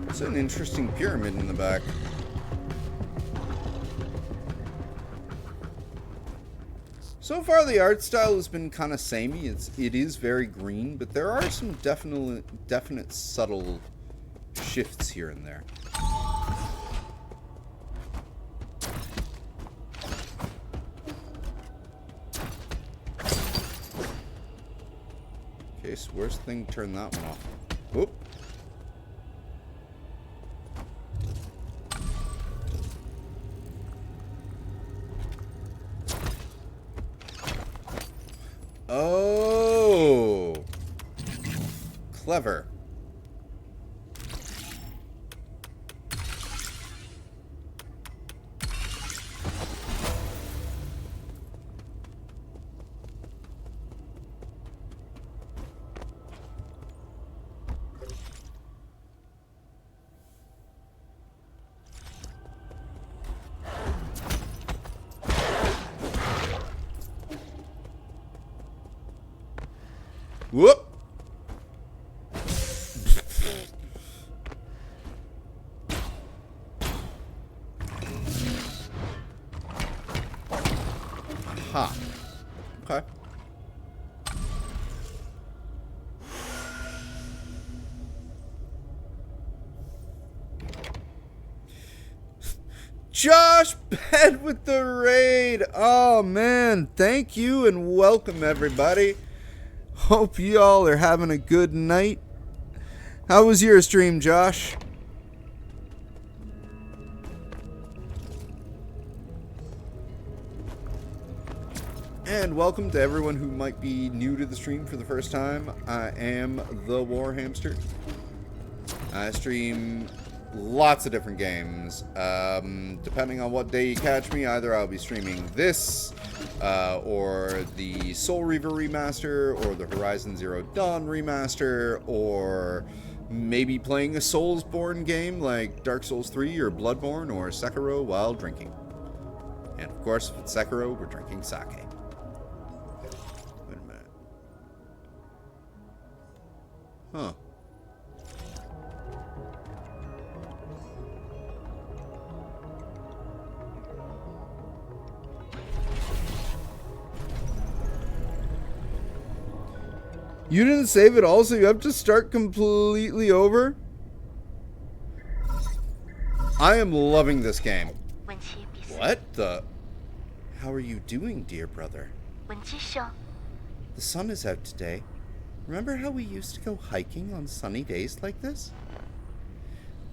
It's an interesting pyramid in the back. So far, the art style has been kind of samey. It is very green, but there are some definite subtle shifts here and there. Okay, so worst thing, turn that one off. Whoop. Oh, clever. Whoop. Ha. Okay. Josh Bed with the raid. Oh man, thank you and welcome everybody. Hope you all are having a good night. How was your stream, Josh? And welcome to everyone who might be new to the stream for the first time. I am the War Hamster. I stream lots of different games. Depending on what day you catch me, either I'll be streaming this, or the Soul Reaver remaster, or the Horizon Zero Dawn remaster, or maybe playing a Soulsborne game like Dark Souls 3 or Bloodborne or Sekiro while drinking. And of course, if it's Sekiro, we're drinking sake. Wait a minute. Huh. You didn't save it all, so you have to start completely over? I am loving this game. What the? How are you doing, dear brother? The sun is out today. Remember how we used to go hiking on sunny days like this?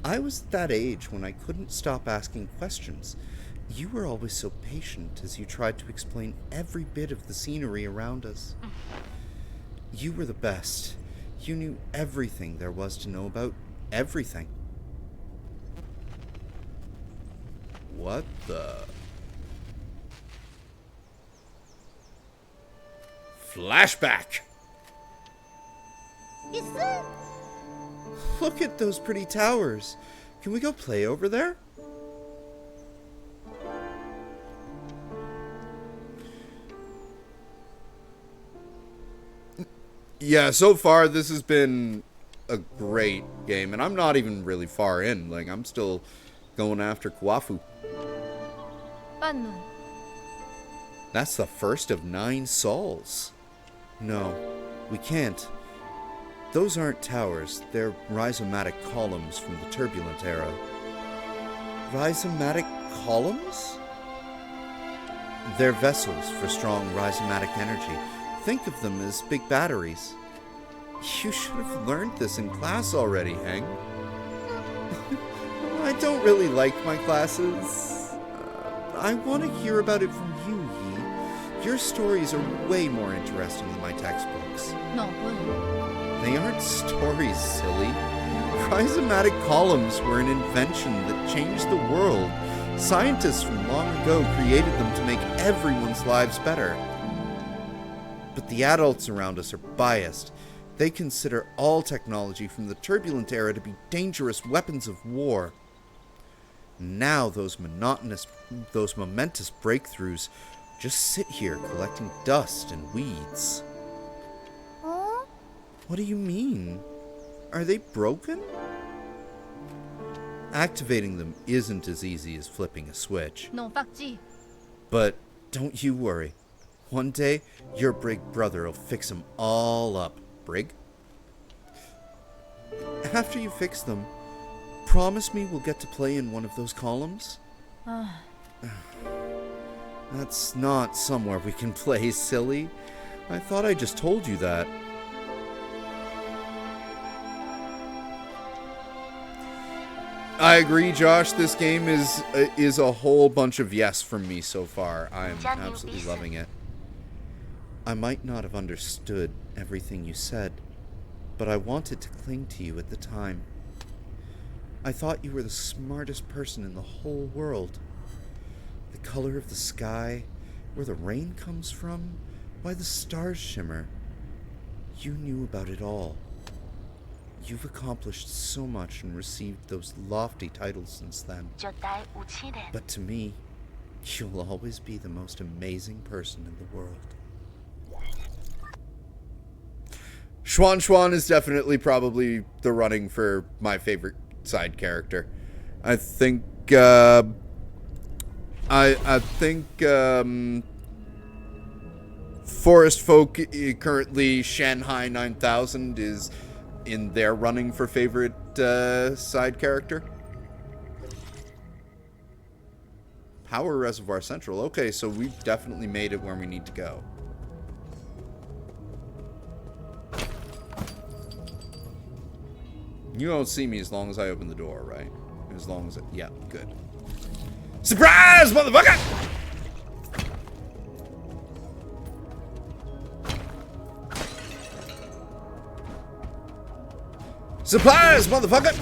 I was at that age when I couldn't stop asking questions. You were always so patient as you tried to explain every bit of the scenery around us. You were the best. You knew everything there was to know about everything. What the? Flashback! Look at those pretty towers. Can we go play over there? Yeah, so far this has been a great game, and I'm not even really far in. Like, I'm still going after Kwafu. That's the first of 9 souls. No, we can't. Those aren't towers. They're rhizomatic columns from the turbulent era. Rhizomatic columns? They're vessels for strong rhizomatic energy. Think of them as big batteries. You should have learned this in class already, Heng. I don't really like my classes. I want to hear about it from you, Yi. Your stories are way more interesting than my textbooks. No, They aren't stories, silly. Rhizomatic columns were an invention that changed the world. Scientists from long ago created them to make everyone's lives better. But the adults around us are biased. They consider all technology from the turbulent era to be dangerous weapons of war. Now those momentous breakthroughs just sit here collecting dust and weeds. Huh? What do you mean? Are they broken? Activating them isn't as easy as flipping a switch. No, fakji. But don't you worry. One day, your Brig brother will fix them all up. Brig? After you fix them, promise me we'll get to play in one of those columns? That's not somewhere we can play, silly. I thought I just told you that. I agree, Josh. This game is a whole bunch of yes from me so far. I'm absolutely loving it. I might not have understood everything you said, but I wanted to cling to you at the time. I thought you were the smartest person in the whole world. The color of the sky, where the rain comes from, why the stars shimmer. You knew about it all. You've accomplished so much and received those lofty titles since then. But to me, you'll always be the most amazing person in the world. Shuanshuan is definitely probably the running for my favorite side character. I think Forest Folk, currently Shanghai 9000, is in their running for favorite side character. Power Reservoir Central. Okay, so we've definitely made it where we need to go. You don't see me as long as I open the door, right? As long as yeah, good. Surprise, motherfucker! Supplies, motherfucker!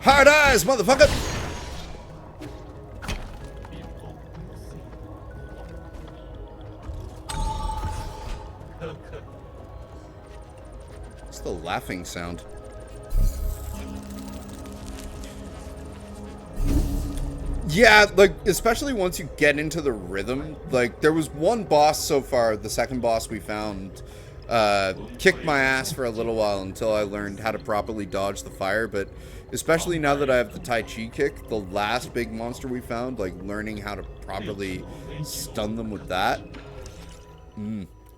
Hard eyes, motherfucker! It's the laughing sound. Yeah, like, especially once you get into the rhythm. Like, there was one boss so far, the second boss we found, kicked my ass for a little while until I learned how to properly dodge the fire, but especially now that I have the Tai Chi kick, the last big monster we found, like, learning how to properly stun them with that,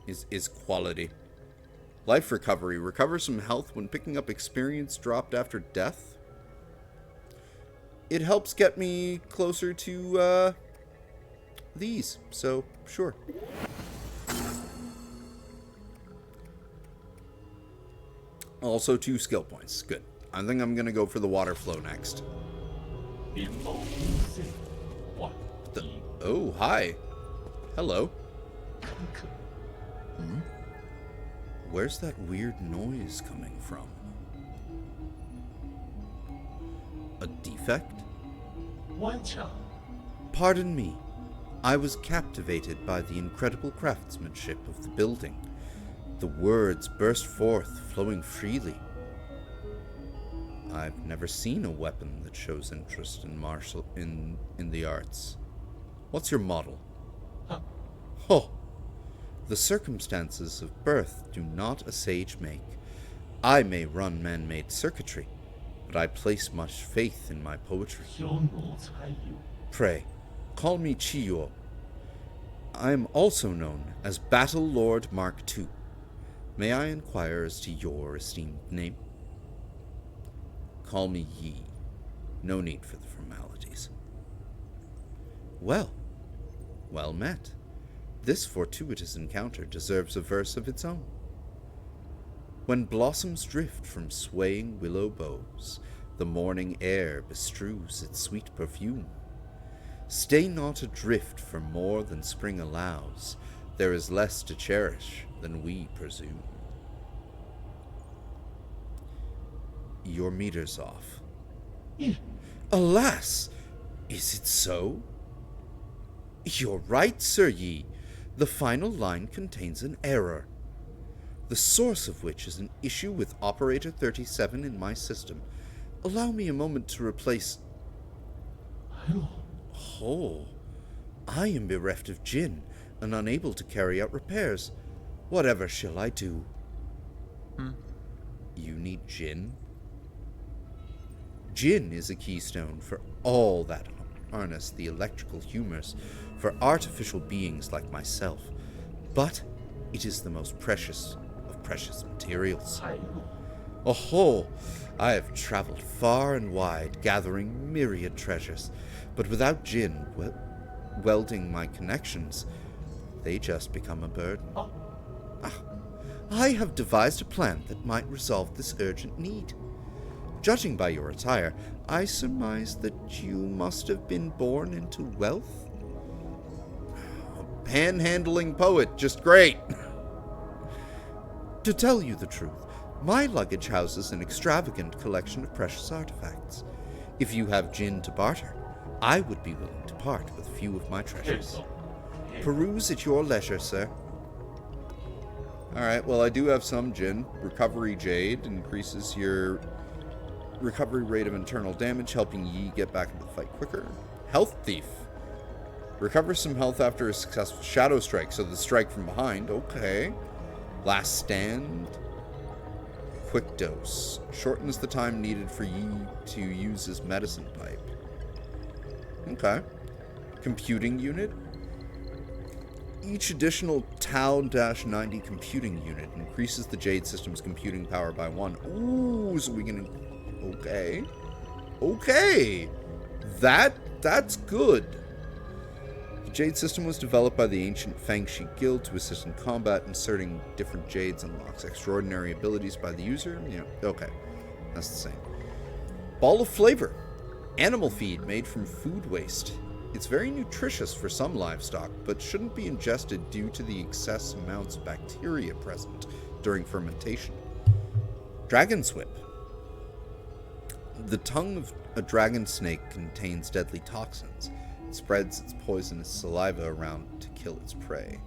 is quality. Life recovery. Recover some health when picking up experience dropped after death. It helps get me closer to, these, so, sure. Also 2 skill points. Good. I think I'm gonna go for the water flow next. Oh, hi. Hello. Where's that weird noise coming from? A defect? Pardon me. I was captivated by the incredible craftsmanship of the building. The words burst forth, flowing freely. I've never seen a weapon that shows interest in the arts. What's your model? Oh, the circumstances of birth do not a sage make. I may run man-made circuitry, but I place much faith in my poetry. Pray, call me Chiyo. I am also known as Battle Lord Mark II. May I inquire as to your esteemed name? Call me Yi. No need for the formalities. Well met. This fortuitous encounter deserves a verse of its own. When blossoms drift from swaying willow boughs, the morning air bestrews its sweet perfume. Stay not adrift for more than spring allows. There is less to cherish than we presume. Your meter's off. Alas! Is it so? You're right, Sir Yi. The final line contains an error, the source of which is an issue with Operator 37 in my system. Allow me a moment to replace... Oh, I am bereft of Jin and unable to carry out repairs. Whatever shall I do? You need Jin? Jin is a keystone for all that harness the electrical humors for artificial beings like myself, but it is the most precious of precious materials. Oh, I have traveled far and wide, gathering myriad treasures, but without Jin welding my connections, they just become a burden. I have devised a plan that might resolve this urgent need. Judging by your attire, I surmise that you must have been born into wealth? A panhandling poet, just great. To tell you the truth, my luggage houses an extravagant collection of precious artifacts. If you have Jin to barter, I would be willing to part with a few of my treasures. Peruse at your leisure, sir. Alright, well I do have some Jin. Recovery Jade increases your recovery rate of internal damage, helping Yi get back into the fight quicker. Health Thief. Recover some health after a successful shadow strike, so the strike from behind. Okay. Last Stand. Quick Dose. Shortens the time needed for Yi to use his medicine pipe. Okay. Computing Unit. Each additional Tau-90 computing unit increases the Jade system's computing power by 1. Ooh, so we can... Okay. Okay. That's good. The Jade system was developed by the ancient Fangshi Guild to assist in combat. Inserting different Jades unlocks extraordinary abilities by the user. Yeah, okay. That's the same. Ball of Flavor. Animal feed made from food waste. It's very nutritious for some livestock, but shouldn't be ingested due to the excess amounts of bacteria present during fermentation. Dragon's Whip. The tongue of a dragon snake contains deadly toxins. It spreads its poisonous saliva around to kill its prey.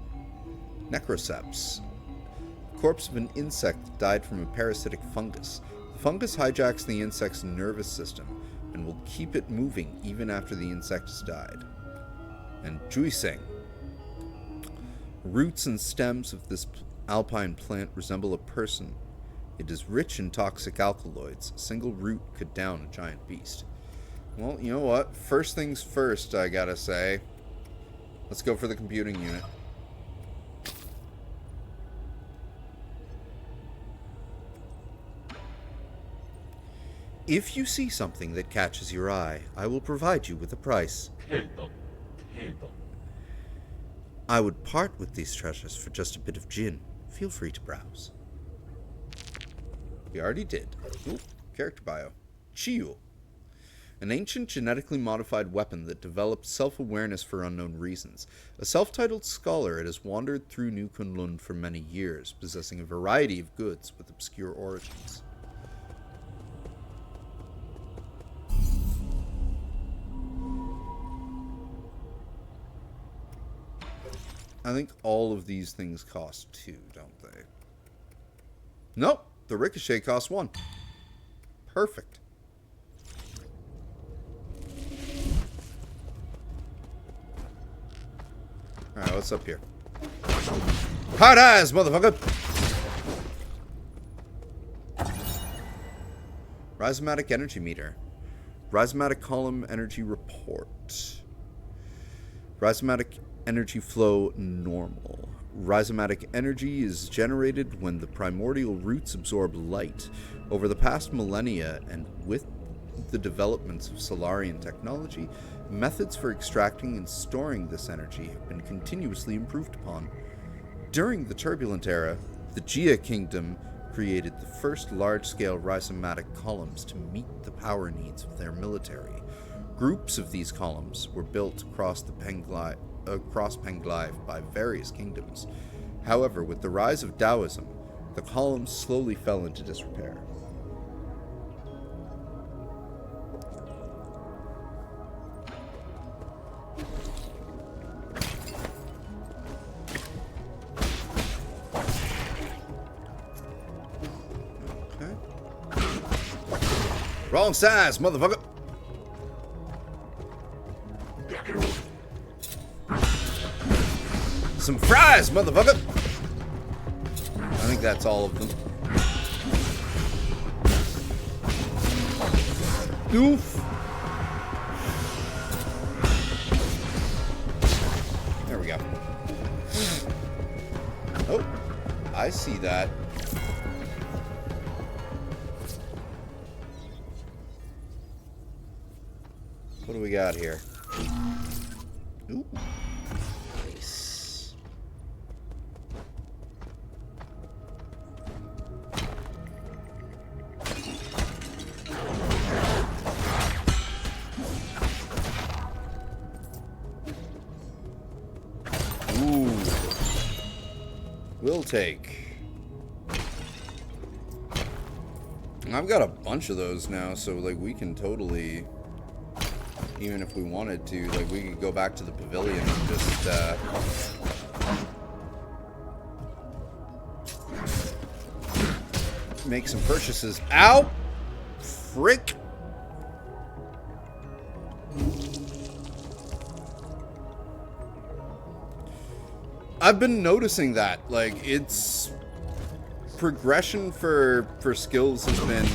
Necroceps. The corpse of an insect that died from a parasitic fungus. The fungus hijacks the insect's nervous system and will keep it moving even after the insect has died. And Juiseng. Roots and stems of this alpine plant resemble a person. It is rich in toxic alkaloids. A single root could down a giant beast. Well, you know what? First things first, I gotta say. Let's go for the computing unit. If you see something that catches your eye, I will provide you with a price. I would part with these treasures for just a bit of gin. Feel free to browse. We already did. Ooh, character bio. Chiyu. An ancient genetically modified weapon that developed self-awareness for unknown reasons. A self-titled scholar, it has wandered through New Kunlun for many years, possessing a variety of goods with obscure origins. I think all of these things cost 2, don't they? Nope, the ricochet costs 1. Perfect. Alright, what's up here? Hard eyes, motherfucker! Rhizomatic energy meter. Rhizomatic column energy report. Rhizomatic energy flow normal. Rhizomatic energy is generated when the primordial roots absorb light. Over the past millennia, and with the developments of Solarian technology, methods for extracting and storing this energy have been continuously improved upon. During the Turbulent Era, the Jia Kingdom created the first large-scale rhizomatic columns to meet the power needs of their military. Groups of these columns were built across Penglive by various kingdoms. However, with the rise of Taoism, the columns slowly fell into disrepair. Wrong size, motherfucker! Some fries, motherfucker! I think that's all of them. Oof! There we go. Oh, I see that. What do we got here? Ooh. Nice. Ooh. We'll take. I've got a bunch of those now, so like we can totally, even if we wanted to, like we could go back to the pavilion and just make some purchases. Ow! Frick! I've been noticing that, like, it's progression for skills has been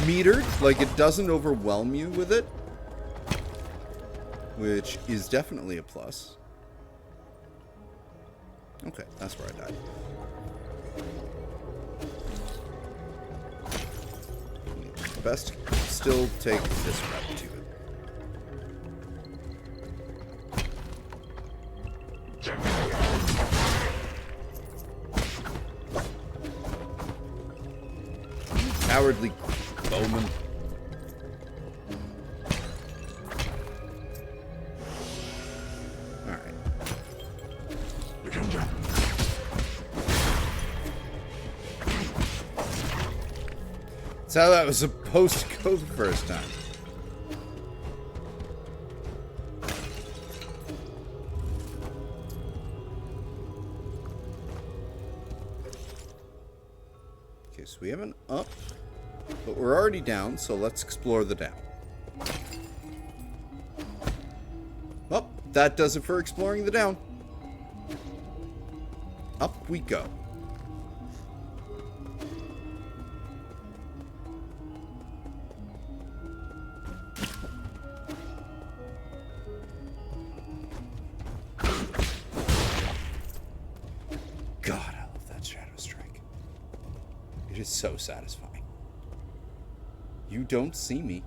metered, like it doesn't overwhelm you with it, which is definitely a plus. Okay, that's where I died. Best still take this route to it. Cowardly bowman. Alright. That's how that was supposed to go the first time. Okay, so we have an up, but we're already down, so let's explore the down. Oh, that does it for exploring the down. Up we go. God, I love that Shadow Strike. It is so satisfying. You don't see me.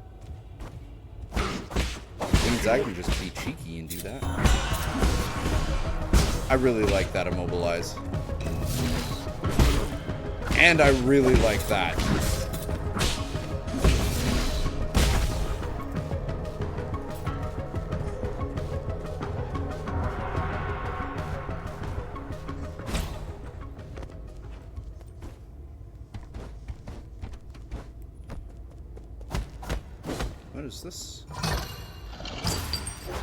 Means I can just be cheeky and do that. I really like that immobilize. And I really like that. What is this?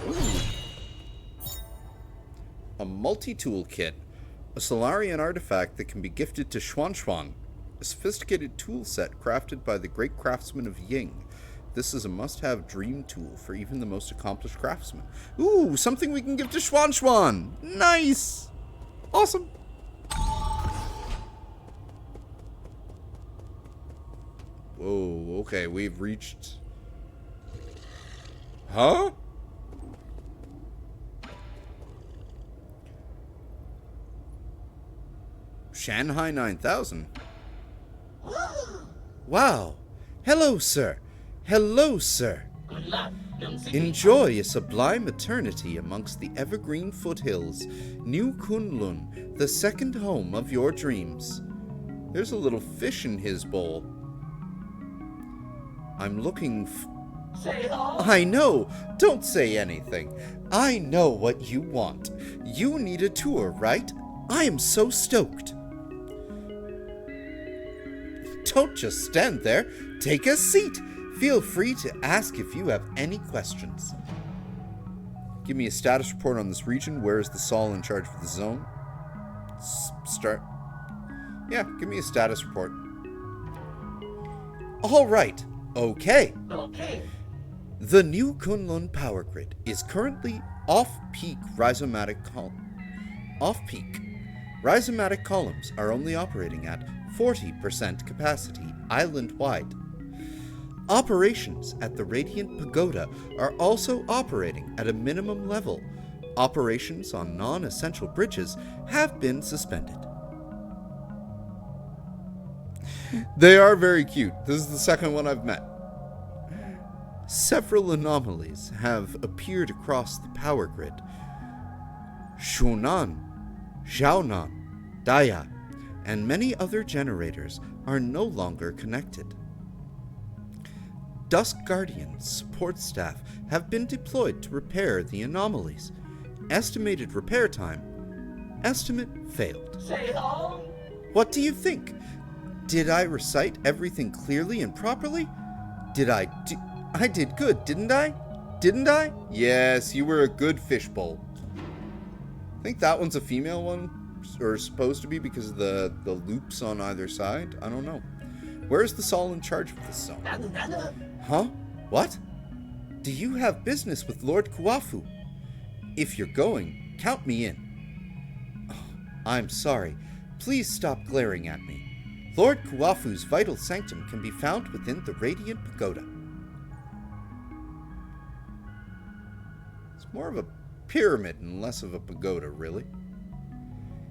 Ooh. A multi-tool kit. A Solarian artifact that can be gifted to Shuanshuan. A sophisticated tool set crafted by the great craftsman of Ying. This is a must-have dream tool for even the most accomplished craftsman. Ooh, something we can give to Shuanshuan! Nice! Awesome! Whoa, okay, we've reached... Huh? Shanghai 9000. Wow. Hello, sir. Hello, sir. Enjoy a sublime eternity amongst the evergreen foothills. New Kunlun, the second home of your dreams. There's a little fish in his bowl. I'm looking I know. Don't say anything. I know what you want. You need a tour, right? I am so stoked. Don't just stand there. Take a seat. Feel free to ask if you have any questions. Give me a status report on this region. Where is the Sol in charge of the zone? Start. Yeah, give me a status report. All right. Okay. The new Kunlun power grid is currently off-peak rhizomatic Rhizomatic columns are only operating at 40% capacity island-wide. Operations at the Radiant Pagoda are also operating at a minimum level. Operations on non-essential bridges have been suspended. They are very cute. This is the second one I've met. Several anomalies have appeared across the power grid. Shunan, Xiaonan, Daya, and many other generators are no longer connected. Dusk Guardian support staff have been deployed to repair the anomalies. Estimated repair time. Estimate failed. What do you think? Did I recite everything clearly and properly? I did good, didn't I? Didn't I? Yes, you were a good fishbowl. I think that one's a female one, or supposed to be because of the loops on either side. I don't know. Where's the Sol in charge of this zone? Huh? What? Do you have business with Lord Kuafu? If you're going, count me in. Oh, I'm sorry. Please stop glaring at me. Lord Kuafu's vital sanctum can be found within the Radiant Pagoda. It's more of a pyramid and less of a pagoda, really.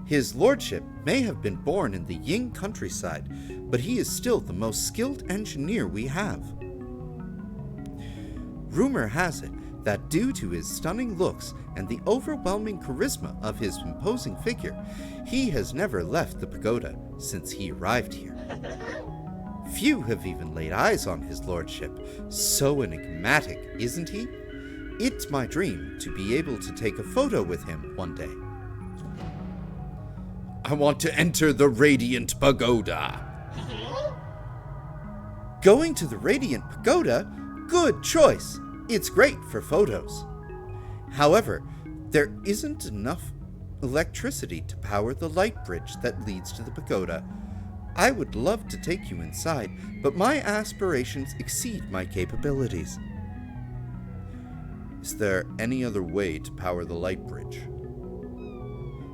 His lordship may have been born in the Ying countryside, but he is still the most skilled engineer we have. Rumor has it that due to his stunning looks and the overwhelming charisma of his imposing figure, he has never left the pagoda since he arrived here. Few have even laid eyes on his lordship. So enigmatic, isn't he? It's my dream to be able to take a photo with him one day. I want to enter the Radiant Pagoda. Going to the Radiant Pagoda? Good choice. It's great for photos. However, there isn't enough electricity to power the light bridge that leads to the pagoda. I would love to take you inside, but my aspirations exceed my capabilities. Is there any other way to power the light bridge?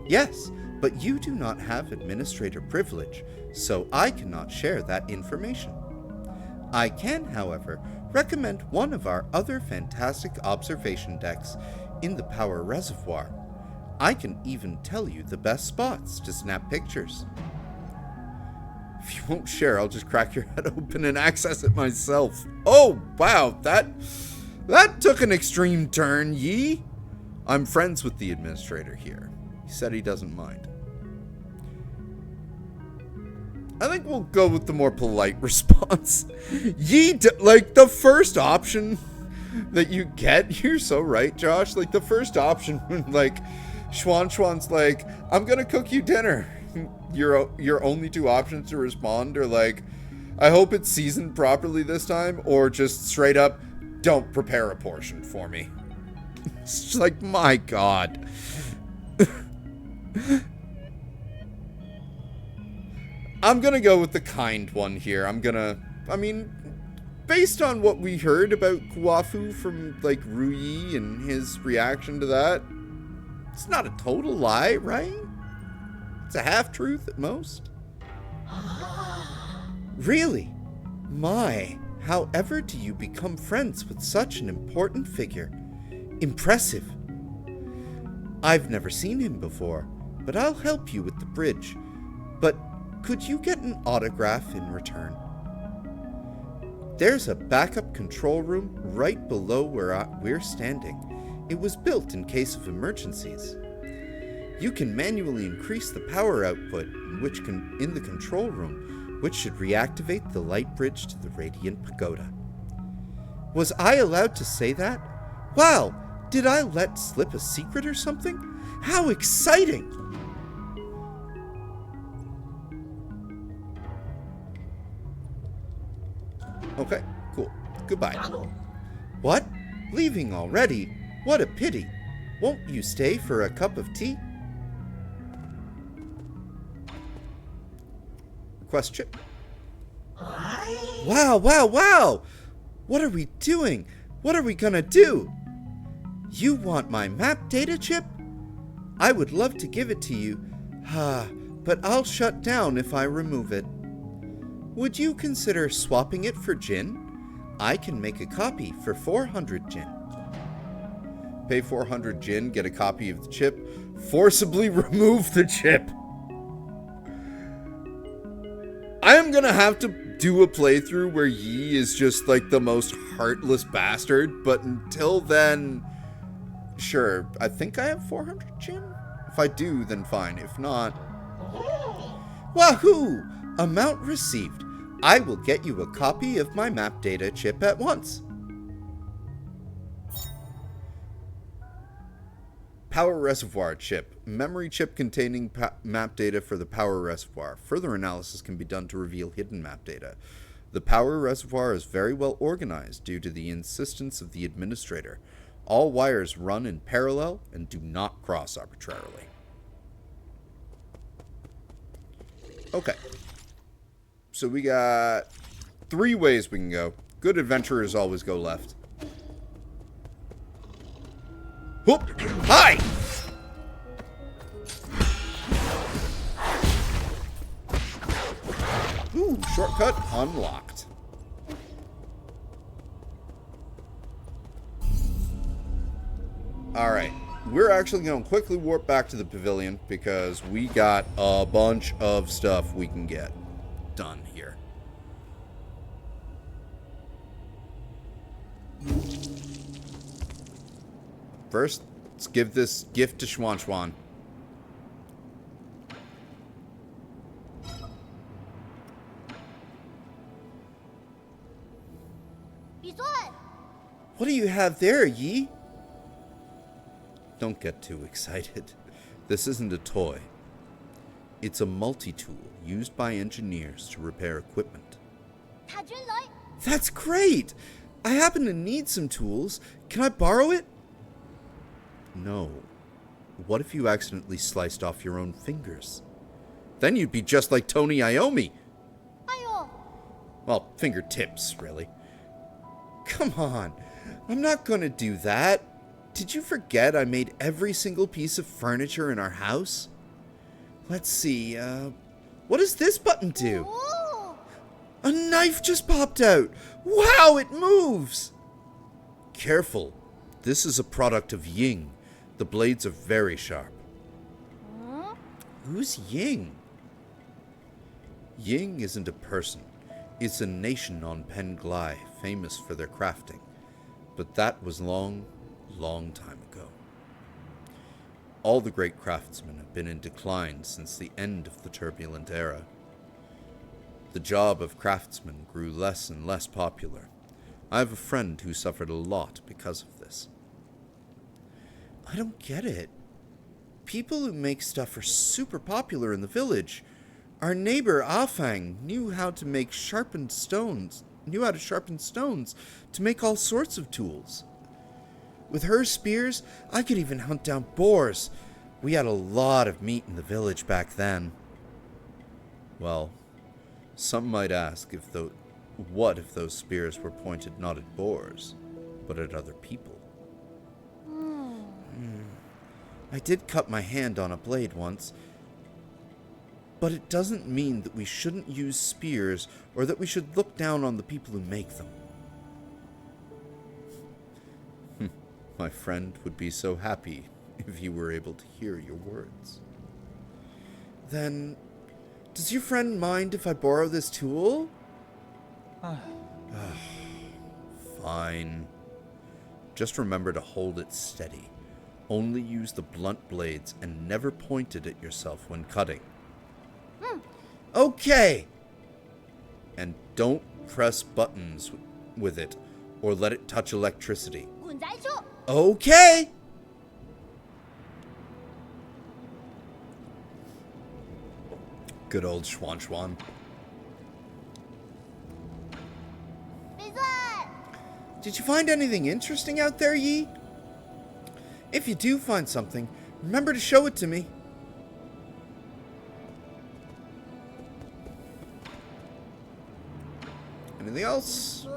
Yes, but you do not have administrator privilege, so I cannot share that information. I can, however, recommend one of our other fantastic observation decks in the power reservoir. I can even tell you the best spots to snap pictures. If you won't share, I'll just crack your head open and access it myself. Oh, wow, that took an extreme turn, Yi. I'm friends with the administrator here. He said he doesn't mind. I think we'll go with the more polite response. Yi, like, the first option that you get, you're so right, Josh. Like, the first option when, like, Shuanshuan's like, I'm gonna cook you dinner. Your only two options to respond are like, I hope it's seasoned properly this time, or just straight up, don't prepare a portion for me. It's just like, my God. I'm gonna go with the kind one here. Based on what we heard about Kuafu from, like, Ruyi and his reaction to that, it's not a total lie, right? It's a half-truth at most. Really? My, however do you become friends with such an important figure? Impressive. I've never seen him before, but I'll help you with the bridge. But could you get an autograph in return? There's a backup control room right below where we're standing. It was built in case of emergencies. You can manually increase the power output in the control room, which should reactivate the light bridge to the Radiant Pagoda. Was I allowed to say that? Wow, did I let slip a secret or something? How exciting! Okay, cool. Goodbye. What? Leaving already? What a pity. Won't you stay for a cup of tea? Request chip. Wow, wow, wow! What are we doing? What are we gonna do? You want my map data chip? I would love to give it to you, but I'll shut down if I remove it. Would you consider swapping it for Jin? I can make a copy for 400 Jin. Pay 400 Jin, get a copy of the chip, forcibly remove the chip. I am gonna have to do a playthrough where Yi is just like the most heartless bastard, but until then, sure, I think I have 400 Jin? If I do, then fine. If not, wahoo! Amount received. I will get you a copy of my map data chip at once. Power reservoir chip. Memory chip containing map data for the power reservoir. Further analysis can be done to reveal hidden map data. The power reservoir is very well organized due to the insistence of the administrator. All wires run in parallel and do not cross arbitrarily. Okay. So we got 3 ways we can go. Good adventurers always go left. Whoop! Hi! Ooh, shortcut unlocked. Alright. We're actually going to quickly warp back to the pavilion because we got a bunch of stuff we can get done here. First, let's give this gift to Shuanshuan. What do you have there, Yi? Don't get too excited. This isn't a toy. It's a multi-tool used by engineers to repair equipment. That's great! I happen to need some tools. Can I borrow it? No. What if you accidentally sliced off your own fingers? Then you'd be just like Tony Iommi. 哎呦， Well, fingertips, really. Come on. I'm not gonna do that. Did you forget I made every single piece of furniture in our house? Let's see, what does this button do? 哦， A knife just popped out! Wow, it moves! Careful. This is a product of Ying. The blades are very sharp. 嗯， Who's Ying? Ying isn't a person. It's a nation on Penglai, famous for their crafting. But that was long, long time ago. All the great craftsmen have been in decline since the end of the turbulent era. The job of craftsman grew less and less popular. I have a friend who suffered a lot because of this. I don't get it. People who make stuff are super popular in the village. Our neighbor Afang knew how to sharpen stones to make all sorts of tools. With her spears, I could even hunt down boars. We had a lot of meat in the village back then. Well, some might ask what if those spears were pointed not at boars, but at other people? I did cut my hand on a blade once, but it doesn't mean that we shouldn't use spears or that we should look down on the people who make them. My friend would be so happy if you were able to hear your words. Then, does your friend mind if I borrow this tool? Fine. Just remember to hold it steady. Only use the blunt blades and never point it at yourself when cutting. Okay! And don't press buttons with it or let it touch electricity. 滚宅去！ Okay! Good old Shuanshuan. 闭嘴！ Did you find anything interesting out there, Yi? If you do find something, remember to show it to me. Anything else? 滚！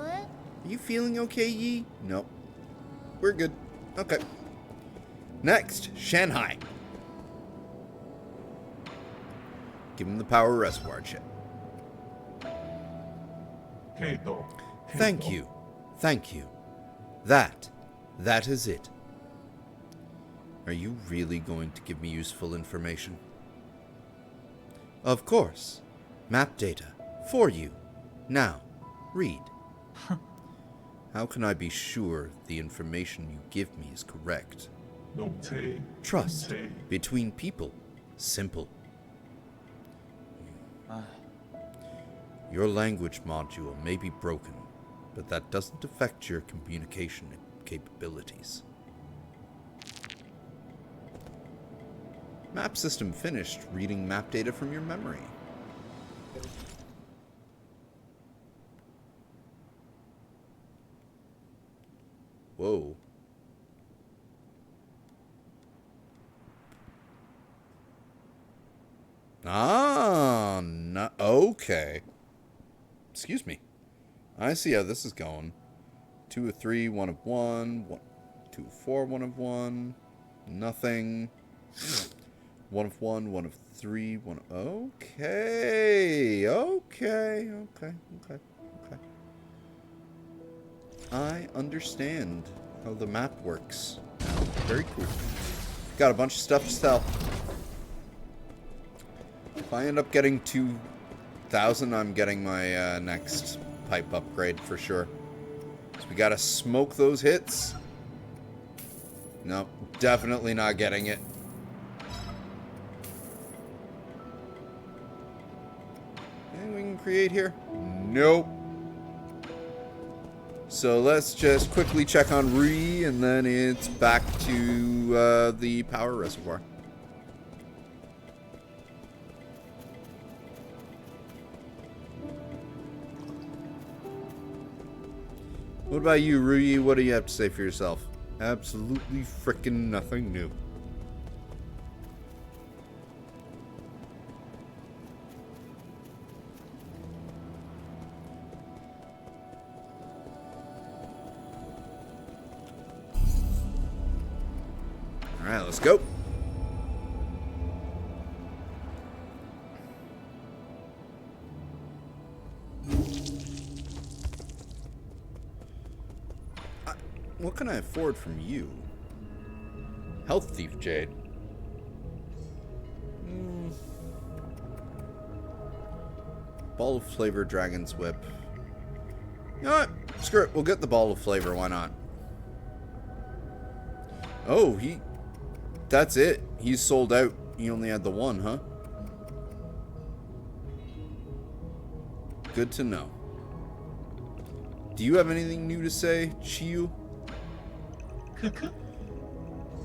Are you feeling okay, Yi? No. We're good. Okay. Next, Shanghai. Give him the power reservoir chip. 黑豆。 Thank you. Thank you. That is it. Are you really going to give me useful information? Of course. Map data. For you. Now, read. How can I be sure the information you give me is correct? 弄车。 Trust. Between people. Simple. Your language module may be broken, but that doesn't affect your communication capabilities. Map system finished reading map data from your memory. Whoa. Ah, no, okay. Excuse me. I see how this is going. 2 of 3, 1 of 1, 2 of 4, 1 of 1, nothing. 1 of 1, 1 of 3, 1 of... Okay. I understand how the map works. Very cool. Got a bunch of stuff to sell. If I end up getting 2,000, I'm getting my next pipe upgrade for sure. So we gotta smoke those hits. Nope, definitely not getting it. Anything we can create here? Nope. So let's just quickly check on Re, and then it's back to the power reservoir. What about you, Ruyi? What do you have to say for yourself? Absolutely frickin' nothing new. Alright, let's go. What can I afford from you? Health Thief Jade. Ball of Flavor Dragon's Whip. You know what? Screw it. We'll get the Ball of Flavor. Why not? Oh, that's it. He's sold out. He only had the one, huh? Good to know. Do you have anything new to say, Chiyu?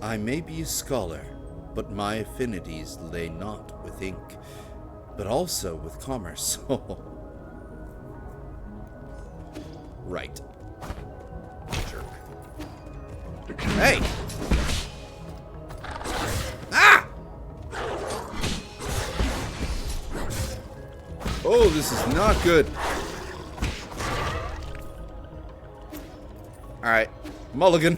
I may be a scholar, but my affinities lay not with ink, but also with commerce. Right. Jerk. Hey! Ah! Oh, this is not good. Alright. Mulligan.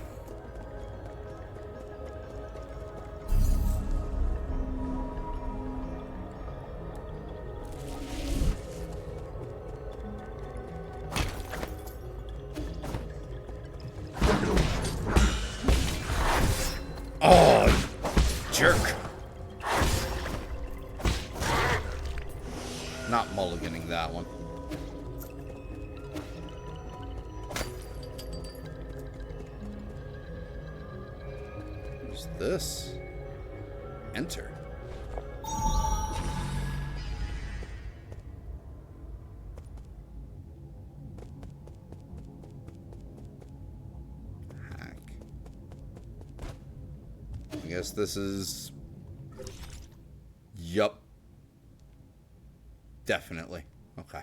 Oh, jerk. Not mulliganing that one. What's this? Enter. I guess this is... Yup. Definitely. Okay.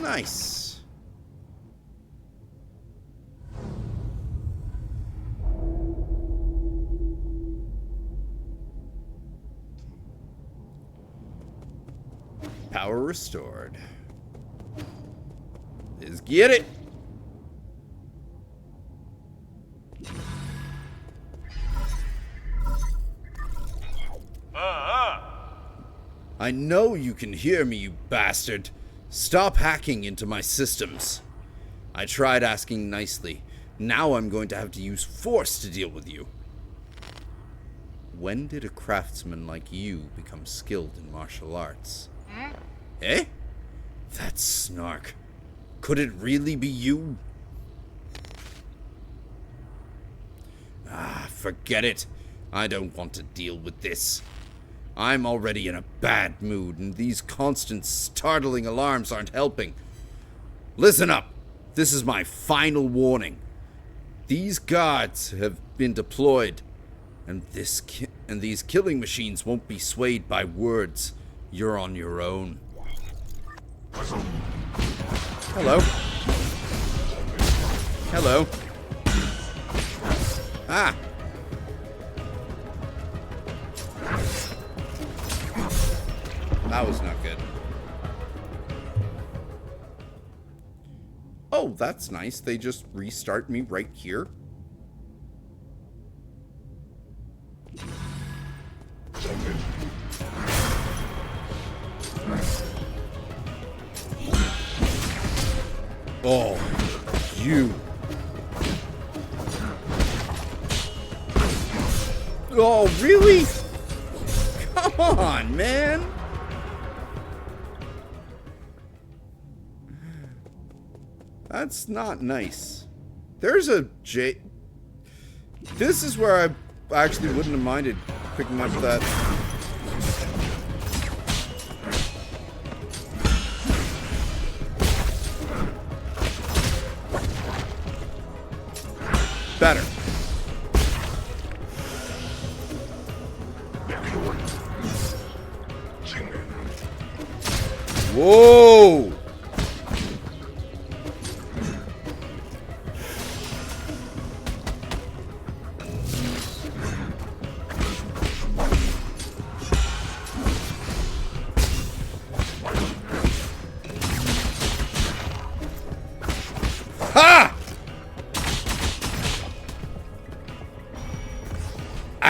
Nice. Power restored. Let's get it. I know you can hear me, you bastard. Stop hacking into my systems. I tried asking nicely. Now I'm going to have to use force to deal with you. When did a craftsman like you become skilled in martial arts? Eh? That snark. Could it really be you? Ah, forget it. I don't want to deal with this. I'm already in a bad mood, and these constant startling alarms aren't helping. Listen up. This is my final warning. These guards have been deployed, and these killing machines won't be swayed by words. You're on your own. Hello. Hello. Ah. That was not good. Oh, that's nice. They just restart me right here. Oh, you. Oh, really? Come on, man. That's not nice. There's a J. This is where I actually wouldn't have minded picking up that.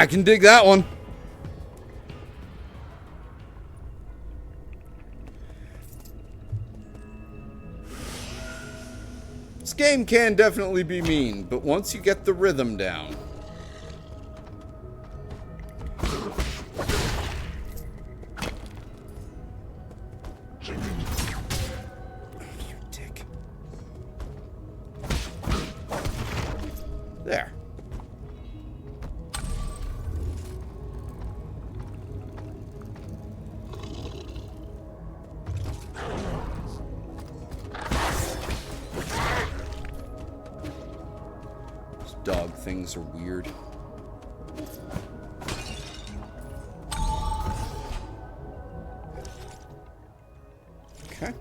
I can dig that one. This game can definitely be mean, but once you get the rhythm down. You dick. There. Dog things are weird. Okay.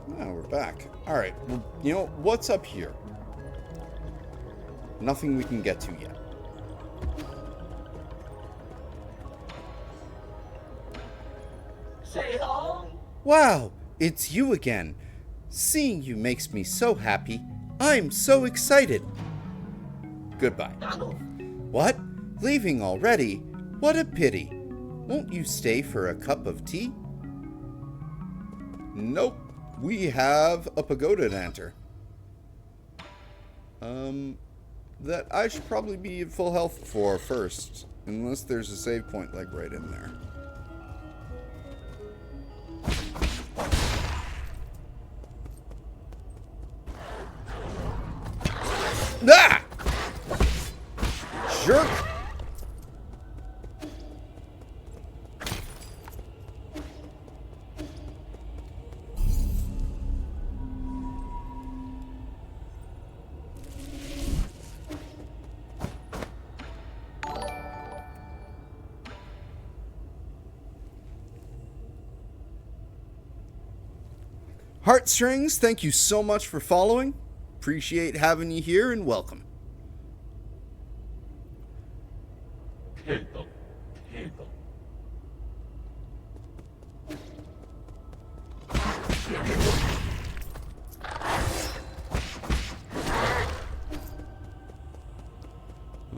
Now we're back. Alright, well, you know, what's up here? Nothing we can get to yet. Say hello. Wow, it's you again. Seeing you makes me so happy. I'm so excited. Goodbye. What? Leaving already? What a pity. Won't you stay for a cup of tea? Nope. We have a pagoda to enter. That I should probably be at full health for first. Unless there's a save point, like, right in there. Ah! Jerk! Heartstrings, thank you so much for following. Appreciate having you here and welcome. Keto. Keto.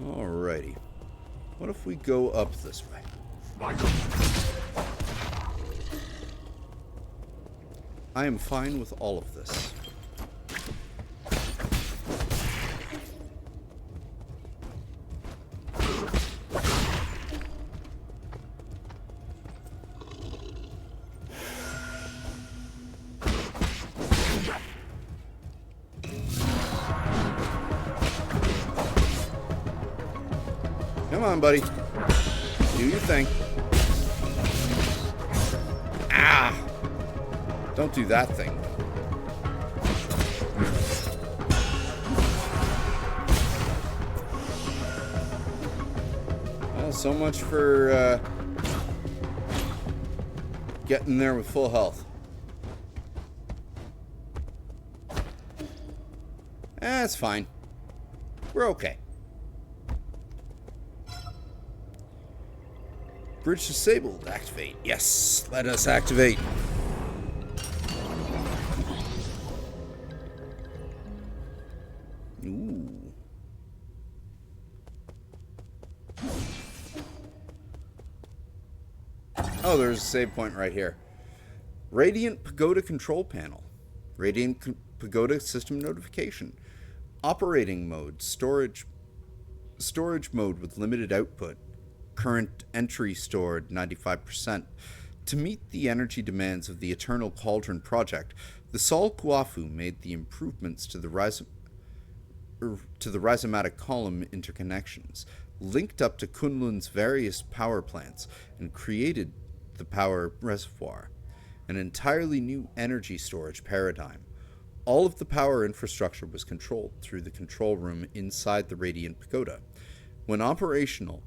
Alrighty. What if we go up this way? I am fine with all of this. Come on, buddy. Do your thing. Ah! Don't do that thing. Well, so much for getting there with full health. That's fine. We're okay. Bridge disabled. Activate. Yes, let us activate. Ooh. Oh, there's a save point right here. Radiant Pagoda Control Panel. Radiant Pagoda System Notification. Operating mode. Storage mode with limited output. Current entry stored 95%. To meet the energy demands of the Eternal Cauldron project, the Sol Kuafu made the improvements to the rhizomatic column interconnections, linked up to Kunlun's various power plants, and created the power reservoir, an entirely new energy storage paradigm. All of the power infrastructure was controlled through the control room inside the Radiant Pagoda. When operational,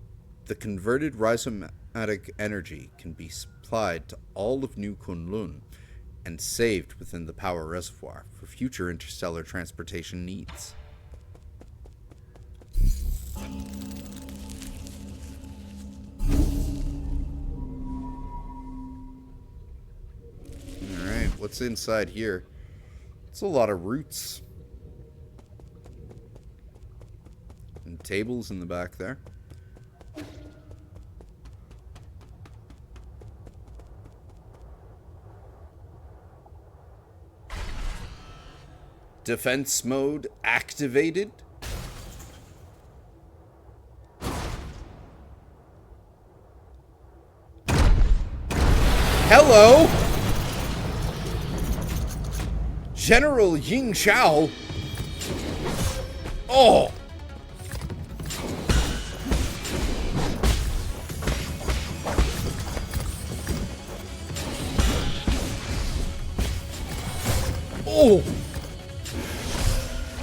the converted rhizomatic energy can be supplied to all of New Kunlun and saved within the power reservoir for future interstellar transportation needs. Alright, what's inside here? It's a lot of roots. And tables in the back there. Defense mode activated. Hello! General Ying Shao. Oh! Oh!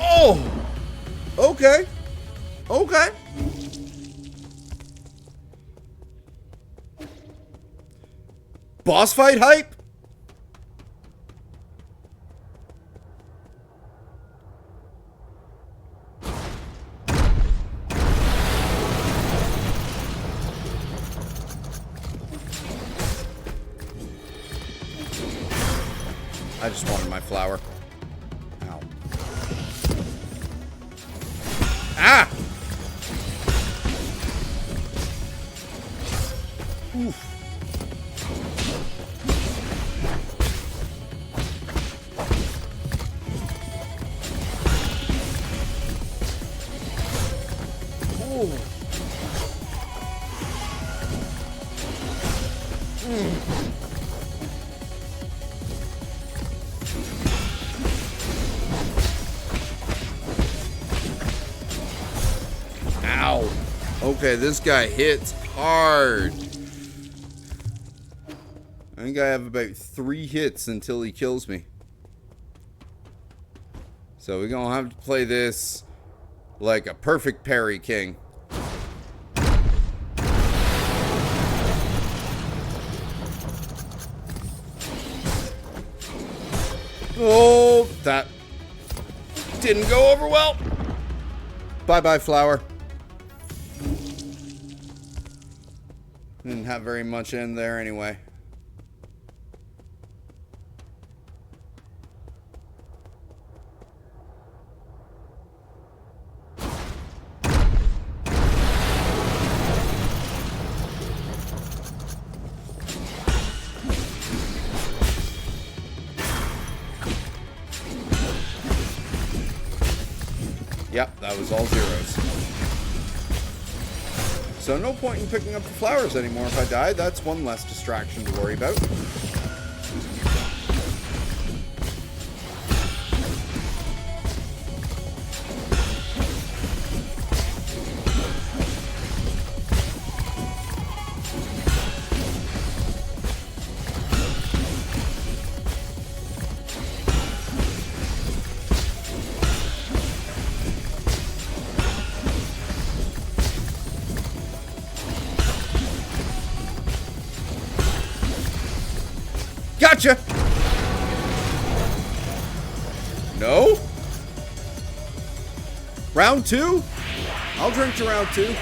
Oh! Okay. Okay. Boss fight hype? I just wanted my flower. Ow. Ah! Oof. Oh. Ow. Okay, this guy hits hard. I think I have about 3 hits until he kills me. So we're gonna have to play this like a perfect parry king. Oh, that didn't go over well. Bye-bye, flower. Didn't have very much in there anyway. Yep, that was all zeros. So no point in picking up the flowers anymore if I die. That's one less distraction to worry about. Gotcha! No? Round 2? I'll drink to round 2.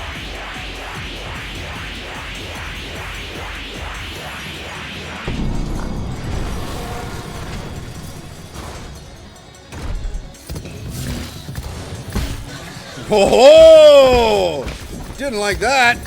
Oh! Didn't like that.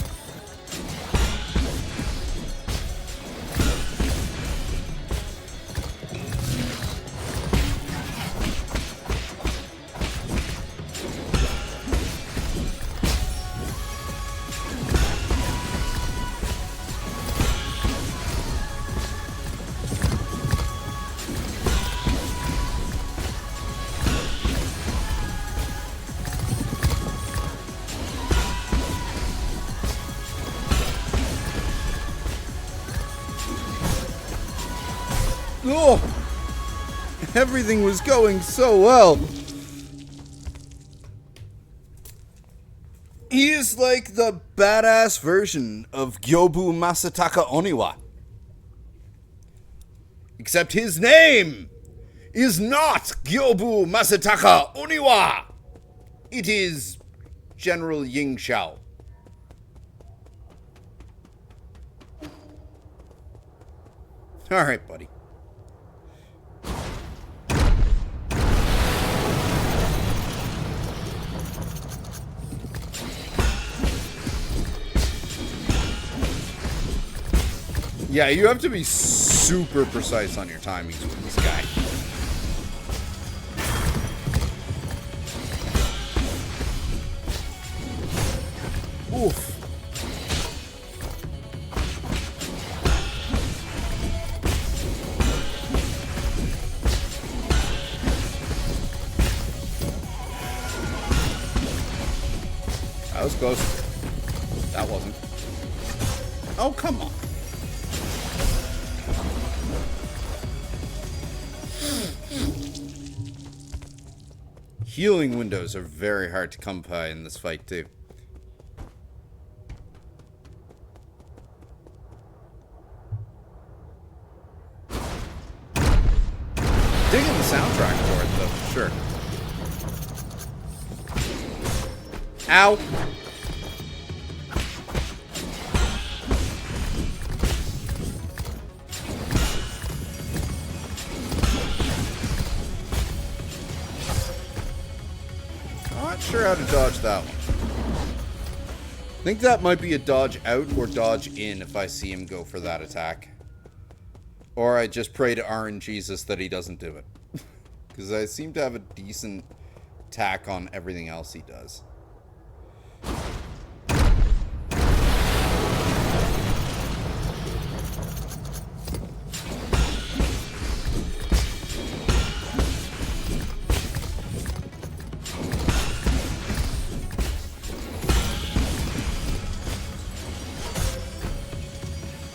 Oh! Everything was going so well. He is like the badass version of Gyobu Masataka Oniwa. Except his name is not Gyobu Masataka Oniwa. It is General Ying Shao. Alright, buddy. Yeah, you have to be super precise on your timings with this guy. Oof. That was close. That wasn't. Oh, come on. Healing windows are very hard to come by in this fight, too. Digging the soundtrack for it, though, sure. Ow! Not sure how to dodge that one. I think that might be a dodge out or dodge in if I see him go for that attack. Or I just pray to RNGesus that he doesn't do it. Because I seem to have a decent attack on everything else he does.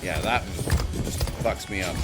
Yeah, that just fucks me up.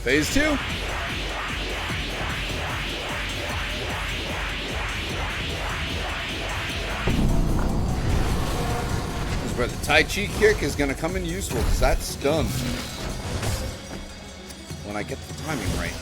Phase 2. This is where the Tai Chi kick is going to come in useful, because that's stunned. When I get the timing right.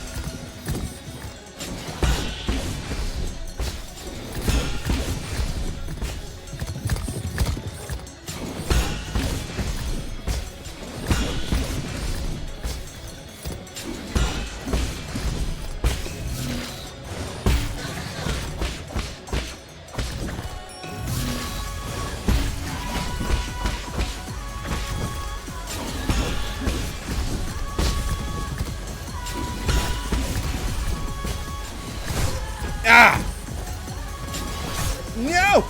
Ah! No!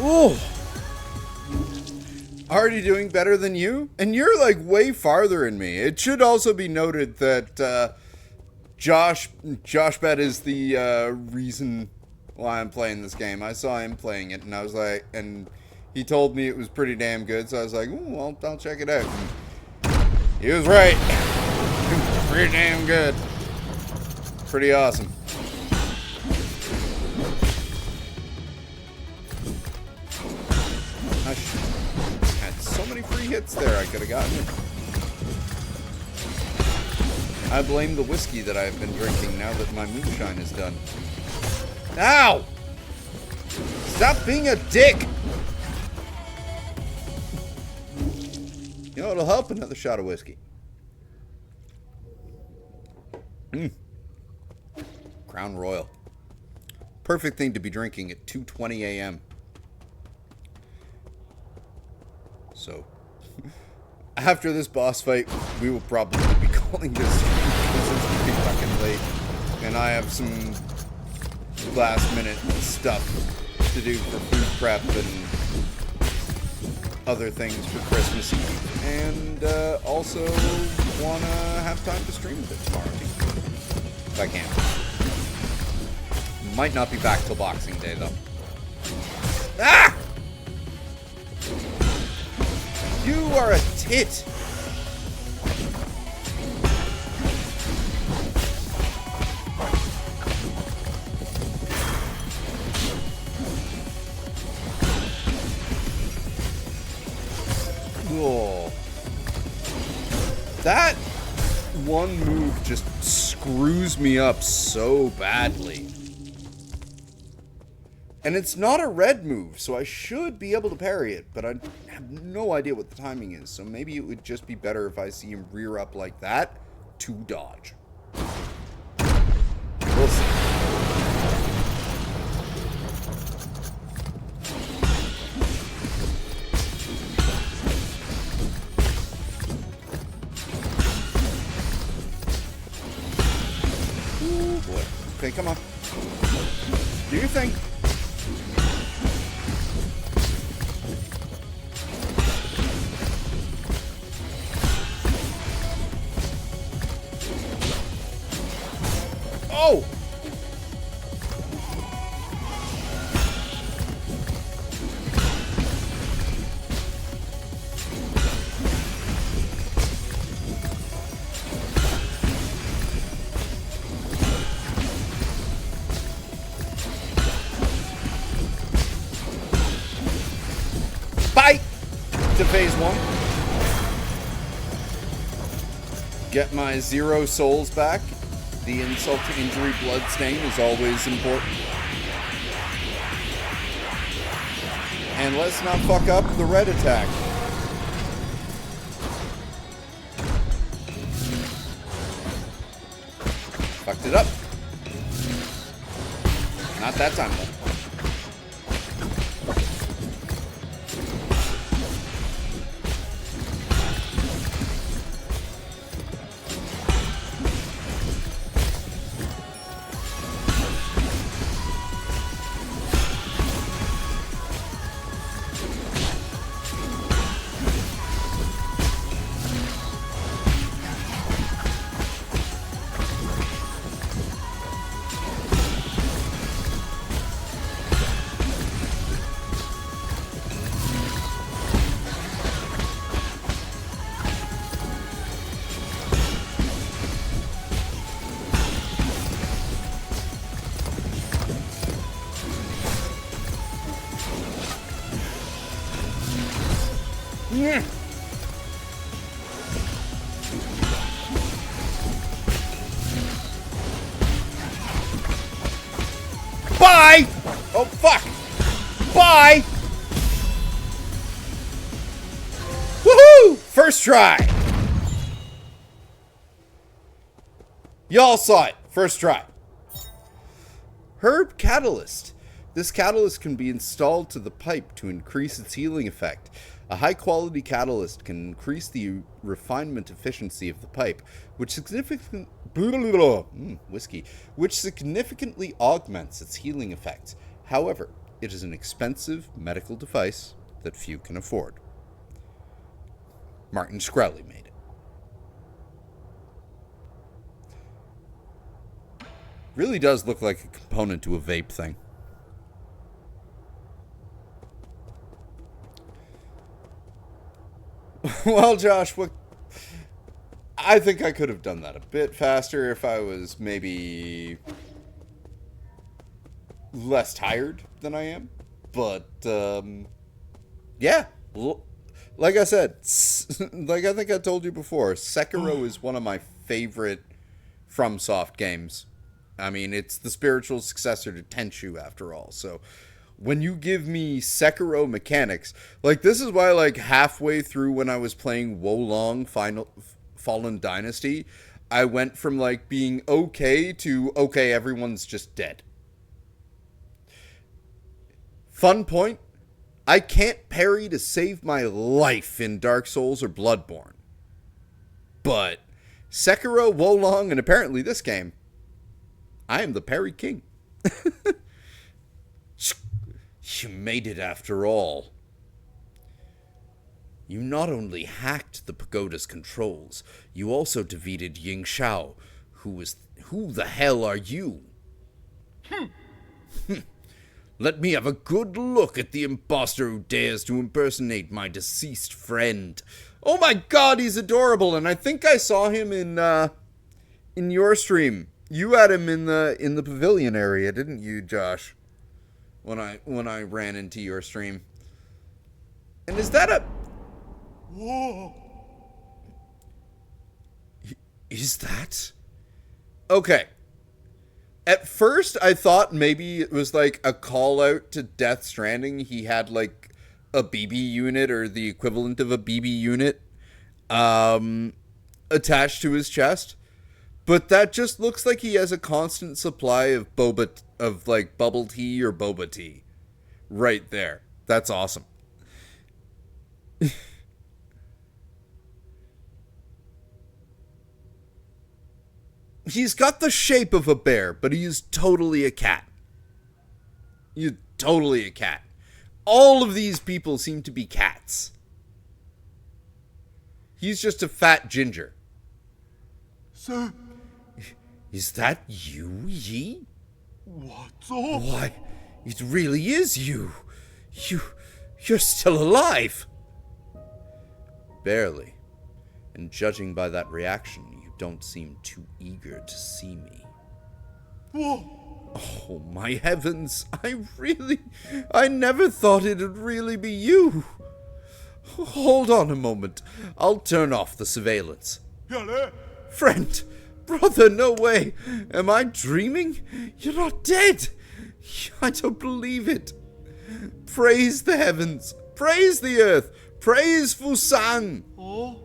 Ooh. Already doing better than you? And you're like way farther than me. It should also be noted that Josh Bet is the reason why I'm playing this game. I saw him playing it and I was like, and he told me it was pretty damn good, so I was like, ooh, well, I'll check it out. And he was right. Pretty damn good. Pretty awesome. I had so many free hits there, I could have gotten it. I blame the whiskey that I've been drinking now that my moonshine is done. Ow! Stop being a dick! You know, it'll help, another shot of whiskey. Crown Royal. Perfect thing to be drinking at 2:20 a.m. So, after this boss fight, we will probably be calling this because it's pretty fucking late. And I have some last minute stuff to do for food prep and other things for Christmas Eve. And also want to have time to stream a bit tomorrow too. If I can. Might not be back till Boxing Day though. Ah! You are a tit! That one move just screws me up so badly. And it's not a red move, so I should be able to parry it, but I have no idea what the timing is, so maybe it would just be better if I see him rear up like that to dodge. We'll see. Ooh, boy. Okay, come on. Do your thing. Oh! Bye! To phase 1. Get my 0 souls back. The insult to injury bloodstain is always important. And let's not fuck up the red attack. Fucked it up. Not that time though. Yeah. Bye! Oh, fuck! Bye! Woohoo! First try! Y'all saw it. First try. Herb Catalyst. This catalyst can be installed to the pipe to increase its healing effect. A high-quality catalyst can increase the refinement efficiency of the pipe, which significantly augments its healing effects. However, it is an expensive medical device that few can afford. Martin Shkreli made it. Really does look like a component to a vape thing. Well, Josh, I think I could have done that a bit faster if I was maybe less tired than I am. But, yeah. Like I said, like I think I told you before, Sekiro is one of my favorite FromSoft games. I mean, it's the spiritual successor to Tenchu, after all. So, when you give me Sekiro mechanics, like, this is why, like, halfway through when I was playing Wolong Fallen Dynasty, I went from, like, being okay to, okay, everyone's just dead. Fun point, I can't parry to save my life in Dark Souls or Bloodborne. But Sekiro, Wolong, and apparently this game, I am the parry king. You made it after all. You not only hacked the pagoda's controls, you also defeated Ying Shao. Who the hell are you? Let me have a good look at the imposter who dares to impersonate my deceased friend. Oh my god, he's adorable, and I think I saw him in your stream. You had him in the pavilion area, didn't you, Josh? When I ran into your stream. And is that a... Whoa. Is that? Okay. At first, I thought maybe it was like a call out to Death Stranding. He had like a BB unit or the equivalent of a BB unit attached to his chest. But that just looks like he has a constant supply of bubble tea or boba tea. Right there. That's awesome. He's got the shape of a bear, but he is totally a cat. He's totally a cat. All of these people seem to be cats. He's just a fat ginger. Sir, Is that you, Yi? what's up? Why, it really is you. You're still alive. Barely. And judging by that reaction, you don't seem too eager to see me. Whoa. Oh, my heavens. I never thought it'd really be you. Hold on a moment. I'll turn off the surveillance. Yale. Friend, brother, no way. Am I dreaming? You're not dead. I don't believe it. Praise the heavens. Praise the earth. Praise Fusang. Oh?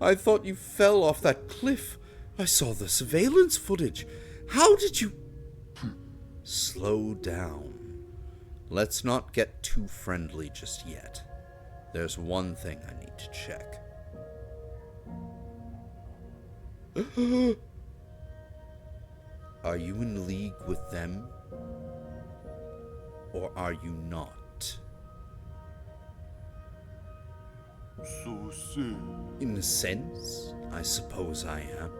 I thought you fell off that cliff. I saw the surveillance footage. How did you... Slow down. Let's not get too friendly just yet. There's one thing I need to check. Are you in league with them? Or are you not? So soon. In a sense, I suppose I am.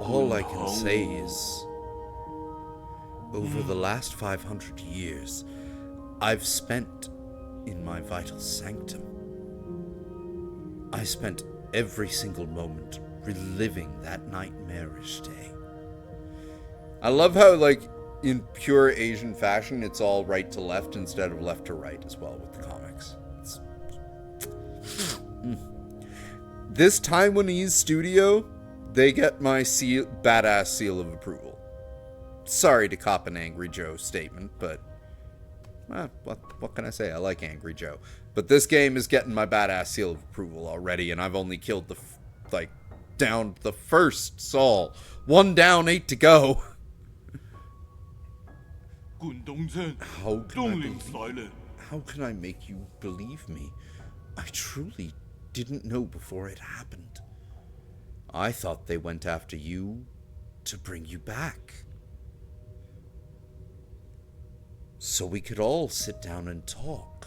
All I can say is, over the last 500 years, I've spent in my vital sanctum. I spent every single moment reliving that nightmarish day. I love how, like, in pure Asian fashion, it's all right to left instead of left to right as well with the comics. This Taiwanese studio, they get my badass seal of approval. Sorry to cop an Angry Joe statement, but what can I say? I like Angry Joe. But this game is getting my badass seal of approval already, and I've only killed down the first Saul. 1 down, 8 to go. How can I make you believe me? I truly didn't know before it happened. I thought they went after you to bring you back. So we could all sit down and talk.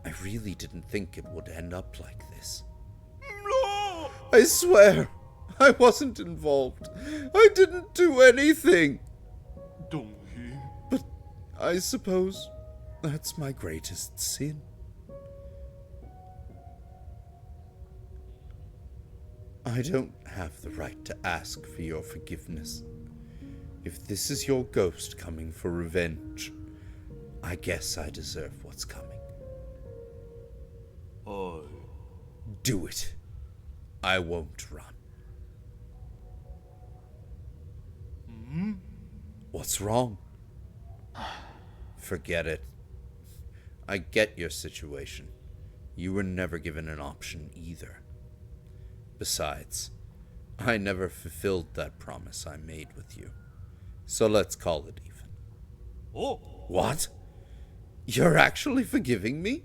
I really didn't think it would end up like this. No! I swear, I wasn't involved. I didn't do anything. Donghi. But I suppose that's my greatest sin. I don't have the right to ask for your forgiveness. If this is your ghost coming for revenge, I guess I deserve what's coming. Do it. I won't run. What's wrong? Forget it. I get your situation. You were never given an option either. Besides, I never fulfilled that promise I made with you. So let's call it even. Oh! What? You're actually forgiving me?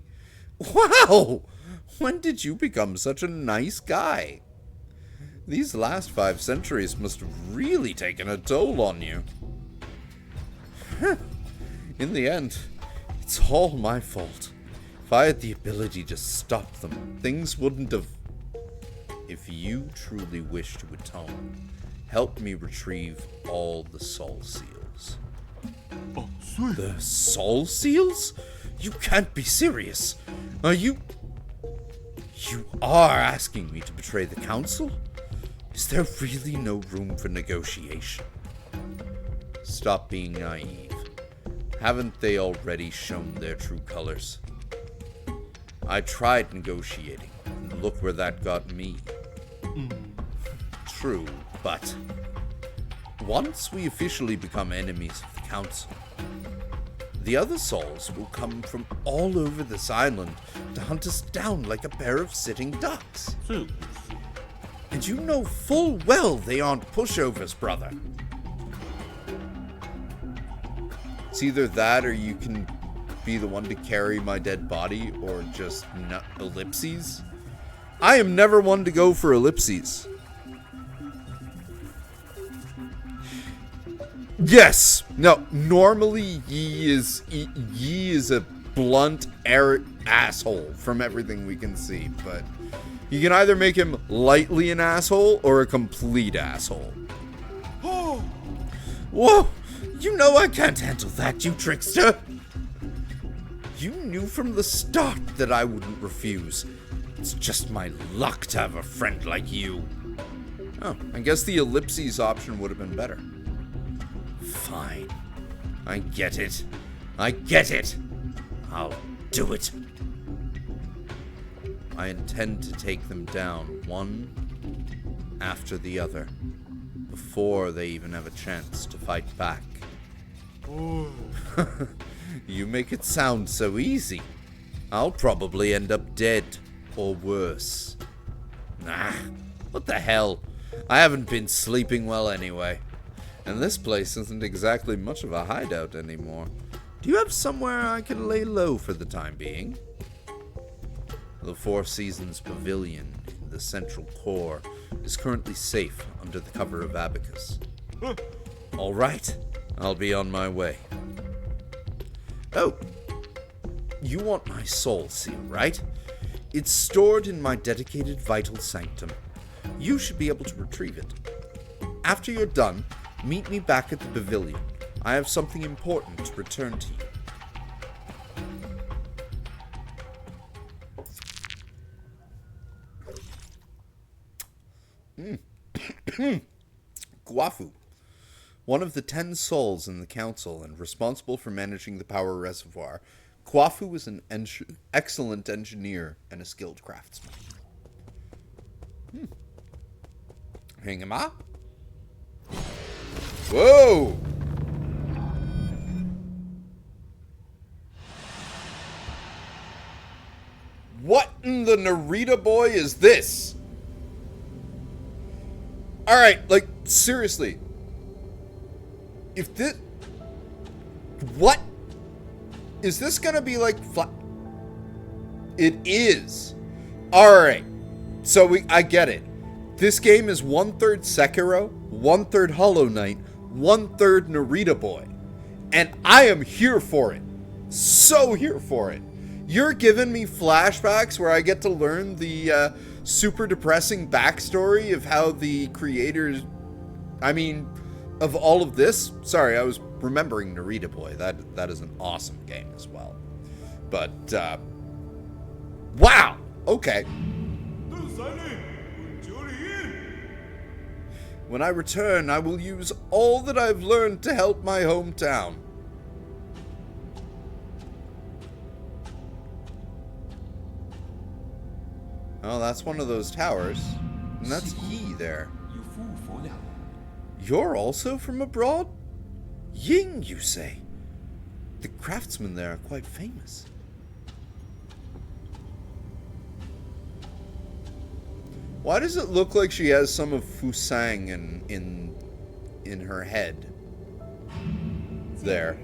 Wow! When did you become such a nice guy? These last 5 centuries must have really taken a toll on you. In the end, it's all my fault. If I had the ability to stop them, things wouldn't have... If you truly wish to atone, help me retrieve all the soul seals. Oh, sweet. The soul seals? You can't be serious. Are you... You are asking me to betray the council? Is there really no room for negotiation? Stop being naive. Haven't they already shown their true colors? I tried negotiating, and look where that got me. True, but once we officially become enemies of the Council, the other souls will come from all over this island to hunt us down like a pair of sitting ducks. 这不是 And you know full well they aren't pushovers, brother. It's either that or you can be the one to carry my dead body, or just ellipses. I am never one to go for ellipses. Yes. No, normally Yi is a blunt asshole from everything we can see, but you can either make him lightly an asshole or a complete asshole. Oh, Whoa! You know I can't handle that, you trickster! You knew from the start that I wouldn't refuse. It's just my luck to have a friend like you. Oh, I guess the ellipses option would have been better. Fine. I get it. I get it. I'll do it. I intend to take them down one after the other, before they even have a chance to fight back. oh. You make it sound so easy. I'll probably end up dead, or worse. Nah, what the hell? I haven't been sleeping well anyway. And this place isn't exactly much of a hideout anymore. Do you have somewhere I can lay low for the time being? The Four Seasons Pavilion in the central core is currently safe under the cover of Abacus. All right, I'll be on my way. Oh, you want my soul seal, right? It's stored in my dedicated vital sanctum. You should be able to retrieve it. After you're done, meet me back at the pavilion. I have something important to return to you. Guafu, one of the 10 souls in the council and responsible for managing the power reservoir, Guafu is an excellent engineer and a skilled craftsman. Hingama? Whoa! What in the Narita boy is this? Alright, like, seriously. If this... What? Is this gonna be like... It is. Alright. So I get it. This game is 1/3 Sekiro, 1/3 Hollow Knight, 1/3 Narita boy. And I am here for it. So here for it. You're giving me flashbacks where I get to learn the super depressing backstory of how the creators... I mean, of all of this... Sorry, I was remembering Narita Boy. That is an awesome game as well. But, wow! Okay. 邓三令，九里。 When I return, I will use all that I've learned to help my hometown. Oh, that's one of those towers. And that's Yi there. 与夫妇俩， You're also from abroad? Ying, you say? The craftsmen there are quite famous. Why does it look like she has some of Fusang in her head? There.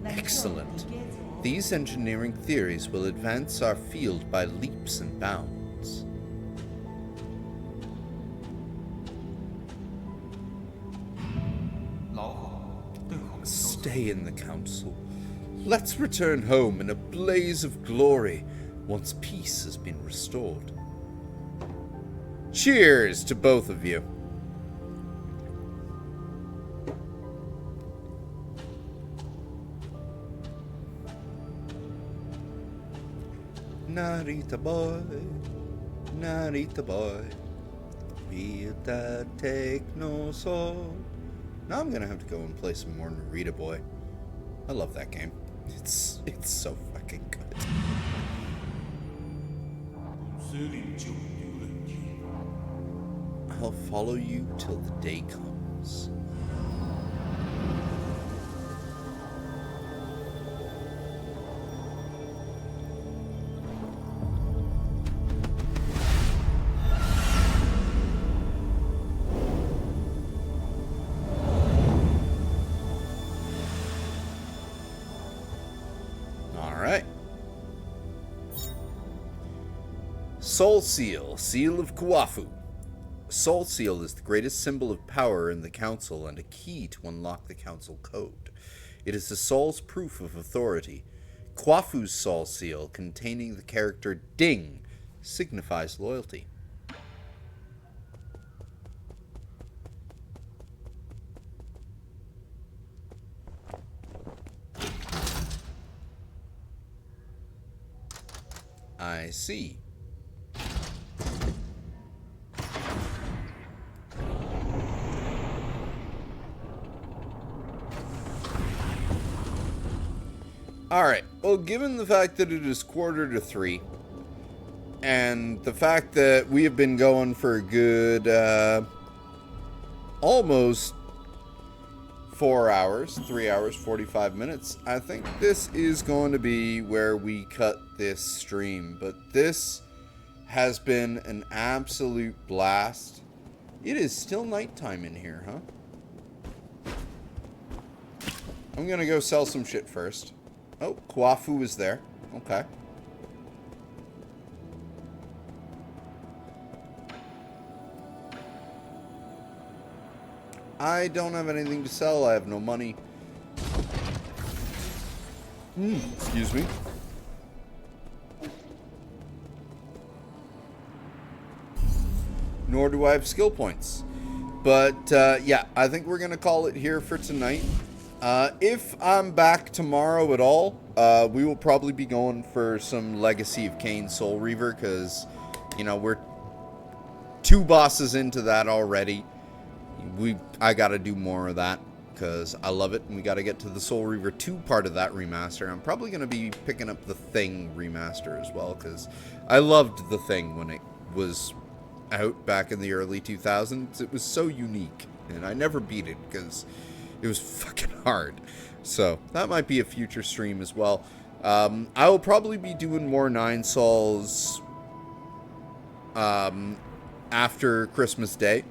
Excellent. These engineering theories will advance our field by leaps and bounds. Stay in the council. Let's return home in a blaze of glory once peace has been restored. Cheers to both of you. Narita boy, will that take no soul? Now I'm gonna have to go and play some more Narita Boy. I love that game. It's so fucking good. 司令就有人听。 I'll follow you till the day comes. Alright. Soul Seal, Seal of Kuafu. Soul Seal is the greatest symbol of power in the Council and a key to unlock the Council Code. It is the soul's proof of authority. Kwafu's Soul Seal, containing the character Ding, signifies loyalty. I see. Alright, well, given the fact that it is 2:45, and the fact that we have been going for a good, almost 4 hours, 3 hours, 45 minutes, I think this is going to be where we cut this stream. But this has been an absolute blast. It is still nighttime in here, huh? I'm gonna go sell some shit first. Oh, Kwafu is there. Okay. I don't have anything to sell. I have no money. Excuse me. Nor do I have skill points. But, yeah, I think we're going to call it here for tonight. If I'm back tomorrow at all, we will probably be going for some Legacy of Kain Soul Reaver, because, you know, we're 2 bosses into that already. I gotta do more of that, because I love it, and we gotta get to the Soul Reaver 2 part of that remaster. I'm probably gonna be picking up the Thing remaster as well, because I loved the Thing when it was out back in the early 2000s. It was so unique, and I never beat it, because it was fucking hard. So, that might be a future stream as well. I will probably be doing more 9 Souls after Christmas Day.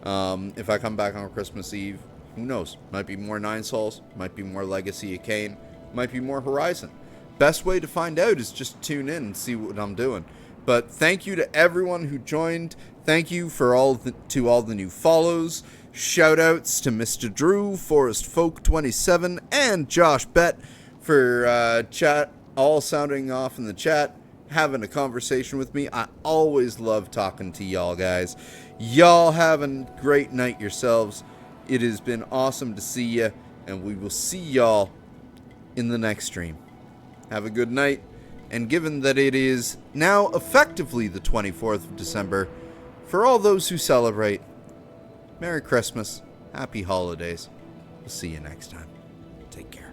If I come back on Christmas Eve, who knows? Might be more 9 Souls, might be more Legacy of Kain, might be more Horizon. Best way to find out is just tune in and see what I'm doing. But thank you to everyone who joined. Thank you for all the new follows. Shoutouts to Mr. Drew, Forest Folk 27, and Josh Bett for chat, all sounding off in the chat, having a conversation with me. I always love talking to y'all guys. Y'all have a great night yourselves. It has been awesome to see you, and we will see y'all in the next stream. Have a good night, and given that it is now effectively the 24th of December, for all those who celebrate, Merry Christmas, Happy Holidays. We'll see you next time. Take care.